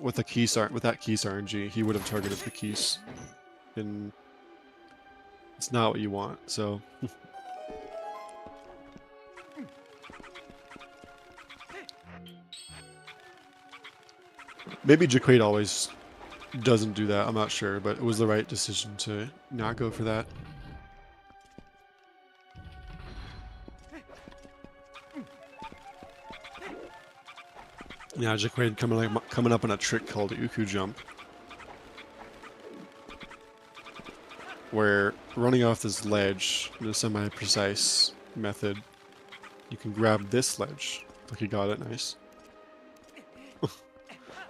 with that keys RNG, he would have targeted the keys, and it's not what you want. So. Maybe Jacquaid always doesn't do that, I'm not sure, but it was the right decision to not go for that. Yeah, Jacquaid coming up on a trick called Uku Jump, where running off this ledge in a semi-precise method, you can grab this ledge. Look, he got it, nice.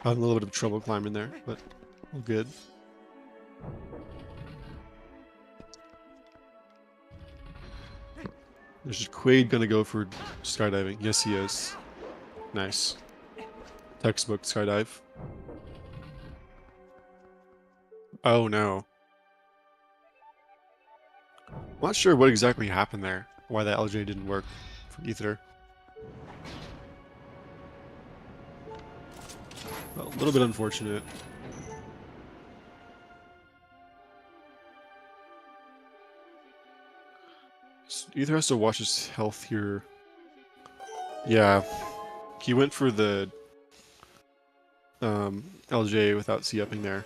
Having a little bit of trouble climbing there, but all good. Is Jacquaid gonna go for skydiving? Yes, he is. Nice. Textbook skydive. Oh no. I'm not sure what exactly happened there. Why that LJ didn't work for Ether. Well, a little bit unfortunate. Ether has to watch his health here. Yeah, he went for the LJ without C-upping there.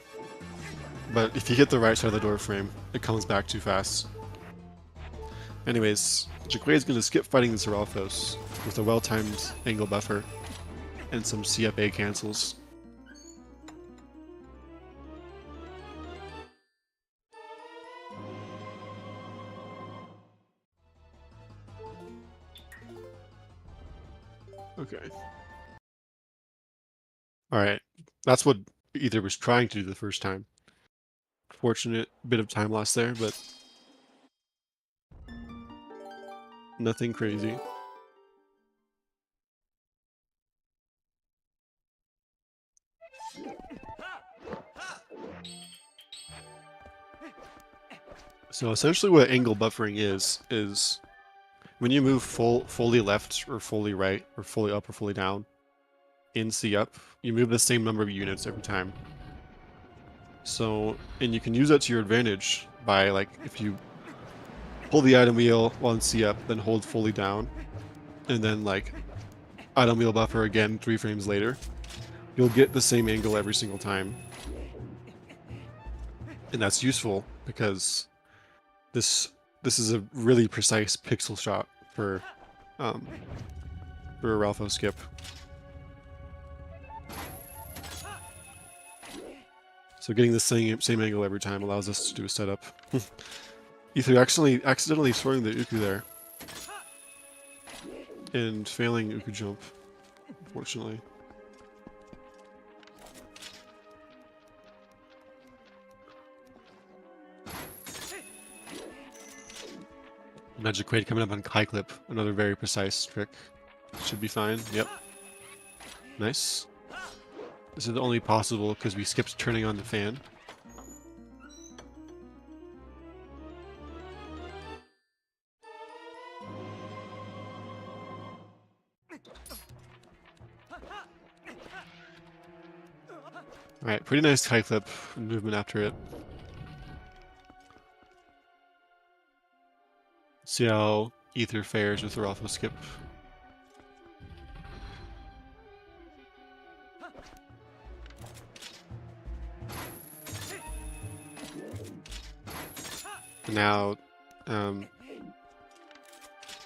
But if you hit the right side of the door frame, it comes back too fast. Anyways, Jacquaid is going to skip fighting the Seralphos with a well-timed angle buffer and some C-up A cancels. Okay. Alright, that's what Ether was trying to do the first time. Fortunate bit of time lost there, but nothing crazy. So essentially what angle buffering is when you move fully left or fully right or fully up or fully down in C-up, you move the same number of units every time. So, and you can use that to your advantage by, like, if you pull the item wheel while in C-up, then hold fully down, and then like item wheel buffer again 3 frames later, you'll get the same angle every single time. And that's useful because this is a really precise pixel shot for a Ralpho skip. So getting the same angle every time allows us to do a setup. Ether accidentally throwing the Uku there. And failing Uku jump, unfortunately. Jacquaid coming up on Kai Clip, another very precise trick. Should be fine, yep. Nice. This is only possible because we skipped turning on the fan. Alright, pretty nice Kai Clip movement after it. See how Ether fares with the Ralpho skip. And now,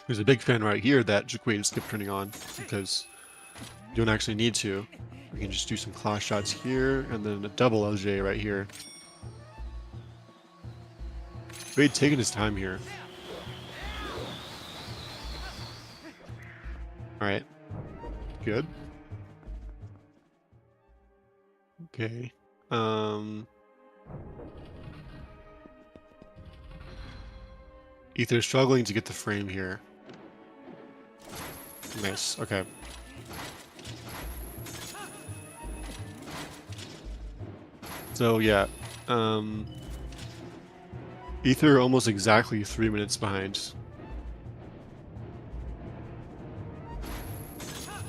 there's a big fan right here that Jacquaid skip turning on because you don't actually need to. We can just do some class shots here and then a double LJ right here. Jacquaid taking his time here. Alright. Good. Okay. Ether's struggling to get the frame here. Nice, okay. So yeah, Ether almost exactly 3 minutes behind.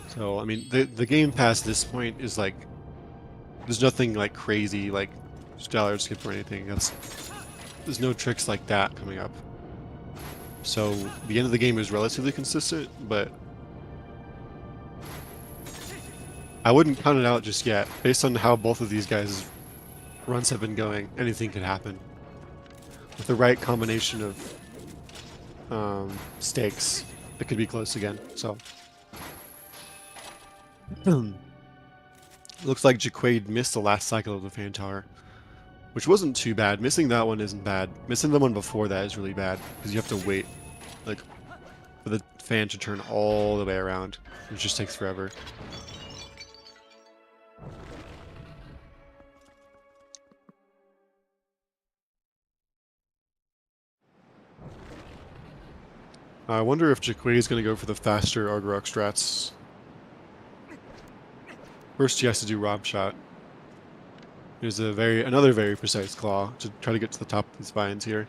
So, I mean, the game past this point is like, there's nothing like crazy, like Stellar skip or anything. There's no tricks like that coming up. So, the end of the game is relatively consistent, but I wouldn't count it out just yet. Based on how both of these guys' runs have been going, anything could happen. With the right combination of stakes, it could be close again, so. Looks like Jacquaid missed the last cycle of the fan tower, which wasn't too bad. Missing that one isn't bad. Missing the one before that is really bad, because you have to wait, like, for the fan to turn all the way around. It just takes forever. I wonder if Jacquaid is going to go for the faster Argarok strats. First, he has to do Rob Shot. Here's another very precise claw to try to get to the top of these vines here.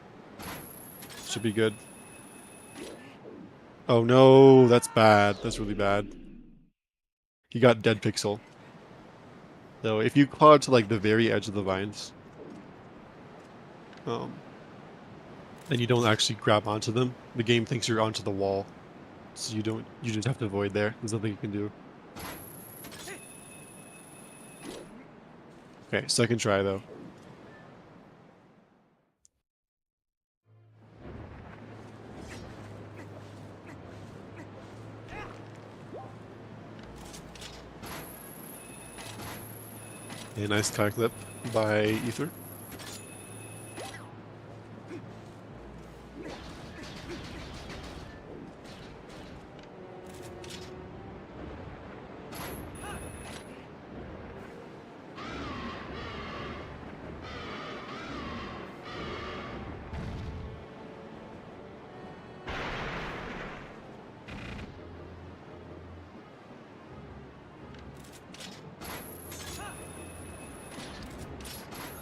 Should be good. Oh no, that's bad. That's really bad. He got dead pixel. So if you claw to like the very edge of the vines, and you don't actually grab onto them, the game thinks you're onto the wall. So you just have to avoid there. There's nothing you can do. Okay, second try though. A nice Kai clip by Ether.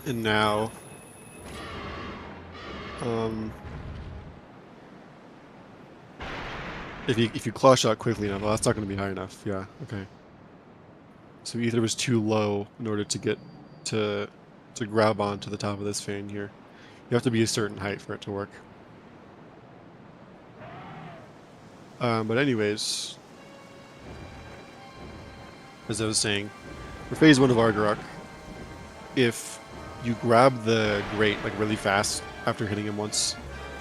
And now, if you claw shot quickly enough, well, that's not going to be high enough. Yeah, okay. So Ether was too low in order to get to grab onto the top of this fan here. You have to be a certain height for it to work. But anyways, as I was saying, for phase 1 of Argarok, if you grab the grate like really fast after hitting him once,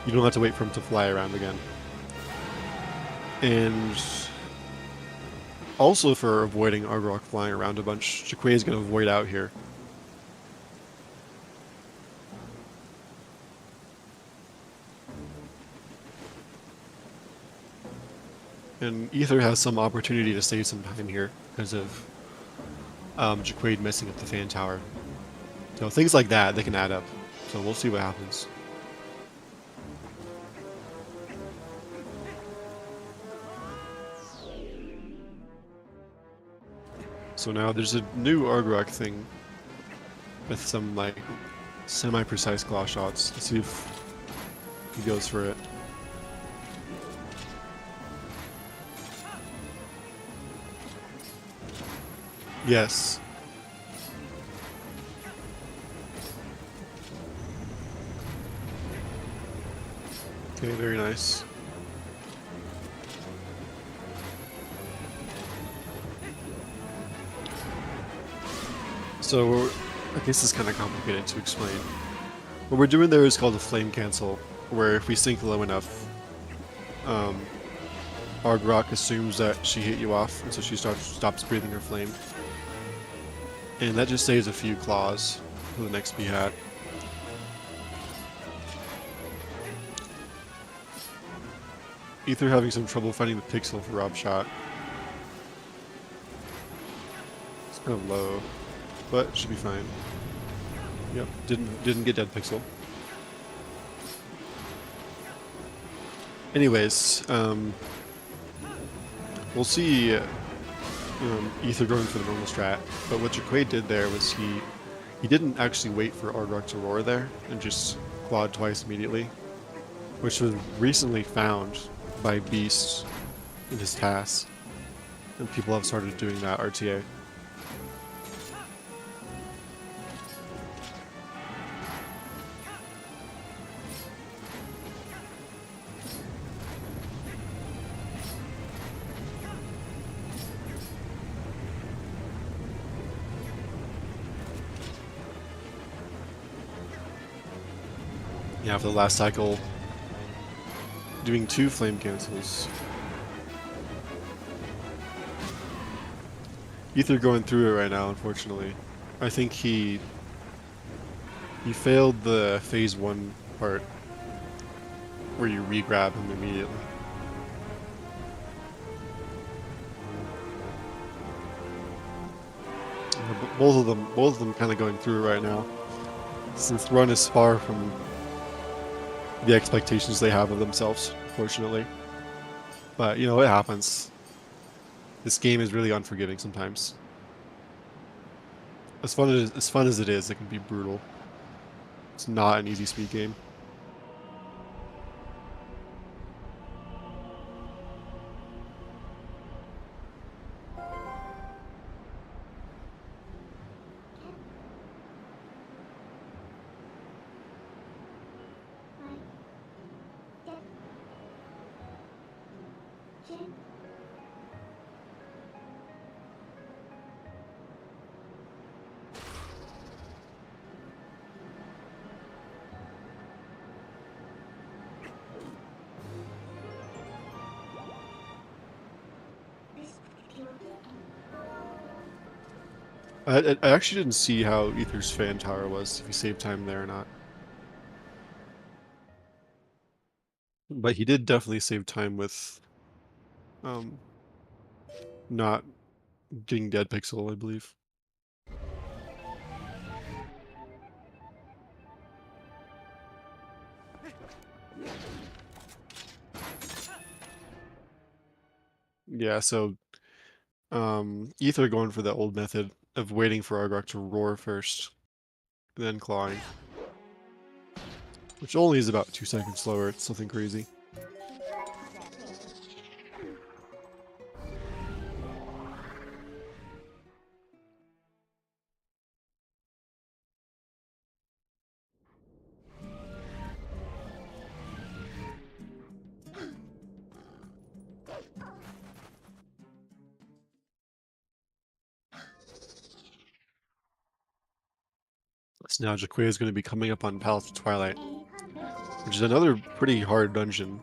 you don't have to wait for him to fly around again. And also for avoiding Argarok flying around a bunch, Jacquaid is going to avoid out here. And Ether has some opportunity to save some time here because of Jacquaid messing up the fan tower. So things like that, they can add up. So we'll see what happens. So now there's a new Argarok thing with some like semi-precise claw shots. Let's see if he goes for it. Yes. Okay, very nice. So, I guess it's kind of complicated to explain. What we're doing there is called a flame cancel, where if we sink low enough, Argarok assumes that she hit you off, and so she stops breathing her flame. And that just saves a few claws for the next Behat. Ether having some trouble finding the pixel for Rob shot. It's kind of low, but it should be fine. Yep, didn't get dead pixel. Anyways, we'll see Ether going for the normal strat, but what Jacquaid did there was he didn't actually wait for Argarok to roar there and just clawed twice immediately, which was recently found by Beast in his tasks, and people have started doing that RTA. Yeah, for the last cycle, doing 2 flame cancels. Ether going through it right now, unfortunately. I think he failed the phase 1 part where you re-grab him immediately. Both of them kind of going through it right now. This run is far from the expectations they have of themselves, unfortunately. But, you know, it happens. This game is really unforgiving sometimes. As fun as it is, it can be brutal. It's not an easy speed game. I actually didn't see how Ether's fan tower was, if he saved time there or not. But he did definitely save time with not getting dead pixel, I believe. Yeah, so Ether going for the old method of waiting for Argarok to roar first, then clawing. Which only is about 2 seconds slower, it's nothing crazy. So now Jacquaid is going to be coming up on Palace of Twilight, which is another pretty hard dungeon.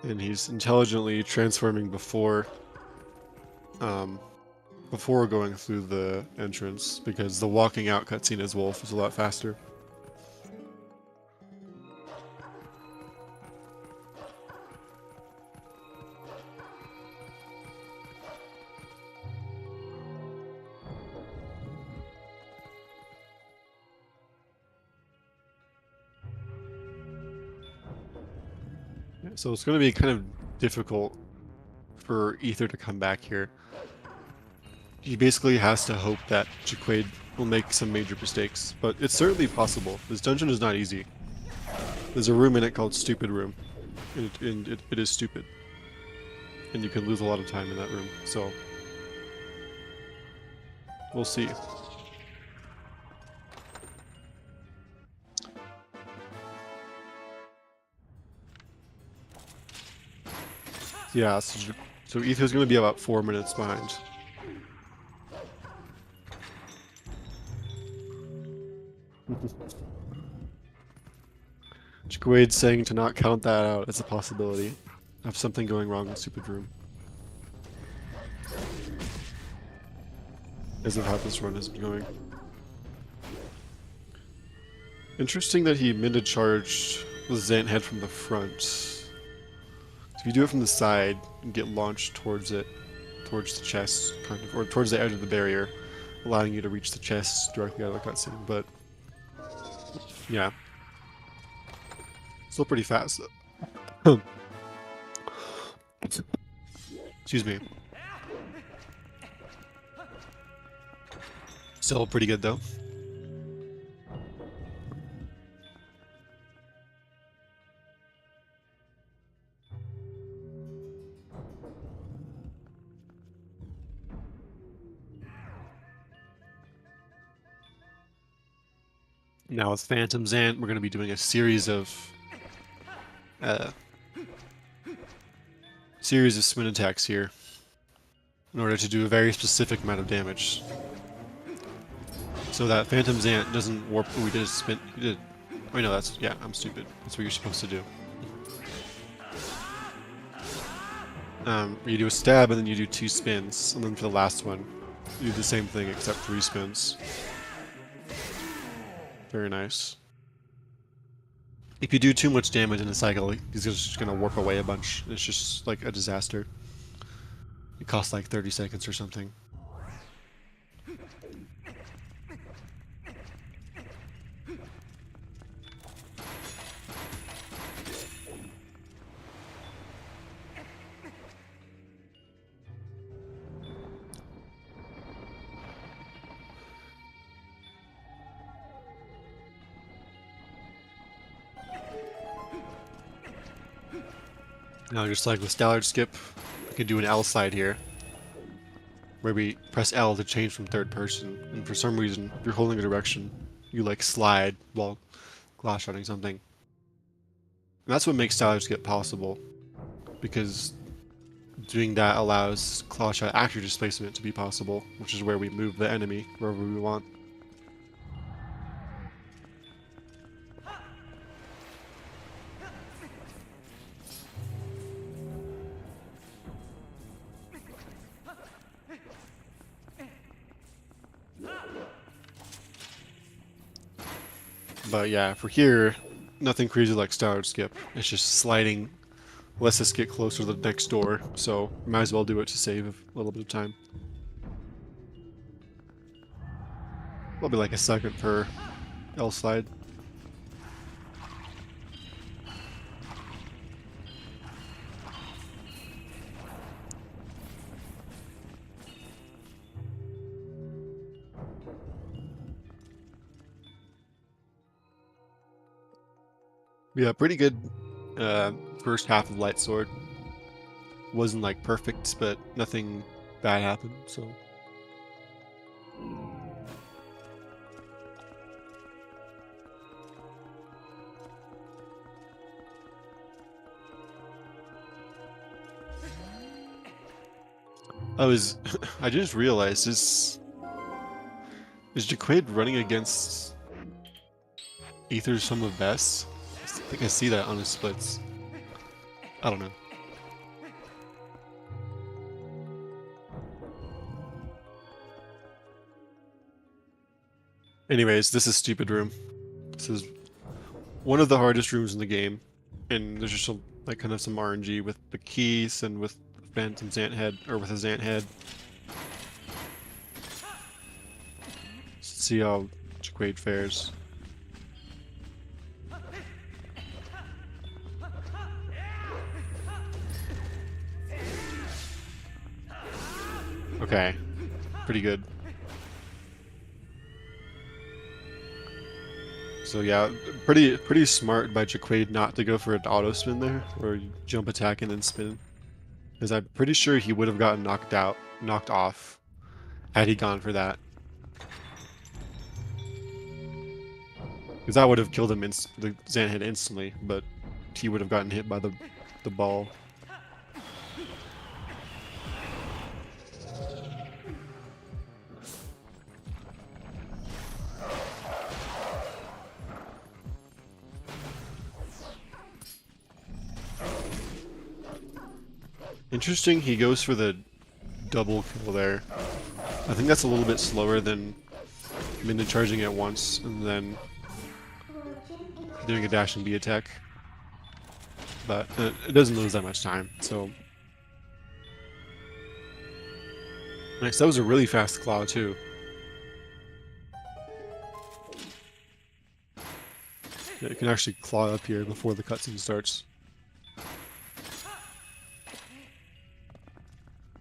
And he's intelligently transforming before going through the entrance, because the walking out cutscene as Wolf is a lot faster. Yeah, so it's going to be kind of difficult for Ether to come back here. He basically has to hope that Jacquaid will make some major mistakes, but it's certainly possible. This dungeon is not easy. There's a room in it called Stupid Room, and it is stupid. And you can lose a lot of time in that room, so we'll see. Yeah, so Ether's going to be about 4 minutes behind. Jacquaid's saying to not count that out as a possibility of something going wrong in Stupid Room. As of how this run has been going. Interesting that he mid-charged the Zant head from the front. If you do it from the side and get launched towards it, towards the chest, kind of, or towards the edge of the barrier, allowing you to reach the chest directly out of the cutscene, but yeah. Still pretty fast, though. Excuse me. Still pretty good, though. Now with Phantom Zant, we're going to be doing a series of spin attacks here in order to do a very specific amount of damage. So that Phantom Zant doesn't warp. Oh, we did a spin. We did. Oh no, that's, yeah, I'm stupid. That's what you're supposed to do. You do a stab and then you do 2 spins, and then for the last one, you do the same thing except 3 spins. Very nice. If you do too much damage in a cycle, he's just gonna warp away a bunch. It's just like a disaster. It costs like 30 seconds or something. Now, just like with Stallard Skip, we can do an L slide here, where we press L to change from third person, and for some reason, if you're holding a direction, you like slide while glass shotting something. And that's what makes Stallard Skip possible, because doing that allows claw shot active displacement to be possible, which is where we move the enemy wherever we want. But yeah, for here, nothing crazy like Stallard Skip. It's just sliding lets us get closer to the next door, so might as well do it to save a little bit of time. Probably like a second per L slide. Yeah, pretty good first half of Light Sword. Wasn't like perfect, but nothing bad happened, so. I just realized is Jacquaid running against Ether's Sum of Best? I think I see that on his splits. I don't know. Anyways, this is Stupid Room. This is one of the hardest rooms in the game, and there's just like kind of some RNG with the keys and with Phantom Zant Head, or with a Zant Head. Let's see how Jacquaid fares. Okay, pretty good. So yeah, pretty smart by Jacquaid not to go for an auto spin there, or jump attack and then spin. Because I'm pretty sure he would have gotten knocked off, had he gone for that. Because that would have killed him, the Zant Head instantly, but he would have gotten hit by the ball. Interesting, he goes for the double kill there. I think that's a little bit slower than Minna charging at once and then doing a dash and B attack. But it doesn't lose that much time, so... Nice, that was a really fast claw too. Yeah, you can actually claw up here before the cutscene starts.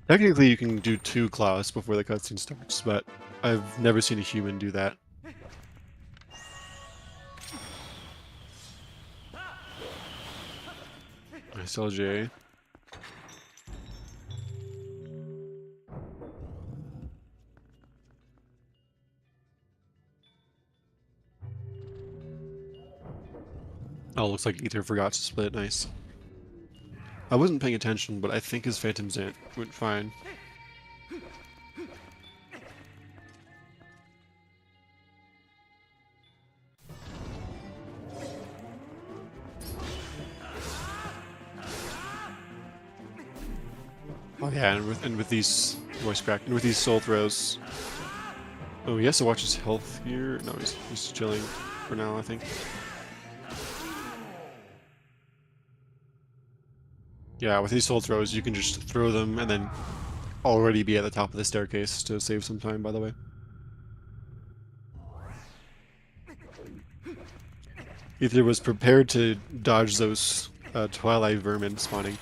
Technically, you can do 2 claws before the cutscene starts, but I've never seen a human do that. Nice LJ. Oh, looks like Ether forgot to split. Nice. I wasn't paying attention, but I think his Phantom Zant went fine. Oh yeah, and with these voice crack and with these soul throws. Oh, he has to watch his health here. No, he's chilling for now, I think. Yeah, with these soul throws, you can just throw them and then already be at the top of the staircase to save some time, by the way. Ether was prepared to dodge those Twilight vermin spawning,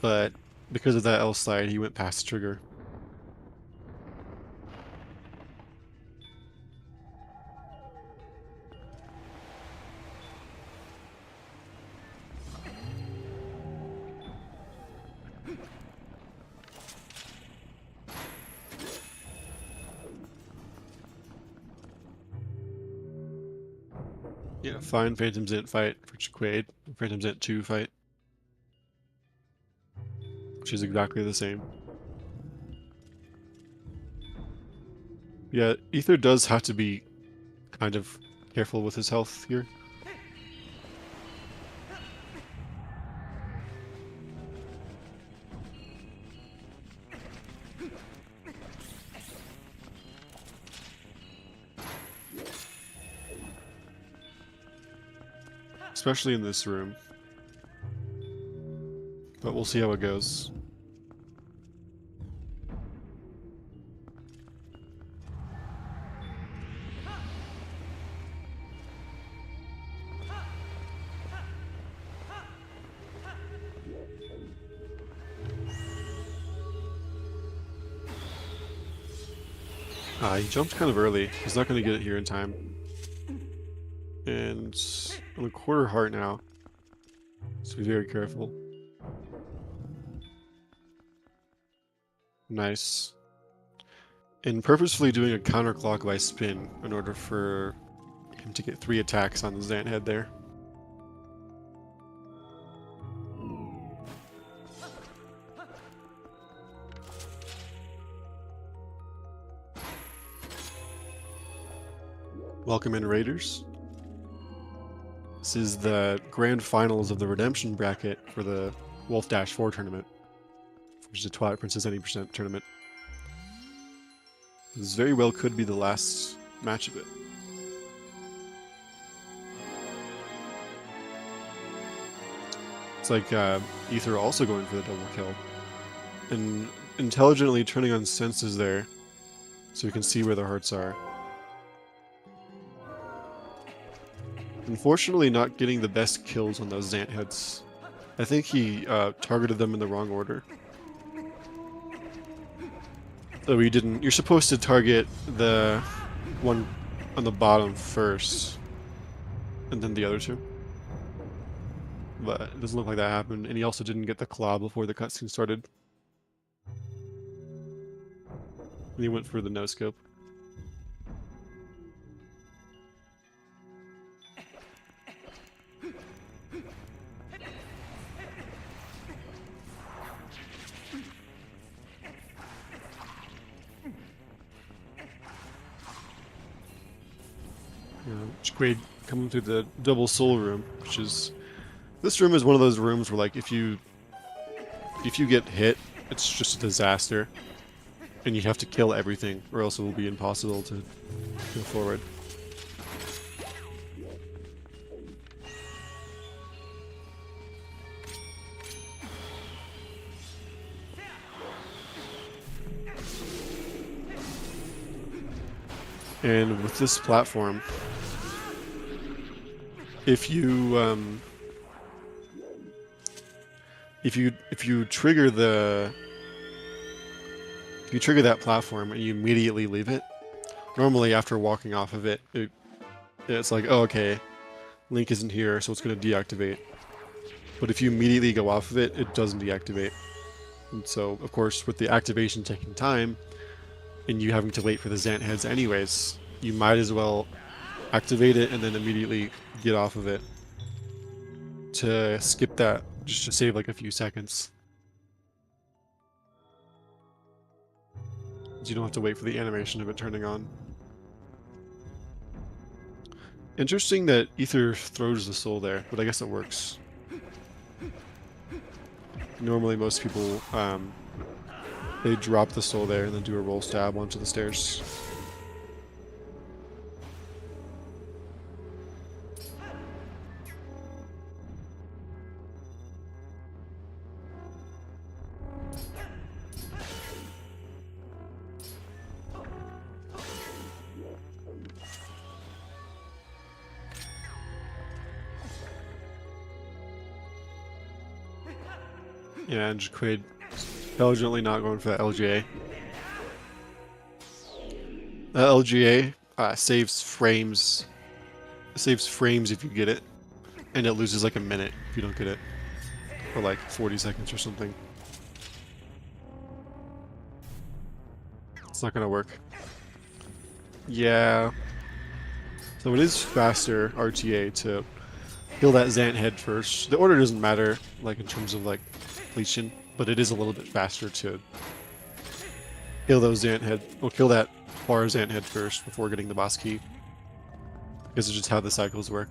but because of that L slide, he went past the trigger. Yeah, fine Phantom Zant fight for Jacquaid. Phantom Zant 2 fight. Which is exactly the same. Yeah, Ether does have to be kind of careful with his health here. Especially in this room. But we'll see how it goes. He jumped kind of early. He's not going to get it here in time. And I'm a quarter heart now. So be very careful. Nice. And purposefully doing a counterclockwise spin in order for him to get 3 attacks on the Zant Head there. Welcome in, Raiders. This is the grand finals of the redemption bracket for the Wolfdash 4 tournament, which is a Twilight Princess any % tournament. This very well could be the last match of it. It's like Ether also going for the double kill. And intelligently turning on senses there so you can see where the hearts are. Unfortunately not getting the best kills on those Zant heads. I think he targeted them in the wrong order. So he didn't... You're supposed to target the one on the bottom first, and then the other two. But it doesn't look like that happened, and he also didn't get the claw before the cutscene started. And he went for the no-scope. Jacquaid coming through the double soul room, which is... This room is one of those rooms where, like, if you get hit, it's just a disaster. And you have to kill everything, or else it will be impossible to go forward. And with this platform, if you trigger that platform and you immediately leave it, normally after walking off of it, it's like, oh, okay, Link isn't here, so it's going to deactivate. But if you immediately go off of it, it doesn't deactivate. And so, of course, with the activation taking time, and you having to wait for the Zant heads anyways, you might as well activate it and then immediately get off of it to skip that, just to save like a few seconds. You don't have to wait for the animation of it turning on. Interesting that Ether throws the soul there, but I guess it works. Normally most people, they drop the soul there and then do a roll stab onto the stairs. Yeah, and Jacquaid intelligently not going for that LGA. LGA saves frames. Saves frames if you get it, and it loses like a minute if you don't get it, or like 40 seconds or something. It's not gonna work. Yeah. So it is faster RTA to kill that Zant head first. The order doesn't matter, like in terms of like completion, but it is a little bit faster to kill those Zant head, or kill that far Zant head first before getting the boss key. Because it's just how the cycles work.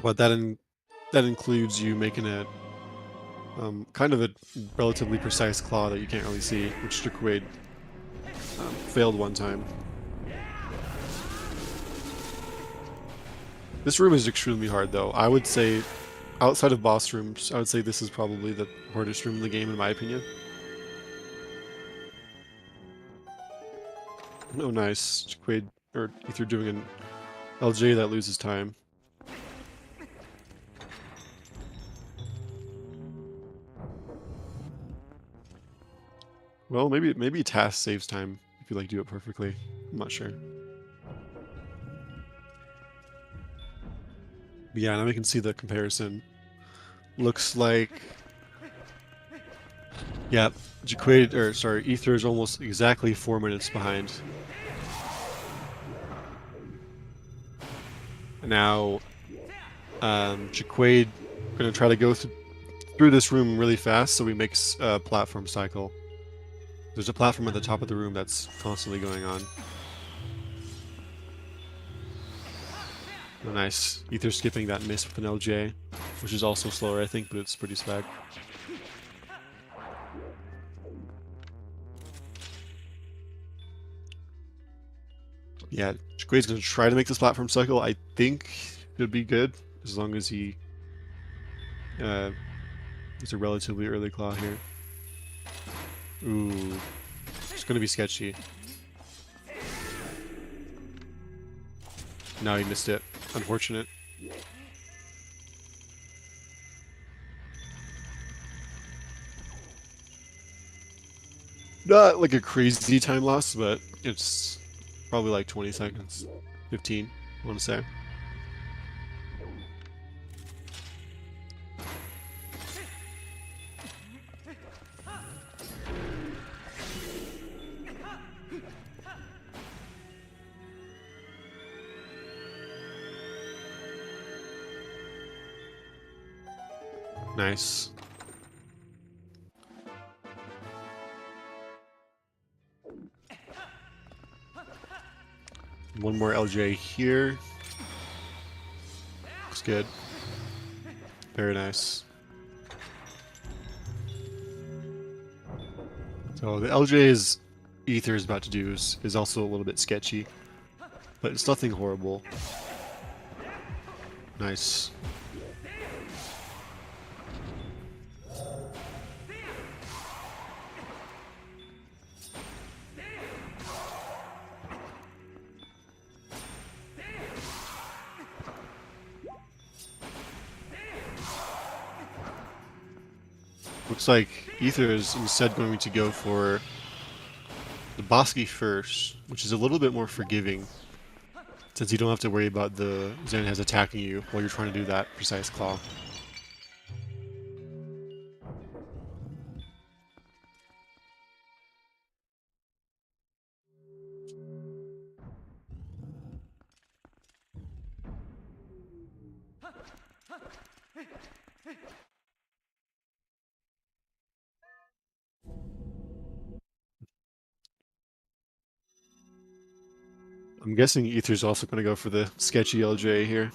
But that includes you making a kind of a relatively precise claw that you can't really see, which Jacquaid failed one time. This room is extremely hard, though. I would say, outside of boss rooms, I would say this is probably the hardest room in the game, in my opinion. Oh, nice. Jacquaid, or Ether doing an LJ that loses time. Well, maybe task saves time if you like do it perfectly. I'm not sure. But yeah, now we can see the comparison. Looks like, yeah, Jacquaid, or sorry, Ether is almost exactly 4 minutes behind. Now, Jacquaid gonna try to go through this room really fast, so he makes a platform cycle. There's a platform at the top of the room that's constantly going on. Oh, nice. Ether skipping that miss with an LJ, which is also slower, I think, but it's pretty swag. Yeah, Jacquaid's going to try to make this platform cycle. I think it'd be good, as long as he it's a relatively early claw here. Ooh, it's going to be sketchy. Now he missed it. Unfortunate. Not like a crazy time loss, but it's probably like 20 seconds. 15, I want to say. Nice. One more LJ here. Looks good. Very nice. So the LJ's Ether is about to do is also a little bit sketchy, but it's nothing horrible. Nice. Looks like Ether is instead going to go for the Bosky first, which is a little bit more forgiving, since you don't have to worry about the Xanhaz attacking you while you're trying to do that precise claw. I'm guessing Ether's also going to go for the sketchy LJ here,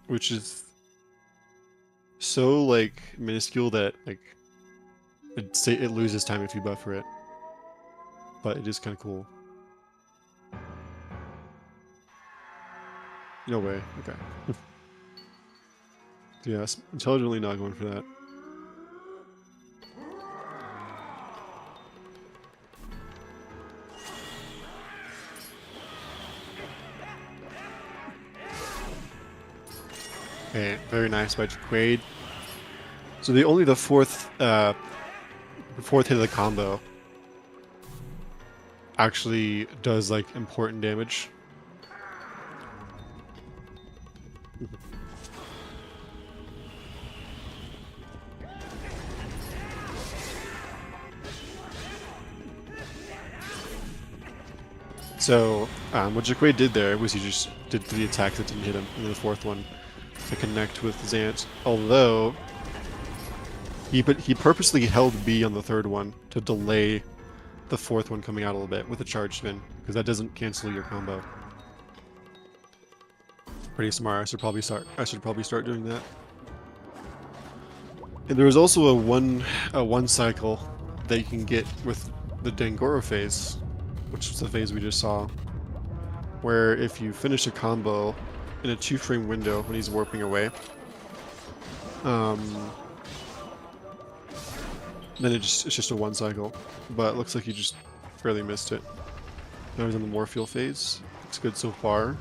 which is so like minuscule that like it loses time if you buffer it, but it is kind of cool. No way. Okay. Yes, intelligently not going for that. Okay, very nice by Jacquaid. So the fourth hit of the combo actually does like important damage. So what Jacquaid did there was he just did 3 attacks that didn't hit him, and then the fourth one to connect with Zant. Although he purposely held B on the third one to delay the fourth one coming out a little bit with a charge spin, because that doesn't cancel your combo. Pretty smart. I should probably start doing that. And there was also a one cycle that you can get with the Dangoro phase, which was the phase we just saw, where if you finish a combo in a 2-frame window when he's warping away, then it's just a 1 cycle. But it looks like you just barely missed it. Now he's in the Morpheal phase. Looks good so far.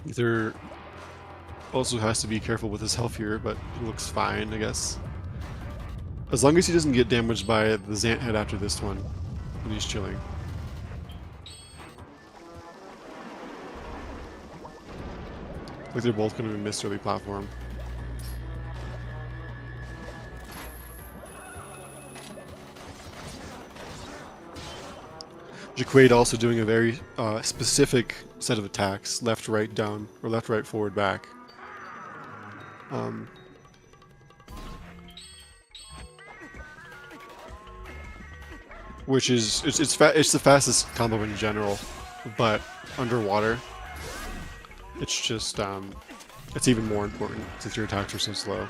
Ether also has to be careful with his health here, but it looks fine, I guess. As long as he doesn't get damaged by the Zant head after this one, then he's chilling. Like they're both going to miss early platform. Jacquaid also doing a very specific set of attacks, left, right, down, or left, right, forward, back. which is it's the fastest combo in general, but underwater, it's just it's even more important since your attacks are so slow.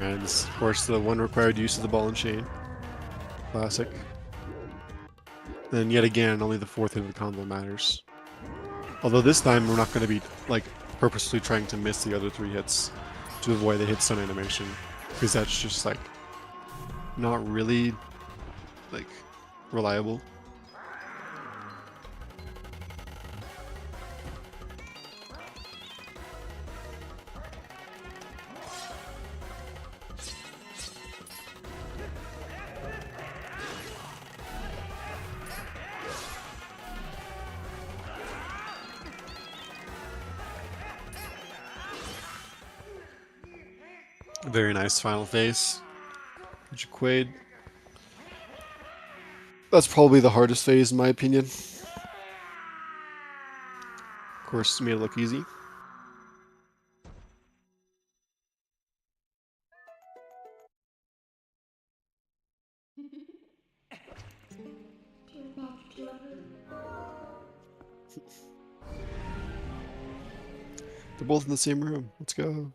And of course the one required use of the ball and chain. Classic. Then yet again, only the fourth hit of the combo matters. Although this time we're not going to be like purposely trying to miss the other 3 hits to avoid the hit stun animation, because that's just like not really like reliable. Very nice final phase. Jacquaid. That's probably the hardest phase in my opinion. Of course, made it look easy. They're both in the same room. Let's go.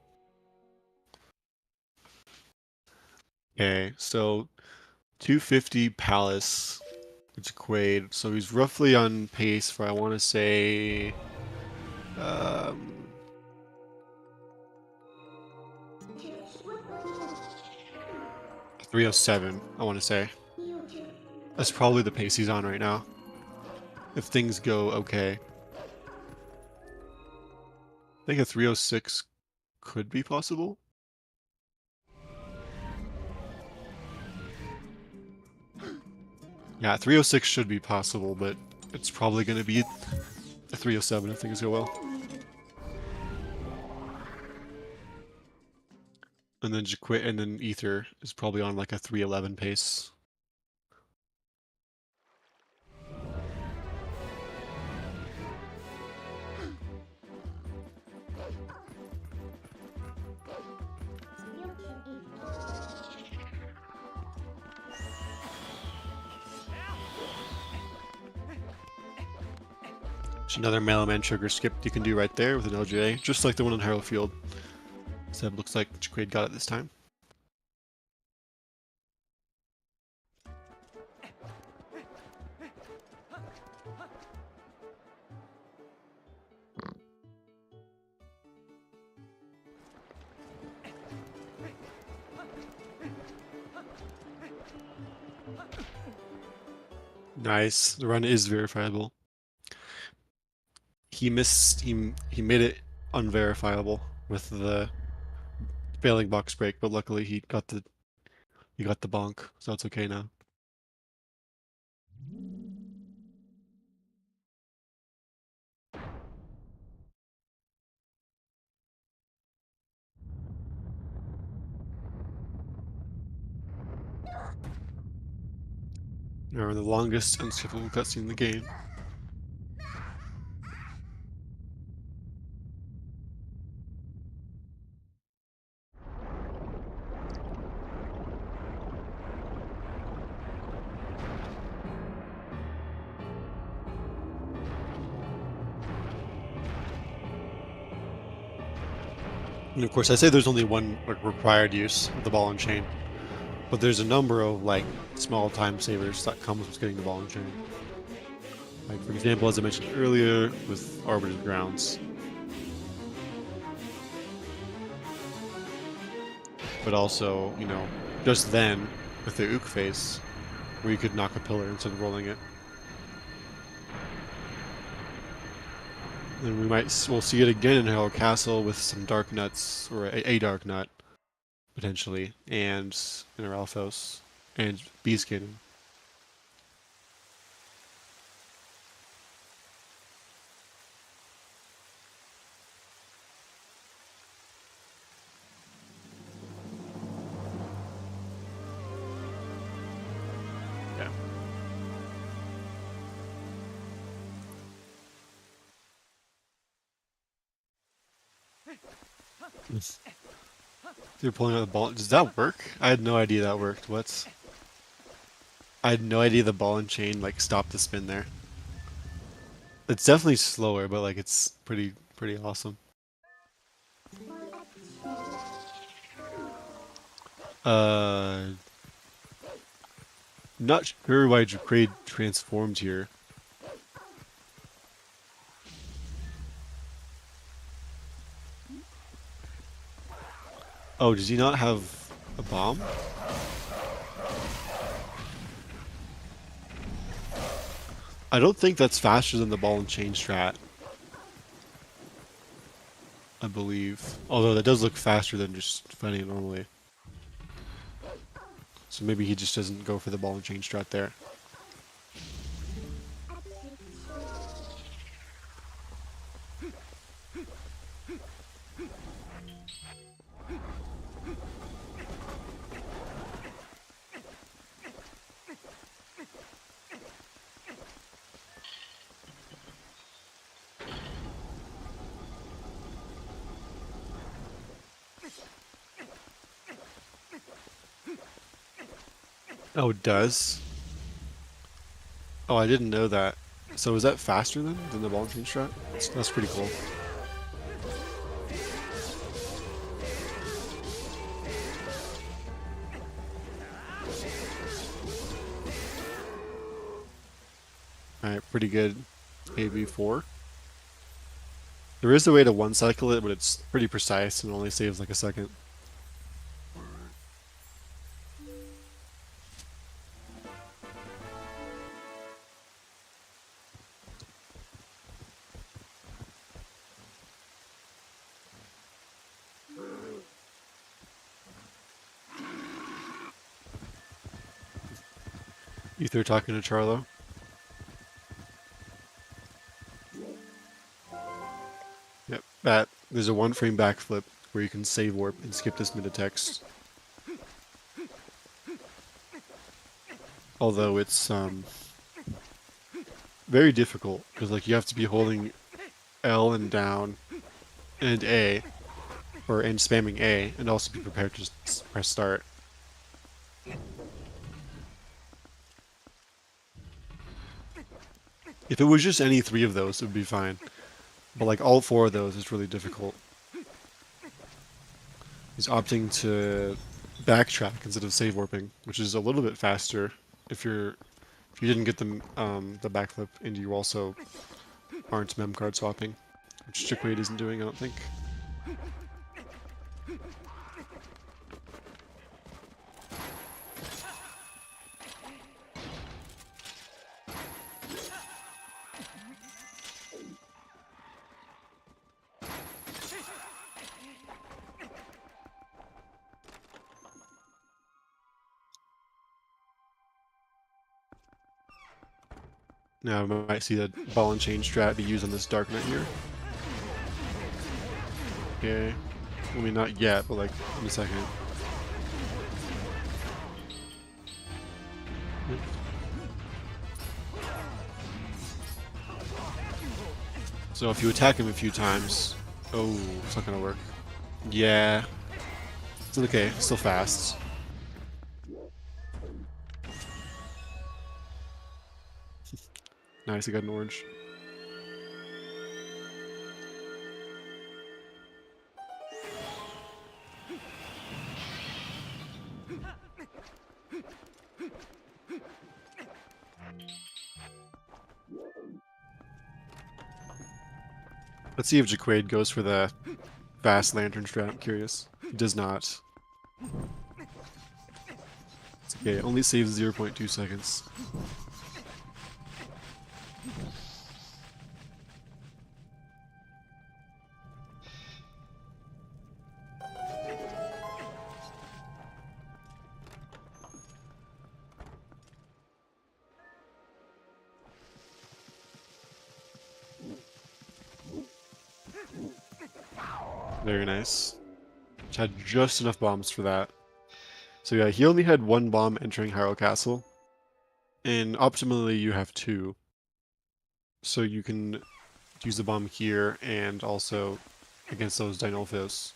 Okay, so 250 Palace, Jacquaid. So he's roughly on pace for, I want to say, 307, I want to say. That's probably the pace he's on right now. If things go okay. I think a 306 could be possible. Yeah, 306 should be possible, but it's probably going to be a 307 if things go well. And then Jacquaid, and then Ether is probably on like a 311 pace. There's another Mailman trigger skip you can do right there with an LGA, just like the one on Harrow Field. So it looks like Jacquaid got it this time. Nice. The run is verifiable. He missed. He made it unverifiable with the failing box break, but luckily he got the bonk, so it's okay now. Now the longest unskippable cutscene in the game. And of course, I say there's only one like, required use of the ball and chain, but there's a number of like small time savers that comes with getting the ball and chain. Like for example, as I mentioned earlier, with Arbiter's Grounds. But also, you know, just then with the Ook phase, where you could knock a pillar instead of rolling it. Then we'll see it again in Harrow Castle with some Dark Nuts, or a Dark Nut, potentially, and Inner Alphos, and Beastgating. They're pulling out the ball. Does that work? I had no idea that worked. What? I had no idea the ball and chain like stopped the spin there. It's definitely slower, but like it's pretty awesome. Uh, not sure why Jacquaid transformed here. Oh, does he not have a bomb? I don't think that's faster than the ball and chain strat. I believe. Although that does look faster than just fighting it normally. So maybe he just doesn't go for the ball and chain strat there. Oh, it does? Oh, I didn't know that. So is that faster then than the ball and chain strat? That's pretty cool. Alright, pretty good. AB4. There is a way to one cycle it, but it's pretty precise and only saves like a second. Ether talking to Charlo. Yep, there's a 1 frame backflip where you can save warp and skip this mid text. Although it's very difficult because like you have to be holding L and down and A and spamming A and also be prepared to just press start. If it was just any 3 of those, it would be fine. But like all 4 of those is really difficult. He's opting to backtrack instead of save warping, which is a little bit faster if you didn't get the backflip and you also aren't mem card swapping, which Jacquaid isn't doing, I don't think. Now we might see the ball and chain strat be used on this Dark Knight here. Okay. I mean, not yet, but like in a second. So if you attack him a few times... Oh, it's not gonna work. Yeah. It's okay, it's still fast. Nice, I got an orange. Let's see if Jacquaid goes for the fast lantern strat. I'm curious. He does not. It's okay, it only saves 0.2 seconds. Very nice. Had just enough bombs for that. So yeah, he only had 1 bomb entering Harrow Castle. And optimally you have 2. So you can use the bomb here and also against those Dinolfos.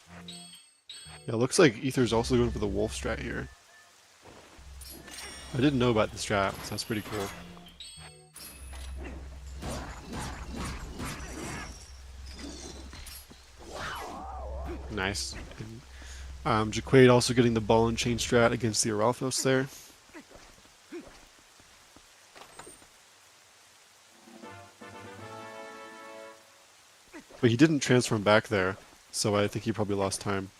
Yeah, it looks like Ether's also going for the wolf strat here. I didn't know about the strat, so that's pretty cool. Nice. And, Jacquaid also getting the ball and chain strat against the Aralthos there. But he didn't transform back there, so I think he probably lost time.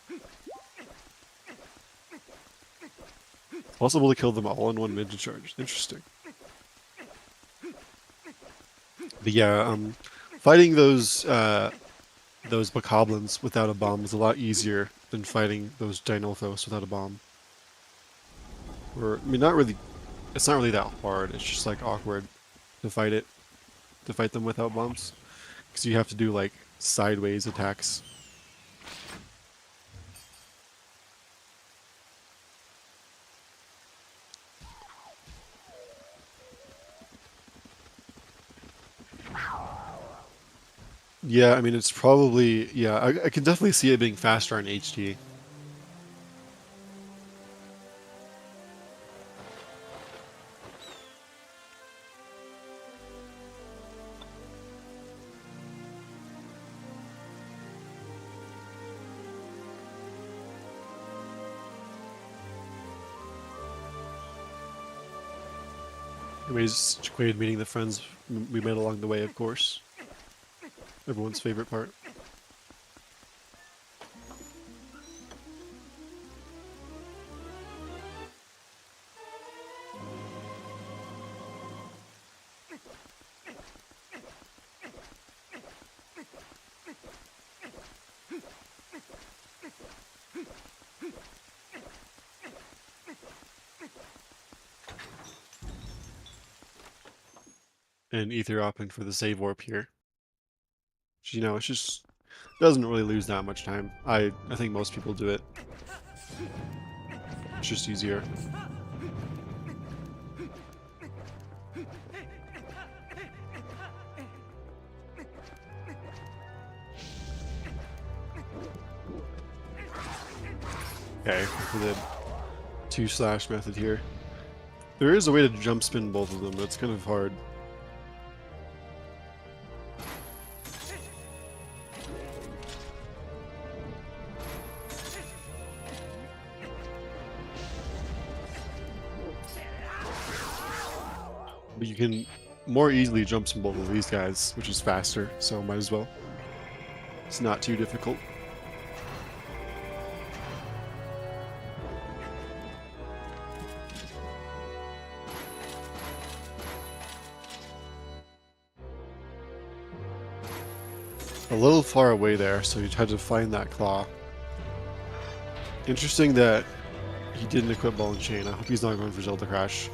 Possible to kill them all in one ninja charge. Interesting. But yeah, fighting those bokoblins without a bomb is a lot easier than fighting those Dinolfos without a bomb. Or, I mean, it's not really that hard, it's just like awkward to fight them without bombs. Because you have to do like sideways attacks. Yeah, I mean, it's probably, yeah, I can definitely see it being faster on HD. Anyways, Jacquaid meeting the friends we met along the way, of course. Everyone's favorite part. And Ether opting for the save warp here. You know, it's just doesn't really lose that much time. I think most people do it. It's just easier. Okay, for the 2/ method here. There is a way to jump spin both of them, but it's kind of hard. But you can more easily jump spin both of these guys, which is faster, so might as well. It's not too difficult. A little far away there, so you tried to find that claw. Interesting that he didn't equip Ball and Chain. I hope he's not going for Zelda Crash.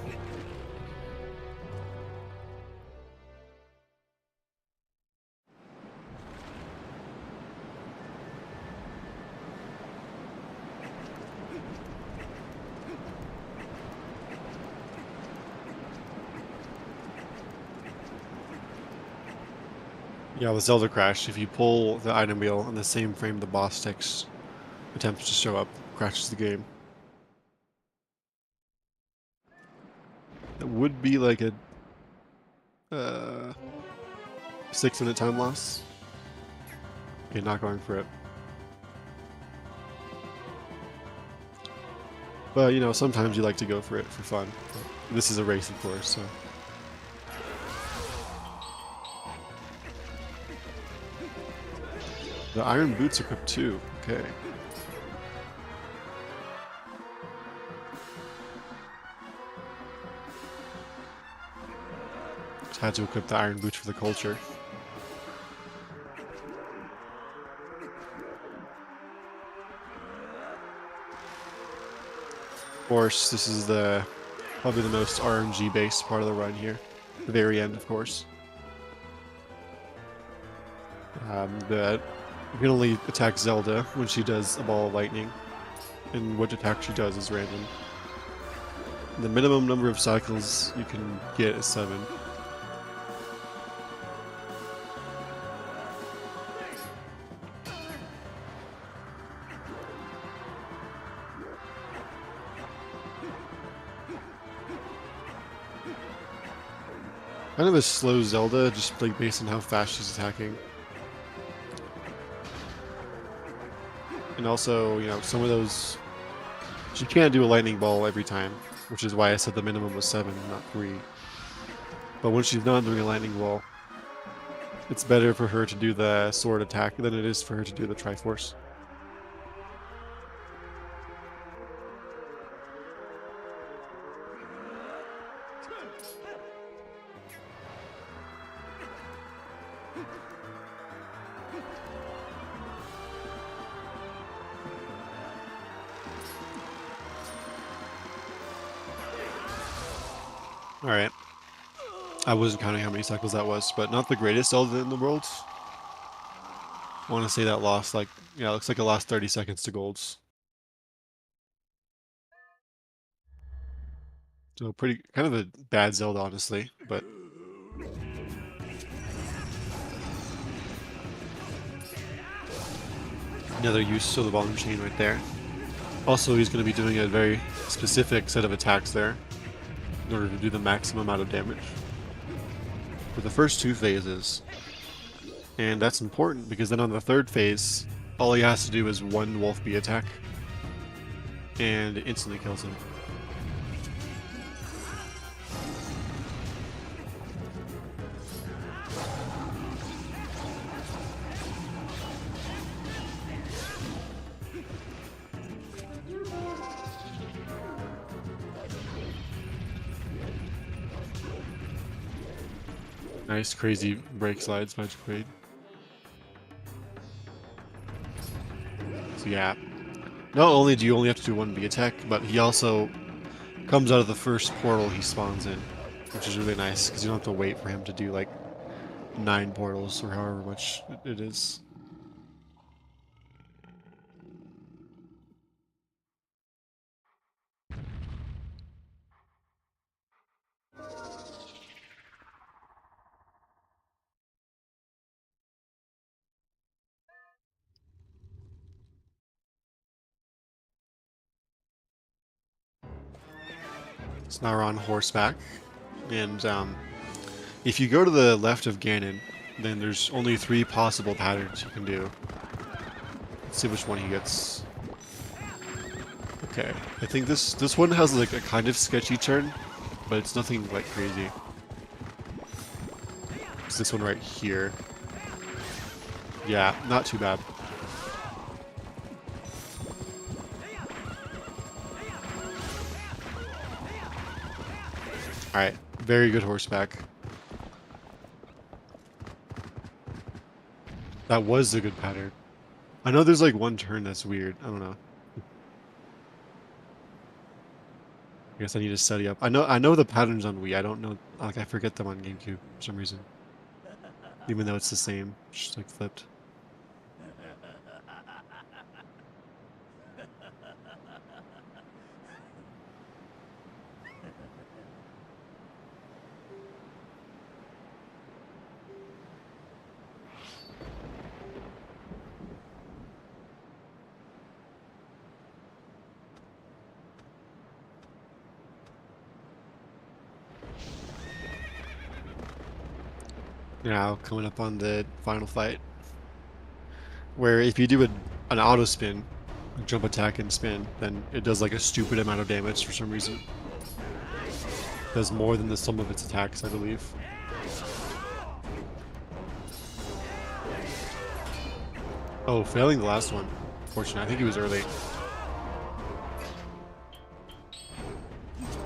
Yeah, with Zelda Crash, if you pull the item wheel in the same frame the boss text attempts to show up, crashes the game. That would be like a 6-minute time loss. Okay, not going for it. But, you know, sometimes you like to go for it for fun. But this is a race, of course, so... The iron boots equipped too. Okay. Just had to equip the iron boots for the culture. Of course, this is probably the most RNG based part of the run here. The very end, of course. You can only attack Zelda when she does a ball of lightning, and what attack she does is random. The minimum number of cycles you can get is 7. Kind of a slow Zelda, just like based on how fast she's attacking. And also, you know, some of those... She can't do a lightning ball every time, which is why I said the minimum was 7, not 3. But when she's not doing a lightning ball, it's better for her to do the sword attack than it is for her to do the Triforce. Alright. I wasn't counting how many cycles that was, but not the greatest Zelda in the world. I want to say that lost like, yeah, it looks like it lost 30 seconds to golds. So pretty, kind of a bad Zelda, honestly, but... Another use of the volume chain right there. Also, he's going to be doing a very specific set of attacks there in order to do the maximum amount of damage for the first 2 phases. And that's important because then on the 3rd phase, all he has to do is 1 Wolf Bee attack and it instantly kills him. Nice, crazy break slides by Jacquaid. So yeah, not only do you only have to do 1 Bee attack, but he also comes out of the first portal he spawns in, which is really nice because you don't have to wait for him to do like 9 portals or however much it is. So now we're on horseback, and if you go to the left of Ganon, then there's only 3 possible patterns you can do. Let's see which one he gets. Okay, I think this one has like a kind of sketchy turn, but it's nothing like crazy. It's this one right here. Yeah, not too bad. Alright, very good horseback. That was a good pattern. I know there's like one turn that's weird. I don't know. I guess I need to study up. I know the patterns on Wii. I don't know, like I forget them on GameCube for some reason. Even though it's the same, just like flipped. Now coming up on the final fight, where if you do an auto spin, jump attack and spin, then it does like a stupid amount of damage for some reason. It does more than the sum of its attacks, I believe. Oh, failing the last one. Fortunate. I think he was early.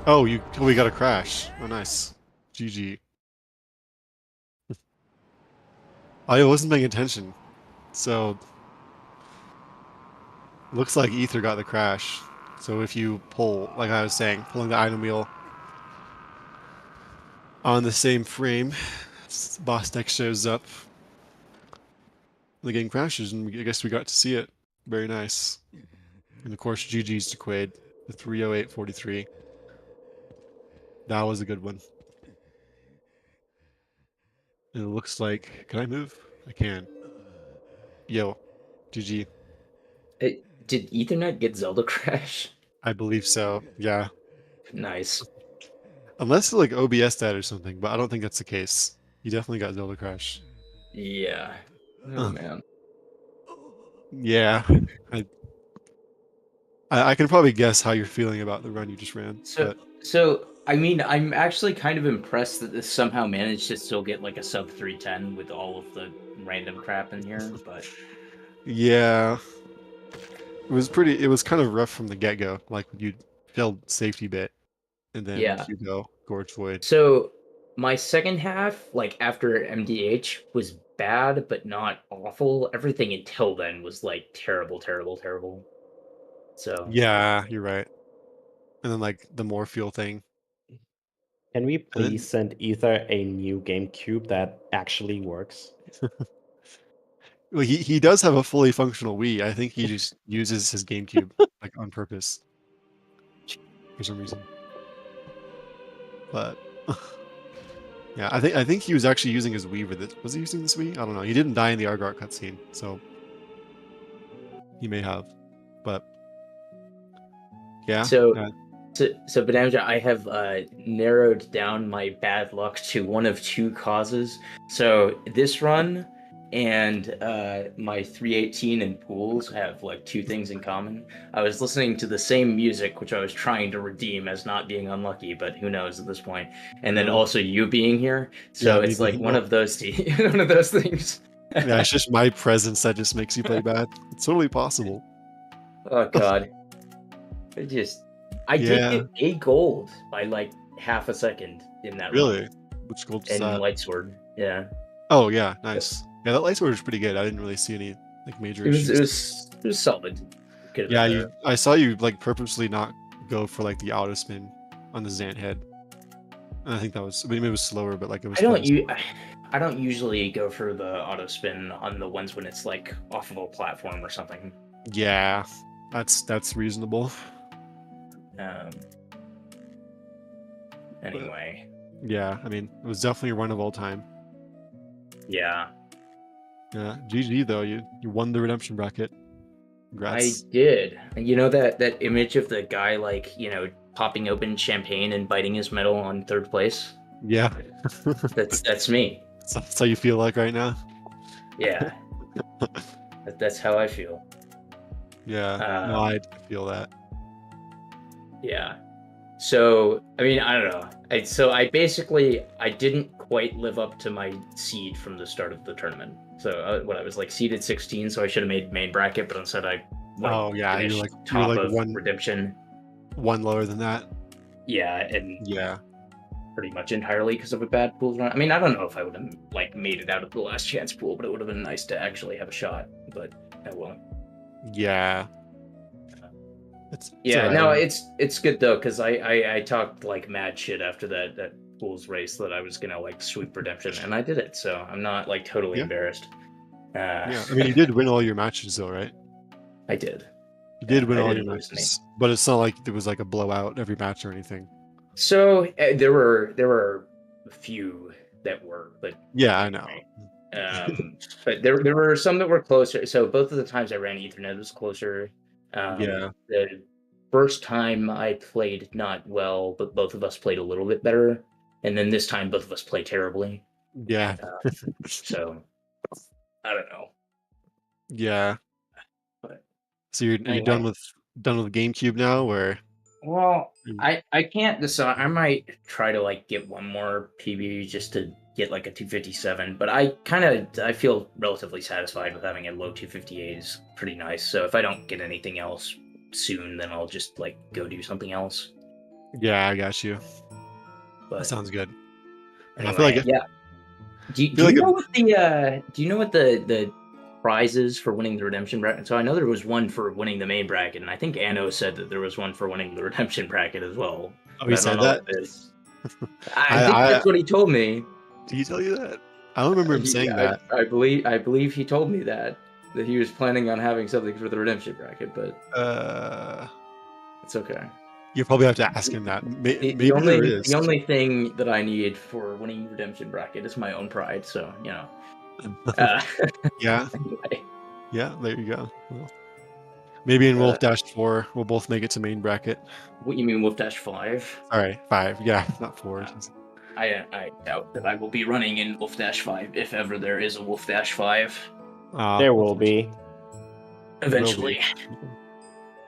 Oh, we got a crash. Oh, nice. GG. I wasn't paying attention, so looks like Ether got the crash. So if you pull, like I was saying, pulling the item wheel on the same frame, boss deck shows up. The game crashes, and I guess we got to see it. Very nice. And of course, GG's to Quaid, the 308.43. That was a good one. And it looks like, can I move? I can. Yo, GG. Did Ethernet get Zelda crash? I believe so. Yeah. Nice. Unless like OBS died or something, but I don't think that's the case. You definitely got Zelda Crash. Yeah. Oh man. Yeah, I, I can probably guess how you're feeling about the run you just ran, So but so I mean, I'm actually kind of impressed that this somehow managed to still get like a sub 310 with all of the random crap in here, but yeah, it was kind of rough from the get-go. Like you failed safety bit, and then yeah. Hugo, Gorge Void. So my second half, like after MDH, was bad but not awful. Everything until then was like terrible, terrible, terrible. So Yeah, you're right. And then like the Morpheal thing. Can we And please send Ether a new GameCube that actually works? then, well, he does have a fully functional Wii. I think he just uses his GameCube like on purpose for some reason. But yeah, I think he was actually using his Wii with it. Was he using this Wii? I don't know. He didn't die in the Argart cutscene, so he may have. But yeah, so uh, so Benamja, I have narrowed down my bad luck to one of two causes. So this run and my 318 and pools have like two things in common. I was listening to the same music, which I was trying to redeem as not being unlucky, but who knows at this point. And then uh, also you being here, yeah, so me it's like being one well, of those one of those things. yeah, it's just my presence that just makes you play bad. It's totally possible. Oh God. It just, I did Yeah, get a gold by like half a second in that run really. Which gold is in that? Lightsword. Yeah, Oh yeah, nice. Yeah, that light sword was pretty good. I didn't really see any like major it was it issues. was it was solid. Could have Yeah, been you. better. I saw you like purposely not go for like the auto spin on the Zant head. And I think that was. I mean, it was slower, but like it was I fun don't as u- well. I don't usually go for the auto spin on the ones when it's like off of a platform or something. Yeah, that's reasonable. Um. But Anyway, yeah, I mean, it was definitely a run of all time. yeah, Yeah, GG though. You won the redemption bracket. I Congrats. did. And you know that image of the guy like popping open champagne and biting his medal on third place. Yeah, That's me. that's how you feel like right now. Yeah, that's how I feel. Yeah, no, Um. I feel that. Yeah. So, I mean, I don't know. So I didn't quite live up to my seed from the start of the tournament. So what I was like seeded 16, so I should have made main bracket, but instead I like Oh yeah, finished you're top like of redemption. one lower than that. Yeah, and Yeah. pretty much entirely because of a bad pool run. I mean, I don't know if I would have like made it out of the last chance pool, but it would have been nice to actually have a shot. But I won't. Yeah. It's Yeah, alright. I no, mean, it's good though because I talked like mad shit after that pools race that I was gonna like sweep redemption and I did it, so I'm not like totally yeah, embarrassed. Uh, yeah. I mean, you did win all your matches though, right? I did. You did Yeah, win I all your didn't lose any. matches, but it's not like there was like a blowout every match or anything. So there were a few that were, but Yeah, I know. anyway. But there were some that were closer. So both of the times I ran Ethernet was closer. Yeah, The first time I played not well, but both of us played a little bit better, and then this time both of us played terribly. yeah, So I don't know, yeah. but So you're anyway. done with GameCube now, or Well, I can't decide. I might try to like get one more PB just to get like a 257, but I feel relatively satisfied with having a low 258 is pretty nice. So if I don't get anything else soon, then I'll just like go do something else. yeah, I got you. That But sounds good. Yeah, anyway, yeah. I Do feel you like know what the prize is for winning the redemption bracket? So I know there was one for winning the main bracket, and I think Anno said that there was one for winning the redemption bracket as well. oh, But he I don't said know what that. it is. I think I that's what he told me. did he tell you that? I don't remember him saying that. I believe he told me that he was planning on having something for the redemption bracket, but Uh, it's okay. you probably have to ask him that. The Maybe there only the is. only thing that I need for winning redemption bracket is my own pride. So Uh, Yeah, anyway, yeah. There you go. Maybe in Wolfdash 4, we'll both make it to main bracket. What you mean Wolfdash 5? All right, 5. Yeah, not 4. I doubt that I will be running in Wolfdash 5 if ever there is a Wolfdash 5. There will be. Eventually.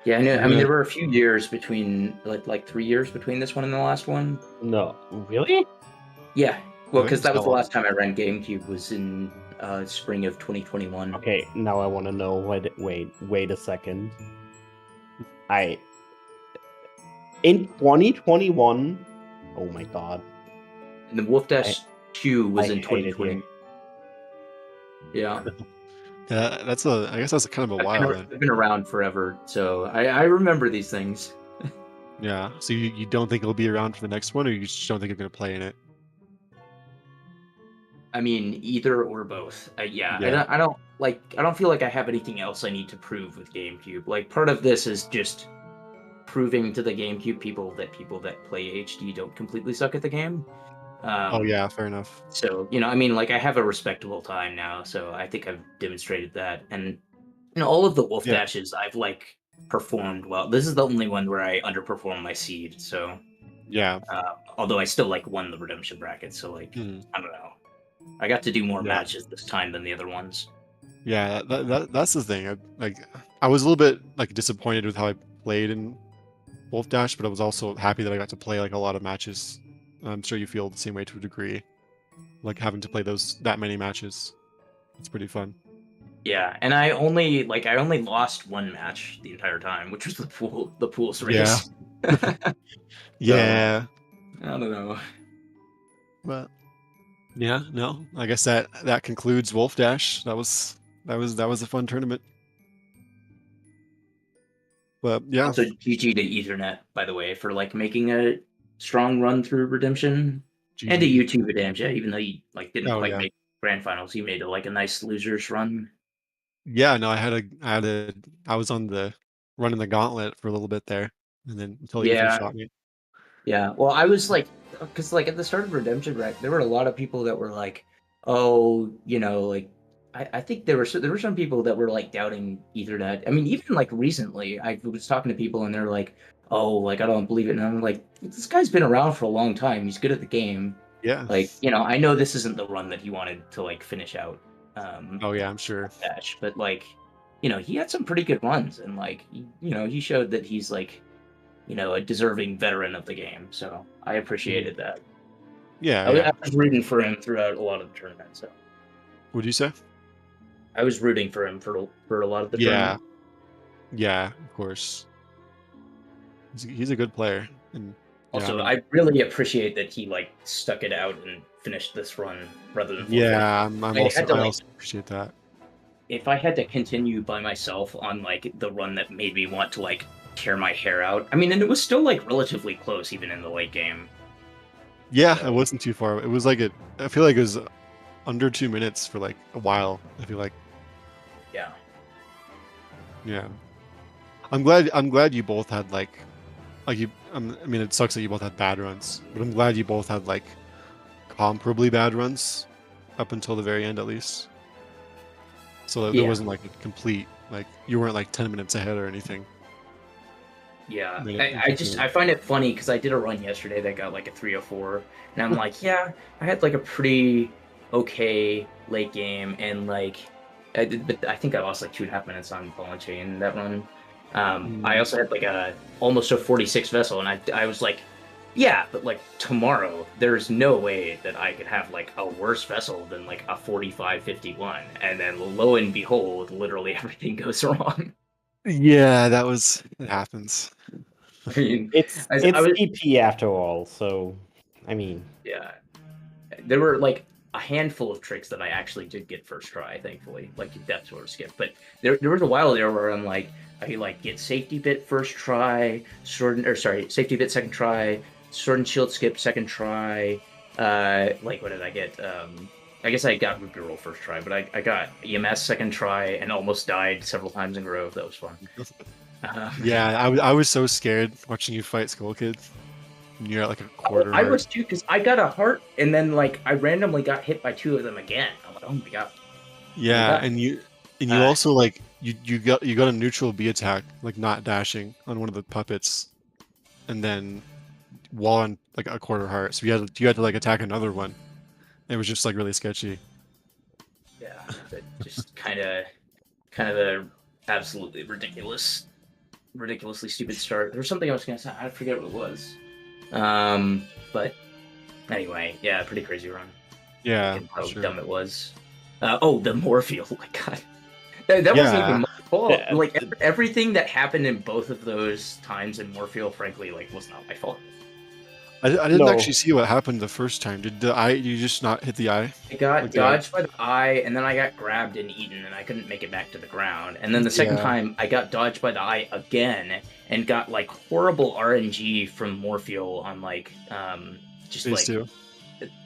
Yeah, I know. I mean, there were a few years between, like 3 years between this one and the last one. No, really? Yeah, well, because that was the last time I ran GameCube was in spring of 2021. Okay, now I want to know. Wait a second. In 2021. Oh my god. And the Wolfdash 2 was in 2020. Yeah. Yeah, I guess that's kind of a while then. I've been around forever, so I remember these things. Yeah. So you don't think it'll be around for the next one, or you just don't think you're gonna play in it? I mean, either or both. Yeah. I don't feel like I have anything else I need to prove with GameCube. Like, part of this is just proving to the GameCube people that play HD don't completely suck at the game. Oh yeah, fair enough. So, I mean, like, I have a respectable time now, so I think I've demonstrated that. And all of the Wolfdashes I've like performed well. This is the only one where I underperformed my seed, so yeah. Although I still like won the redemption bracket, so like I don't know. I got to do more matches this time than the other ones. Yeah, that's the thing. I was a little bit like disappointed with how I played in Wolfdash, but I was also happy that I got to play like a lot of matches. I'm sure you feel the same way to a degree, like having to play that many matches. It's pretty fun. Yeah, and I only lost one match the entire time, which was the pools race. Yeah. Yeah. I don't know. But yeah, no. I guess that concludes Wolfdash. That was a fun tournament. But yeah. Also, GG to Ethernet, by the way, for like making a strong run through redemption, GG. and to YouTube Adams, even though you like didn't quite make grand finals, you made a nice losers run. Yeah, no, I was on the running the gauntlet for a little bit there, and then until Ether shot me. Yeah, well, I was like, because like at the start of Redemption Wreck, there were a lot of people that were like, oh, like I think there were some people that were like doubting Ethernet. I mean, even like recently, I was talking to people and they're like, oh, like I don't believe it, and I'm like, this guy's been around for a long time. He's good at the game. Yeah. Like, I know this isn't the run that he wanted to like finish out. Oh yeah, I'm sure. But like, he had some pretty good runs, and like, he showed that he's like, a deserving veteran of the game. So I appreciated that. Yeah, I was rooting for him throughout a lot of the tournament. So. What'd you say? I was rooting for him for a lot of the tournament. Yeah, of course. He's a good player. And also, I really appreciate that he like stuck it out and finished this run rather than. Yeah, I also appreciate that. If I had to continue by myself on like the run that made me want to like tear my hair out, I mean, and it was still like relatively close even in the late game. Yeah, it wasn't too far. It was like I feel like it was under 2 minutes for like a while. I feel like. Yeah. Yeah. I'm glad you both had like you. I mean, it sucks that you both had bad runs, but I'm glad you both had like comparably bad runs up until the very end, at least. So that there wasn't like a complete you weren't like 10 minutes ahead or anything. Yeah, I find it funny because I did a run yesterday that got like a 304, and I'm like, yeah, I had like a pretty okay late game, and like but I think I lost like 2.5 minutes on Ball and Chain that run. I also had like almost a 46 vessel, and I was like, yeah, but like tomorrow, there's no way that I could have like a worse vessel than like a 45-51, and then lo and behold, literally everything goes wrong. Yeah, it happens. I mean, it's EP after all, so I mean, yeah, there were like a handful of tricks that I actually did get first try, thankfully, like depth sort of skip. But there was a while there where I'm like, I like get safety bit first try, safety bit second try, sword and shield skip second try. Like what did I get? I guess I got Ruby Roll first try, but I got EMS second try and almost died several times in a row. That was fun. Yeah, I was so scared watching you fight Skull Kid. You're at like a quarter. I was too, because I got a heart, and then like I randomly got hit by 2 of them again. I'm like, oh my god. Yeah, and you also like you got a neutral B attack, like not dashing on one of the puppets, and then wall on like a quarter heart. So you had to like attack another one. It was just like really sketchy. Yeah, but just kind of a absolutely ridiculously stupid start. There was something I was gonna say. I forget what it was. But anyway, yeah, pretty crazy run. Yeah, How sure. dumb it was. Oh, the Morpheal. Oh my god. That wasn't even my fault. Yeah. Like everything that happened in both of those times in Morpheal, frankly, like was not my fault. I didn't No. actually see what happened the first time. Did you just not hit the eye? I got Like the eye? dodged by the eye, and then I got grabbed and eaten, and I couldn't make it back to the ground. And then the second Yeah. time, I got dodged by the eye again, and got like horrible RNG from Morpheal on like just Phase like two.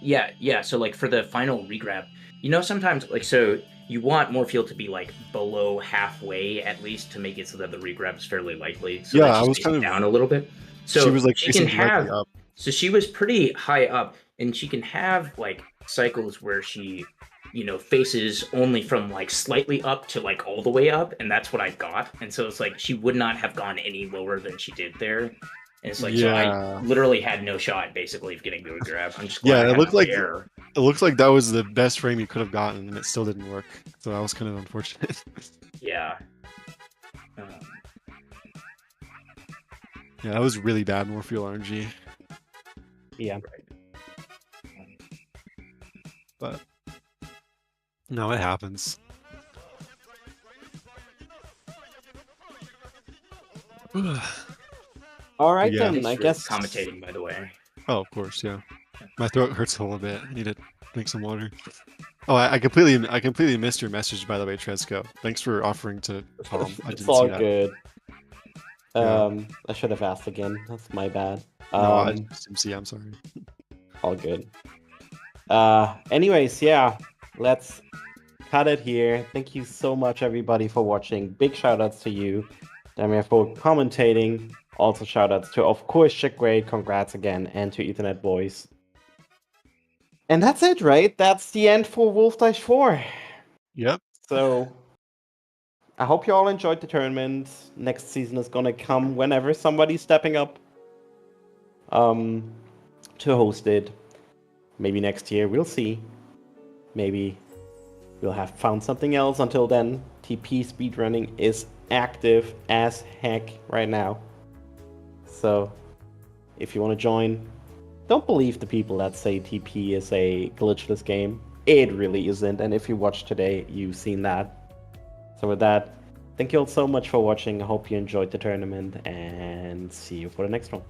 yeah. So like for the final regrab, sometimes like so you want Morpheal to be like below halfway at least to make it so that the regrab is fairly likely. So Yeah, that I she's was facing kind of- down a little bit. So she was like she facing can directly have. up. So she was pretty high up, and she can have like cycles where she, faces only from like slightly up to like all the way up, and that's what I got. And so it's like she would not have gone any lower than she did there. And it's like so I Yeah. literally had no shot basically of getting the grab. I'm just Yeah, glad I it had looked no like- error. It looks like that was the best frame you could have gotten, and it still didn't work. So that was kind of unfortunate. Yeah. Yeah, that was really bad Morpheal RNG. Yeah. But no, it happens. All right Yeah. then. Thanks I for guess commentating, by the way. Oh, of course, yeah. My throat hurts a little bit. I need to drink some water. Oh, I completely missed your message, by the way, Tresco. Thanks for offering to Tom. I It's didn't all see that. good. Yeah. I should have asked again. That's my bad. No, I just didn't see. I'm sorry. All good. Anyways, yeah, let's cut it here. Thank you so much, everybody, for watching. Big shout outs to you, Damir, for commentating. Also, shout outs to, of course, Jacquaid. Congrats again, and to EtherNetBoyz. And that's it, right? That's the end for Wolfdash 4. Yep. So, I hope you all enjoyed the tournament. Next season is gonna come whenever somebody's stepping up to host it. Maybe next year, we'll see. Maybe we'll have found something else. Until then, TP speedrunning is active as heck right now. So, if you want to join, don't believe the people that say TP is a glitchless game. It really isn't, and if you watched today, you've seen that. So with that, thank you all so much for watching. I hope you enjoyed the tournament, and see you for the next one.